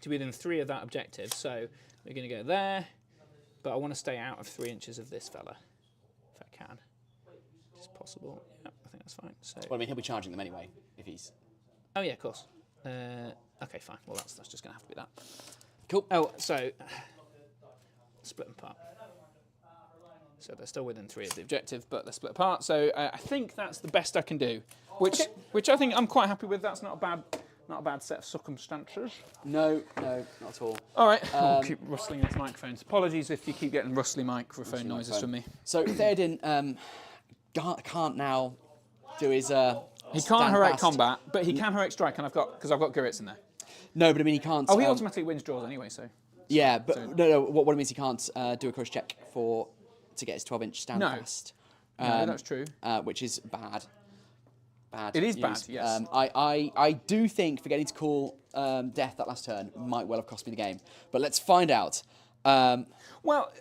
to be within 3 of that objective. So we're going to go there, but I want to stay out of 3 inches of this fella, if I can. It's possible. Yeah, I think that's fine. So.
Well, I mean, he'll be charging them anyway, if he's...
Oh, yeah, of course. Okay, fine. Well, that's just going to have to be that.
Cool.
Oh, so... Split them apart. So they're still within 3 of the objective, but they're split apart. So I think that's the best I can do, which I think I'm quite happy with. That's not a bad set of circumstances.
No, not at all.
All right, I'll keep rustling into microphones. Apologies if you keep getting rustly microphone noises from me.
So Theoden can't now do his.
He can't heroic combat, but he can heroic strike, and because I've got Gurits in there.
No, but I mean he can't.
Oh, he automatically wins draws anyway, so.
Yeah, but no. What it means he can't do a courage check to get his 12-inch stand fast.
No, that's true.
Which is bad. Bad.
It is
news.
bad. Yes.
I do think forgetting to call death that last turn might well have cost me the game, but let's find out.
Well,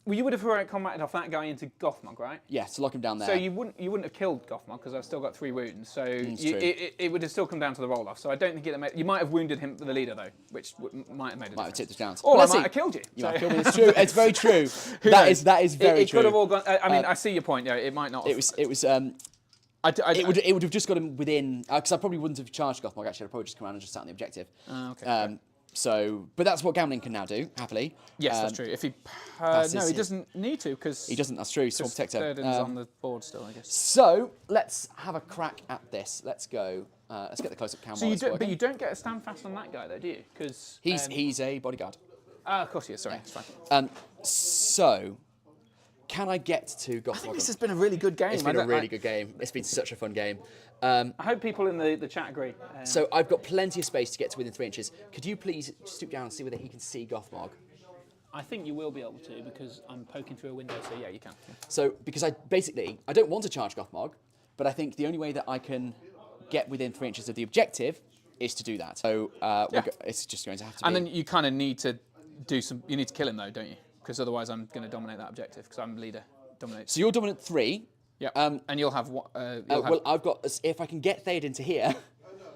you would have heroic combated off that guy into Gothmog, right?
Yeah, to lock him down there.
So you wouldn't have killed Gothmog because I've still got 3 wounds. So it would have still come down to the roll off. So I don't think you might have wounded him, the leader though, which might have made a difference.
Might have tipped us down.
Or I might have killed you.
You might have killed me. It's true. It's very true. that is very true.
It could have all gone. I mean, I see your point. Yeah, it might not.
It was. It would have just got him within because I probably wouldn't have charged Gothmog. Actually, I'd probably just come around and just sat on the objective.
Okay.
So, but that's what Gambling can now do happily.
Yes, that's true. If he he doesn't need to because
he doesn't. That's true. Sword Protector.
Theoden's on the board still, I guess.
So let's have a crack at this. Let's go. Let's get the close-up cam.
So but you don't get a stand fast on that guy though, do you? Because
he's a bodyguard.
Of course he is. Sorry, it's
fine. So. Can I get to Gothmog?
I think this has been a really good game.
It's been a really good game. It's been such a fun game. I
hope people in the chat agree.
So I've got plenty of space to get to within 3 inches. Could you please stoop down and see whether he can see Gothmog?
I think you will be able to because I'm poking through a window, so yeah, you can.
So, because I don't want to charge Gothmog, but I think the only way that I can get within 3 inches of the objective is to do that. So it's just going to have to be...
And then you kind of need to you need to kill him though, don't you? Because otherwise I'm going to dominate that objective because I'm leader. Dominate.
So you're dominant 3.
Yeah. And you'll have what?
Well, I've got... If I can get Theoden to here...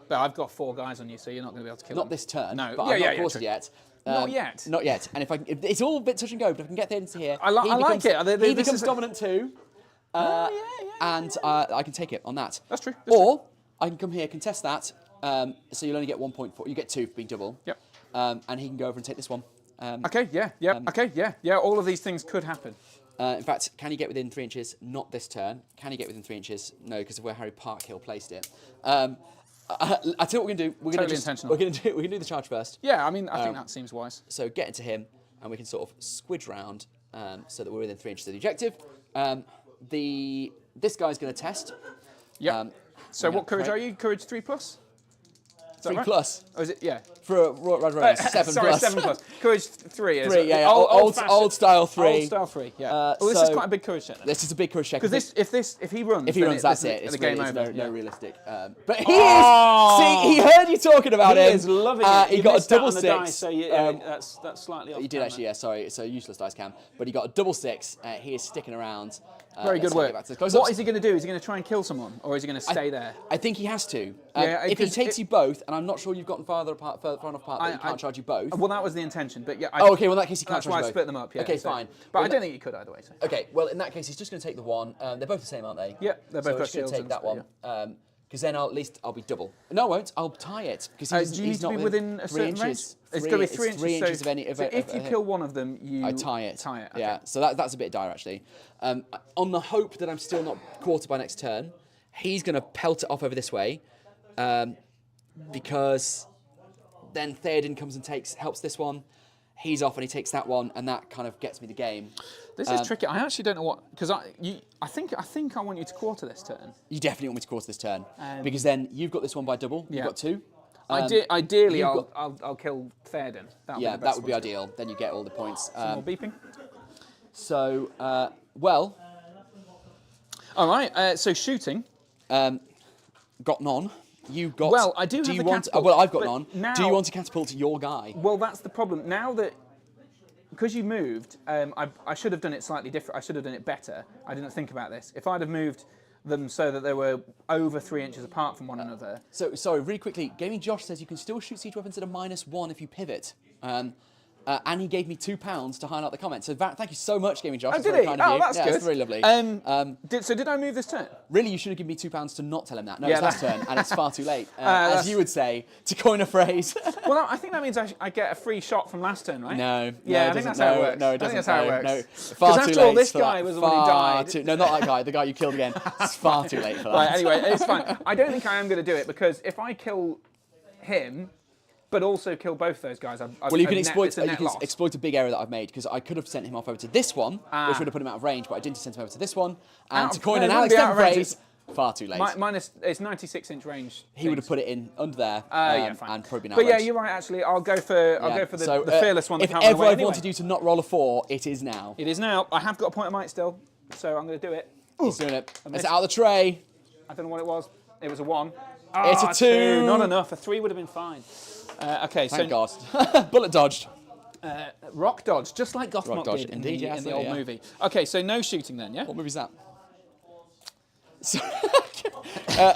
But I've got 4 guys on you, so you're not going to be able to kill him.
Not this turn.
No.
But I'm not quartered yet.
Not yet.
Not yet. And if it's all a bit touch and go, but if I can get Theoden to here...
I like it.
He becomes dominant 2. And I can take it on that.
That's true.
Or I can come here, contest that. So you'll only get 1.4. You get 2 for being double.
Yep.
And he can go over and take this one.
Okay, yeah. All of these things could happen.
In fact, can you get within 3 inches? Not this turn. Can you get within 3 inches? No, because of where Harry Parkhill placed it. I tell you what we're going to do. We're going to do the charge first.
Yeah, I mean, I think that seems wise.
So get into him, and we can sort of squidge round so that we're within 3 inches of the objective. This guy's going to test.
Yeah. So what courage are you? Courage 3+?
3 plus.
Oh, is it? Yeah.
For Rod 7
sorry,
plus.
7 plus. Courage 3 is
3, yeah. Old style 3.
Old style 3, yeah. This is quite a big courage check.
This is a big courage check.
Because if he runs,
that's it.
It's the game over.
No realistic. But he is. See, he heard you talking about him.
He is loving it.
He got a double 6.
Dice, so that's slightly off.
He did actually, yeah. Sorry, it's a useless dice cam. But he got a double 6. He is sticking around.
Very good work. What is he going to do? Is he going to try and kill someone, or is he going to stay there?
I think he has to. If he takes you both, and I'm not sure you've gotten far enough apart that he can't charge you both.
Well, that was the intention, but yeah.
Okay, well in that case he can't charge you both.
That's why I split them up. Yeah.
Okay, fine.
But I don't think he could either way. So.
Okay, well in that case he's just going to take the 1. They're both the same, aren't they?
Yeah, they're both got
shields. So he's going to take that one.
Yeah.
Because then at least I'll be double. No, I won't. I'll tie it. Because
do you need to be within a certain range? It's going to be 3 inches.
3 inches of any.
So if you kill one of them,
I tie it.
Okay.
Yeah. So that's a bit dire actually. On the hope that I'm still not quartered by next turn, he's going to pelt it off over this way, because then Theoden comes and helps this one. He's off and he takes that one, and that kind of gets me the game.
This is tricky. I actually don't know what, because I think I want you to quarter this turn.
You definitely want me to quarter this turn, because then you've got this one by double. You've got 2.
Ideally, I'll kill Theoden.
That would be ideal. Then you get all the points.
Some more beeping.
So, well.
All right. So shooting.
Got none. You've got.
Well, I do have
you
the
want?
catapult,
well, I've got
but
none.
now-
Do you want to catapult your guy?
Well, that's the problem. Now that, because you moved, I should have done it slightly different. I should have done it better. I didn't think about this. If I'd have moved them so that they were over 3 inches apart from one another.
So, sorry, really quickly, Gaming Josh says you can still shoot siege weapons at a -1 if you pivot. And he gave me £2 to highlight the comment. So thank you so much, Gaming Josh.
Oh,
That's
did
very
he?
kind of
Oh,
you.
that's
yeah,
good.
That's very lovely.
So did I move this turn?
Really, you should have given me £2 to not tell him that. No,
Yeah,
it's last turn, and it's far too late. As you would say, to coin a phrase.
Well, no, I think that means I get a free shot from last turn, right?
No.
Yeah,
no,
I think that's
no,
how it works.
No, it doesn't.
I think that's how it works.
No,
Because
far too
after all,
late
this
for
guy
that.
was the one who died.
No, not that guy. The guy you killed again. It's far too late for that.
Right, anyway, it's fine. I don't think I am going to do it, because if I kill him, but also kill both those guys,
Well, you can exploit.
a net loss.
Exploit a big area that I've made, because I could have sent him off over to this one, which would have put him out of range, but I didn't send him over to this one. And to coin an Alex Devon phrase, far too late.
It's 96-inch range.
He would have put it in under there,
yeah, fine.
and probably not.
But yeah, you're right. Actually, I'll go for the fearless one.
If
that
ever I've
anyway.
wanted you to not roll a 4, it is now.
It is now. I have got a point of might still, so I'm going to do it.
He's doing it. It's out of the tray.
I don't know what it was. It was a 1.
It's a 2.
Not enough. A 3 would have been fine. Okay,
Thank God. Bullet dodged.
Rock dodge, just like Gothmog
dodge,
did
indeed,
in the old movie. Okay, so no shooting then, yeah?
What movie is that?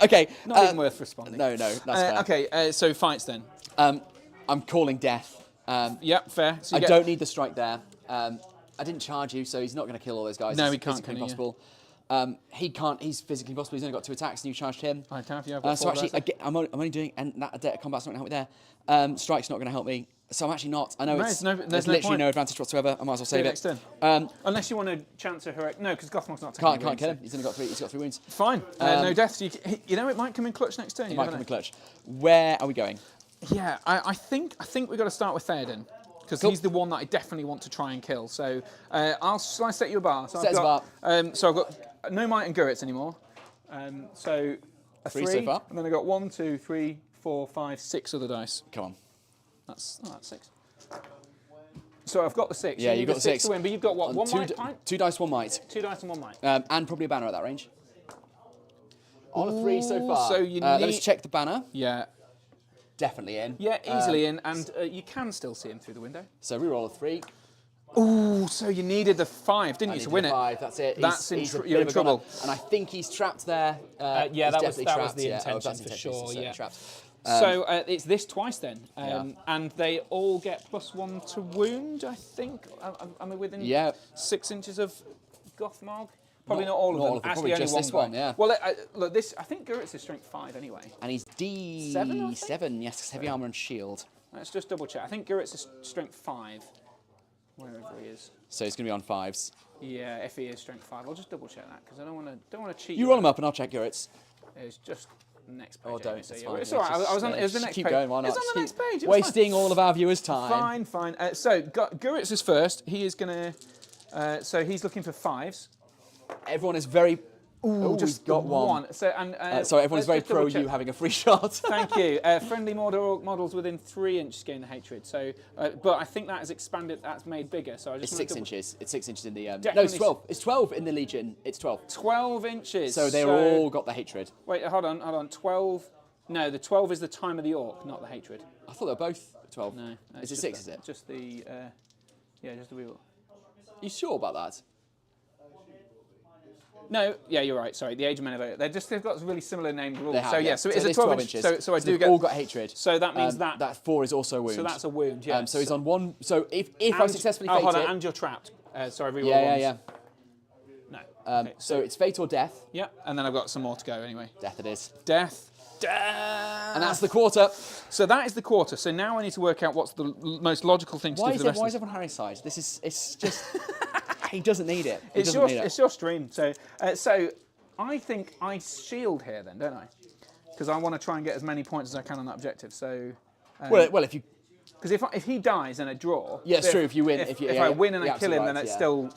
Okay.
Not even worth responding.
No, that's fair.
Okay, so fights then.
I'm calling death.
Yep, fair. So
I don't need the strike there. I didn't charge you, so he's not going to kill all those guys.
No,
It's
he can't,
physically
can he?
impossible. He can't. He's physically impossible. He's only got 2 attacks, and you charged him.
I have, yeah. I've got
So
4
actually,
there.
I'm only doing, and that adept combat's not going to help me there. Strike's not going to help me. So I'm actually not. I know
there's
there's
no
literally
point.
no advantage whatsoever. I might as well save
Next
it.
turn. Unless you want to chance a heroic. No, because Gothmog's not taking
Can't kill him. He's only got 3. He's got 3 wounds.
Fine. No deaths. You know, it might come in clutch next turn.
It might come in clutch. Where are we going?
Yeah, I think we've got to start with Theoden, because he's the one that I definitely want to try and kill. So shall I set you a bar? So
Set us a bar.
So I've got no might and Gurits anymore. So a
3
3
so far.
and then I got 1, 2, 3, 4, 5, 6 other dice.
Come on.
That's 6. So I've got the 6.
Yeah,
you
you've got the 6
to win, but you've got what? 1 might, pint?
2 dice, 1 might.
2 dice and 1 might.
And probably a banner at that range. On a 3 so far.
So you
Let
need-
us check the banner.
Yeah.
Definitely in.
Yeah, easily in, and you can still see him through the window.
So we roll a 3.
Ooh, so you needed the 5, didn't you, to win it?
5, that's it.
You're in trouble.
And I think he's trapped there.
Yeah,
He's
that was
definitely
the
trapped,
intention
that's
for
intention,
sure.
he's
Yeah.
trapped.
So it's this twice then,
Yeah.
and they all get +1 to wound. I think. Am I within 6 inches of Gothmog? Probably not all of them. Actually,
probably
only
just
one
this
guy.
one, yeah.
Well, look, this. I think Gurits is strength 5 anyway.
And he's D7, yes, heavy armour and shield.
Let's just double check. I think Gurits is strength 5, wherever he is.
So he's going to be on 5s.
Yeah, if he is strength 5, I'll just double check that because I don't want to cheat.
You roll him up and I'll check Gurits.
It's just the next page.
Oh, don't.
So
It's
yeah,
fine.
it's all right. I was on. It was the next
keep
page.
going, why not?
It's on the next page. It was
Wasting all of our viewers' time.
Fine. So Gurits is first. He is going to. So he's looking for 5s.
Everyone is very...
Ooh, just
he's got one.
So
everyone's very pro
double-check.
you having a free shot.
Thank you. Friendly models within 3 inches gain the hatred. So, but I think that has expanded. That's made bigger. So I just.
It's 6 inches. It's 6 inches in the. No,
Definitely
it's 12. It's 12 in the Legion. It's 12.
12 inches.
So they're all got the hatred.
Wait, hold on. 12. No, the 12 is the time of the orc, not the hatred.
I thought they were both 12.
No.
Is it 6? Is it?
Just the. Yeah, just the real.
You sure about that?
No, yeah, you're right. Sorry, the Age of Men of they've got really similar named rules.
They have,
so
yeah.
so it is a
12
inches. So I do
they've
get.
all got hatred.
So that means
that 4 is also a wound.
So that's a wound. Yeah.
So he's on 1. So if I successfully fate
hold on,
it.
and you're trapped. Sorry, reroll
Yeah.
No.
Okay, so it's fate or death.
Yeah, and then I've got some more to go anyway.
Death it is.
Death.
And that's the quarter.
So that is the quarter. So now I need to work out what's the most logical thing to do for the rest
Why
of
is everyone Harry's side? It's just he doesn't need it.
It's your stream. So I think I shield here then, don't I? Because I want to try and get as many points as I can on that objective. So
well, if you.
Because if he dies in a draw,
Yeah, it's true. If you win,
if I win and I kill him, then it's still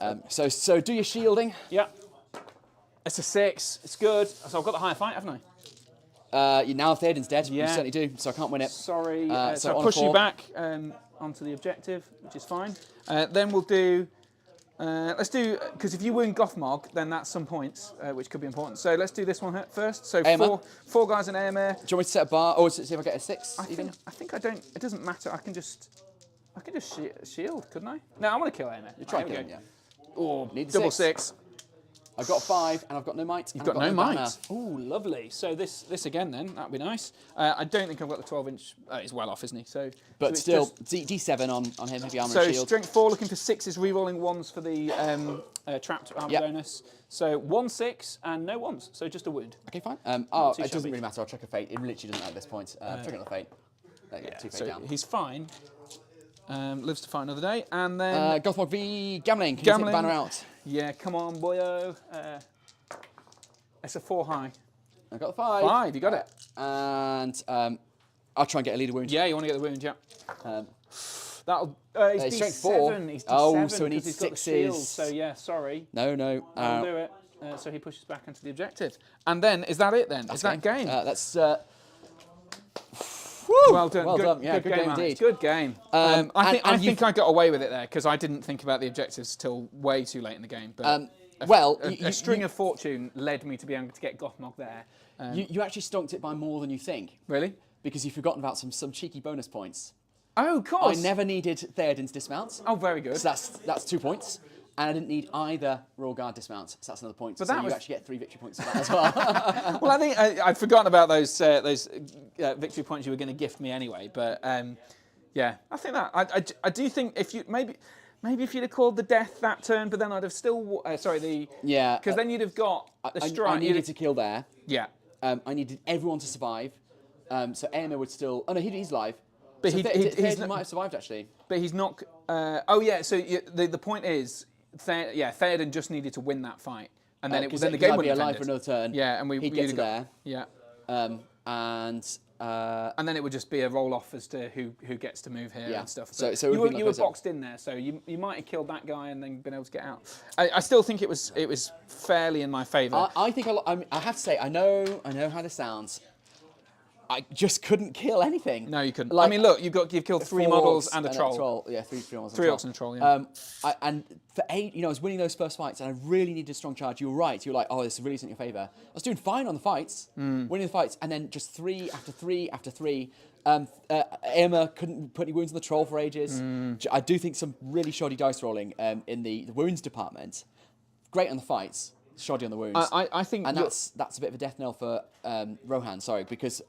a.
So do your shielding.
Yeah. It's a 6. It's good. So I've got the higher fight, haven't
I? You now Theoden's dead.
Yeah.
You certainly do. So I can't win it.
Sorry.
So
so I
on
push
4.
you back onto the objective, which is fine. Then we'll do. Let's do, because if you win Gothmog, then that's some points, which could be important. So let's do this one first. So four guys in AMR.
Do you want me to set a bar, or see if I get a 6?
I think I don't. It doesn't matter. I can just shield, couldn't I? No, I want to kill AMR.
You try killing, yeah.
Oh,
Need
double
6.
6.
I've got a 5, and I've got no might.
You've got no might. Oh, lovely. So this again then, that'd be nice. I don't think I've got the 12-inch. He's well off, isn't he? So,
but
so
still, D7 on him, heavy armor
so
and shield.
strength 4, looking for 6s, re-rolling 1s for the trapped armor bonus. So 1 6 and no 1s. So just a wound.
Okay, fine. It doesn't really matter. I'll check a fate. It literally doesn't matter at this point. Check on the fate. There you go, 2 fate down.
He's fine. Lives to fight another day, and then
Gothmog v Gambling. Can you take the banner out?
Yeah, come on, boyo. It's a 4 high.
I got the 5.
5, you got it.
And I'll try and get a leader wound.
Yeah, you want to get the wound, yeah.
That'll.
He's
strength
D7.
4.
He's D7
oh, so he needs
he's got
6s.
the shield, so yeah, sorry.
No.
I'll do it. So he pushes back into the objective. And then, is that it then? Is that game?
That's.
Well done.
Well done. Yeah,
good
game
Alex.
indeed.
Good game. I think I got away with it there because I didn't think about the objectives till way too late in the game. But a string of fortune led me to be able to get Gothmog there.
You actually stonked it by more than you think.
Really?
Because you've forgotten about some cheeky bonus points.
Oh, of course.
I never needed Theoden's dismount.
Oh, very good.
So that's 2 points. And I didn't need either Royal Guard dismount, so that's another point. But you actually get 3 victory points for that as well.
Well, I think I'd forgotten about those victory points you were going to gift me anyway. But yeah, I think that I do think if you maybe if you'd have called the death that turn, but then I'd have still because then you'd have got the strike.
I needed to kill there.
Yeah.
I needed everyone to survive. So Aemir would still. Oh no, he's alive.
But
so
he
might have survived actually.
But he's not. Oh yeah. So the point is. Theoden just needed to win that fight, and then the game would
be alive for another turn.
Yeah, and
he'd get to there.
Yeah,
and
then it would just be a roll off as to who gets to move here and stuff.
So
you were boxed in there, so you might have killed that guy and then been able to get out. I still think it was fairly in my favour.
I think I have to say I know how this sounds. I just couldn't kill anything.
No, you couldn't. I mean, look, you've killed 3 models and a troll.
Yeah, three models.
3 orcs and a troll. Yeah.
And for 8, I was winning those first fights, and I really needed a strong charge. You were right. You were like, oh, this really isn't in your favour. I was doing fine on the fights, winning the fights, and then just 3 after 3 after 3. Emma couldn't put any wounds on the troll for ages. I do think some really shoddy dice rolling in the wounds department. Great on the fights. Shoddy on the wounds.
I think,
and that's a bit of a death knell for Rohan. Sorry, because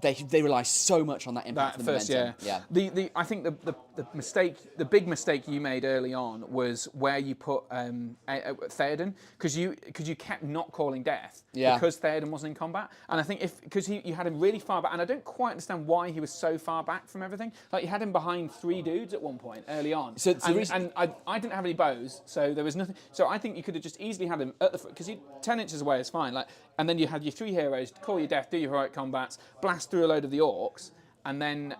they rely so much on that impact and the momentum.
Yeah. I think the big mistake you made early on was where you put Theoden because you kept not calling death because Theoden wasn't in combat, and I think because you had him really far back, and I don't quite understand why he was so far back from everything. Like you had him behind 3 dudes at one point early on, and I didn't have any bows, so there was nothing. So I think you could have just easily had him at the front because 10 inches away is fine. And then you had your 3 heroes call your death, do your heroic combats, blast through a load of the orcs, and then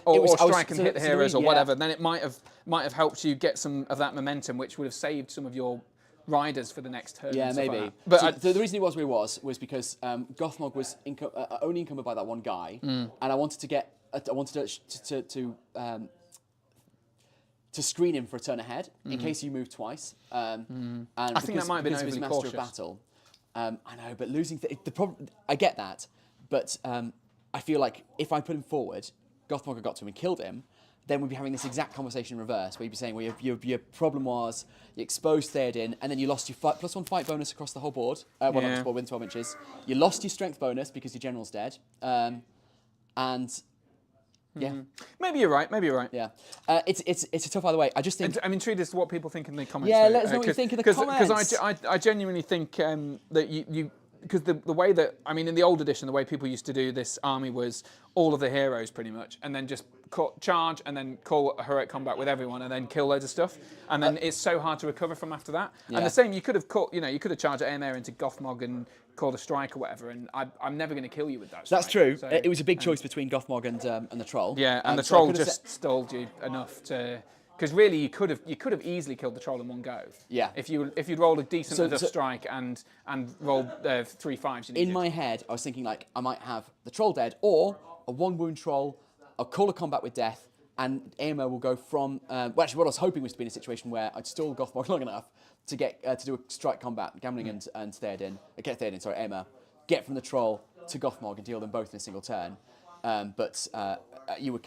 or strike and hit the heroes or whatever. Then it might have helped you get some of that momentum, which would have saved some of your riders for the next turn.
Yeah, maybe.
Like
but the reason he was where he was because Gothmog was only encumbered by that one guy, and I wanted to screen him for a turn ahead in case you move twice. And
I think that might have been overly cautious.
Master of battle. I know, but losing the problem. I get that, but I feel like if I put him forward, Gothmog had got to him and killed him, then we'd be having this exact conversation in reverse, where you'd be saying, well, your problem was you exposed Theoden, and then you lost your +1 fight bonus across the whole board. Within 12 inches. You lost your strength bonus because your general's dead, and yeah.
Maybe you're right.
Yeah. It's a tough either way. I just think...
I'm intrigued as to what people think in the comments.
Yeah, let us know what you think in the comments.
Because I genuinely think that you... Because the way that... I mean, in the old edition, the way people used to do this army was all of the heroes, pretty much, and then just charge and then call a heroic combat with everyone and then kill loads of stuff. And then it's so hard to recover from after that. Yeah. And the same, you could have charged AMR into Gothmog and called a strike or whatever, and I'm never going to kill you with that strike.
That's true. So, it was a big choice between Gothmog and the troll.
Yeah, and the troll just stalled you enough to... Because really, you could have easily killed the troll in one go.
Yeah.
If you'd rolled a decent enough strike and rolled 3 5s.
In my head, I was thinking I might have the troll dead or a 1 wound troll. I'll call a combat with death, and Aomer will go from. Well, actually, what I was hoping was to be in a situation where I'd stall Gothmog long enough to get to do a strike combat, Gambling and Theoden, Aomer, get from the troll to Gothmog and deal them both in a single turn. But you were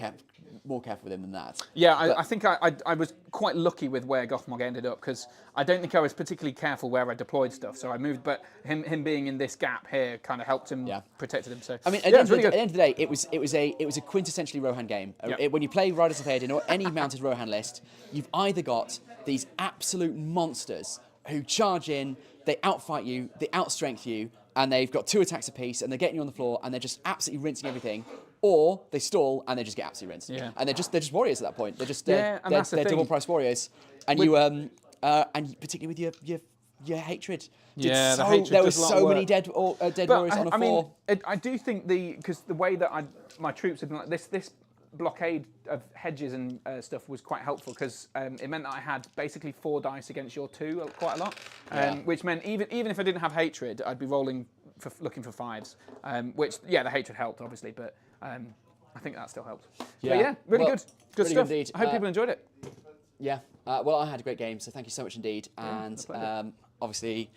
more careful with him than that.
Yeah, I think I was quite lucky with where Gothmog ended up, because I don't think I was particularly careful where I deployed stuff. So I moved, but him being in this gap here kind of helped him, protected him. So
I mean, at the end of the day, it was a quintessentially Rohan game. When you play Riders of Theoden or any mounted Rohan list, you've either got these absolute monsters who charge in, they outfight you, they outstrength you, and they've got 2 attacks apiece, and they're getting you on the floor, and they're just absolutely rincing everything. Or they stall and they just get absolutely rinsed.
Yeah.
And they're just warriors at that point. They're just
and that's the
they're
thing.
double price warriors. And and particularly with your hatred.
Yeah, the hatred
there were
does a lot
so
of
many
work.
dead warriors on a floor.
Mean, I do think because the way that my troops had been like this blockade of hedges and stuff was quite helpful, because it meant that I had basically 4 dice against your 2 quite a lot, which meant even if I didn't have hatred, I'd be rolling looking for 5s, which the hatred helped obviously, but I think that still helped.
Yeah,
but really good
really
stuff.
Indeed.
I hope people enjoyed it.
Yeah, well, I had a great game, so thank you so much indeed. And obviously,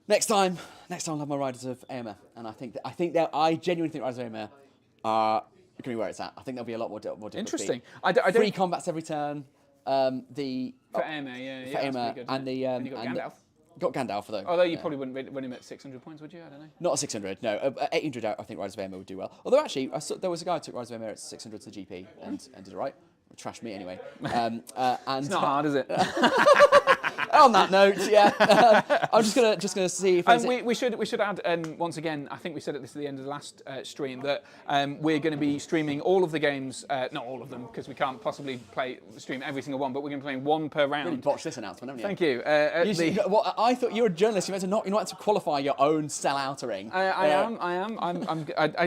next time I'll have my Riders of Aomer, and I genuinely think Riders of Aomer are going to be where it's at. I think there'll be a lot more difficult.
Interesting.
Free combats every turn.
For Aomer,
for Aomer, and
and you got Gandalf.
Got Gandalf though.
Although you probably wouldn't win him at 600 points, would you? I don't know.
Not at 600, no. 800, I think Riders of Aomer would do well. Although actually, there was a guy who took Riders of Aomer at 600 to the GP and did it right. Trashed me anyway. And
it's not hard, is it?
On that note, I'm just gonna see if
we should add once again. I think we said this at the end of the last stream that we're going to be streaming all of the games, not all of them because we can't possibly stream every single one, but we're going to be playing 1 per round.
Really botched this announcement, haven't you?
Thank you.
I thought you were a journalist. You're not meant to qualify your own sell-outering.
I am.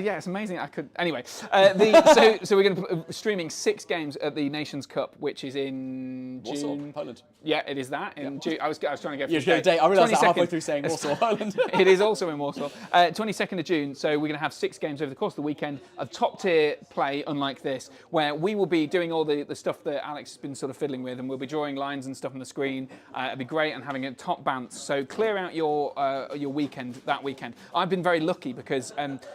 Yeah, it's amazing. I could anyway. So we're going to be streaming 6 games at the Nations Cup, which is in
Warsaw,
June.
Poland.
Yeah, it is that in June. I was trying to go for
the date. I realised that halfway through saying Warsaw, Poland.
It is also in Warsaw. 22nd of June. So we're going to have 6 games over the course of the weekend of top tier play, unlike this, where we will be doing all the stuff that Alex has been sort of fiddling with, and we'll be drawing lines and stuff on the screen. It'll be great, and having a top bounce. So clear out your weekend that weekend. I've been very lucky because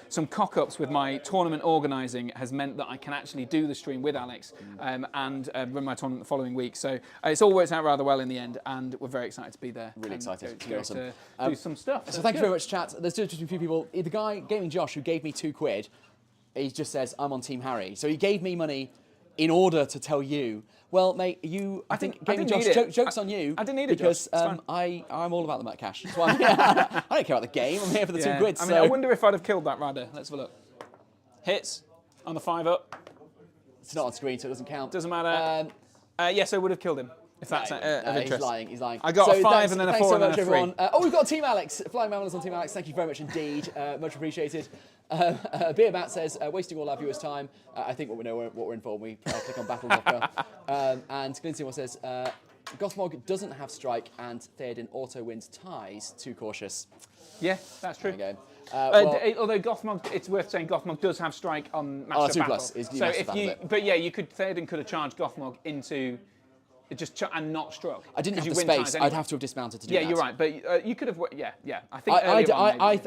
some cock-ups with my tournament organising has meant that I can actually do the stream with Alex and run my tournament the following week. So it's all worked out rather well in the end, and we're very excited to be there.
Really excited.
To do some stuff.
So thank you very much, chat. There's just a few people. The guy, Gaming Josh, who gave me £2, he just says, I'm on Team Harry. So he gave me money in order to tell you, well, mate, I think Gaming Josh, joke's on you.
I didn't need it,
because I'm all about the cash. That's why I don't care about the game. I'm here for the £2.
I mean, I wonder if I'd have killed that rider. Let's have a look. Hits on the 5 up.
It's not on screen, so it doesn't count.
Doesn't matter. Yes, I would have killed him. If that's of interest.
He's lying.
I got a 5 and then a 4 and then a 3.
Everyone. We've got Team Alex. Flying Mammals on Team Alex. Thank you very much indeed. Much appreciated. Beer Matt says, wasting all our viewers' time. I think we know what we're in for when we click on Battle Blocker. And Glincy says, Gothmog doesn't have strike and Theoden auto wins ties. Too cautious.
Yeah, that's true.
There you go.
Although Gothmog, it's worth saying Gothmog does have strike on Master of Battle.
So
Theoden could have charged Gothmog into and not struck.
I didn't have the space. Anyway. I'd have to have dismounted to do that.
Yeah, you're right. But you could have. Yeah. I think.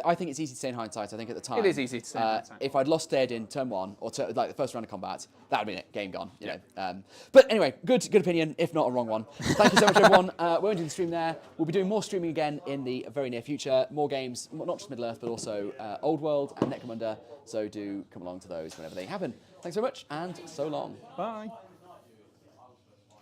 I think it's easy to say in hindsight. I think at the time
it is easy to say in hindsight.
If I'd lost Theoden turn 1 or like the first round of combat, that would have been it. Game gone. You know. But anyway, good opinion. If not a wrong one. Thank you so much, everyone. We're ending the stream there. We'll be doing more streaming again in the very near future. More games, not just Middle Earth, but also Old World and Necromunda. So do come along to those whenever they happen. Thanks very much, and so long.
Bye.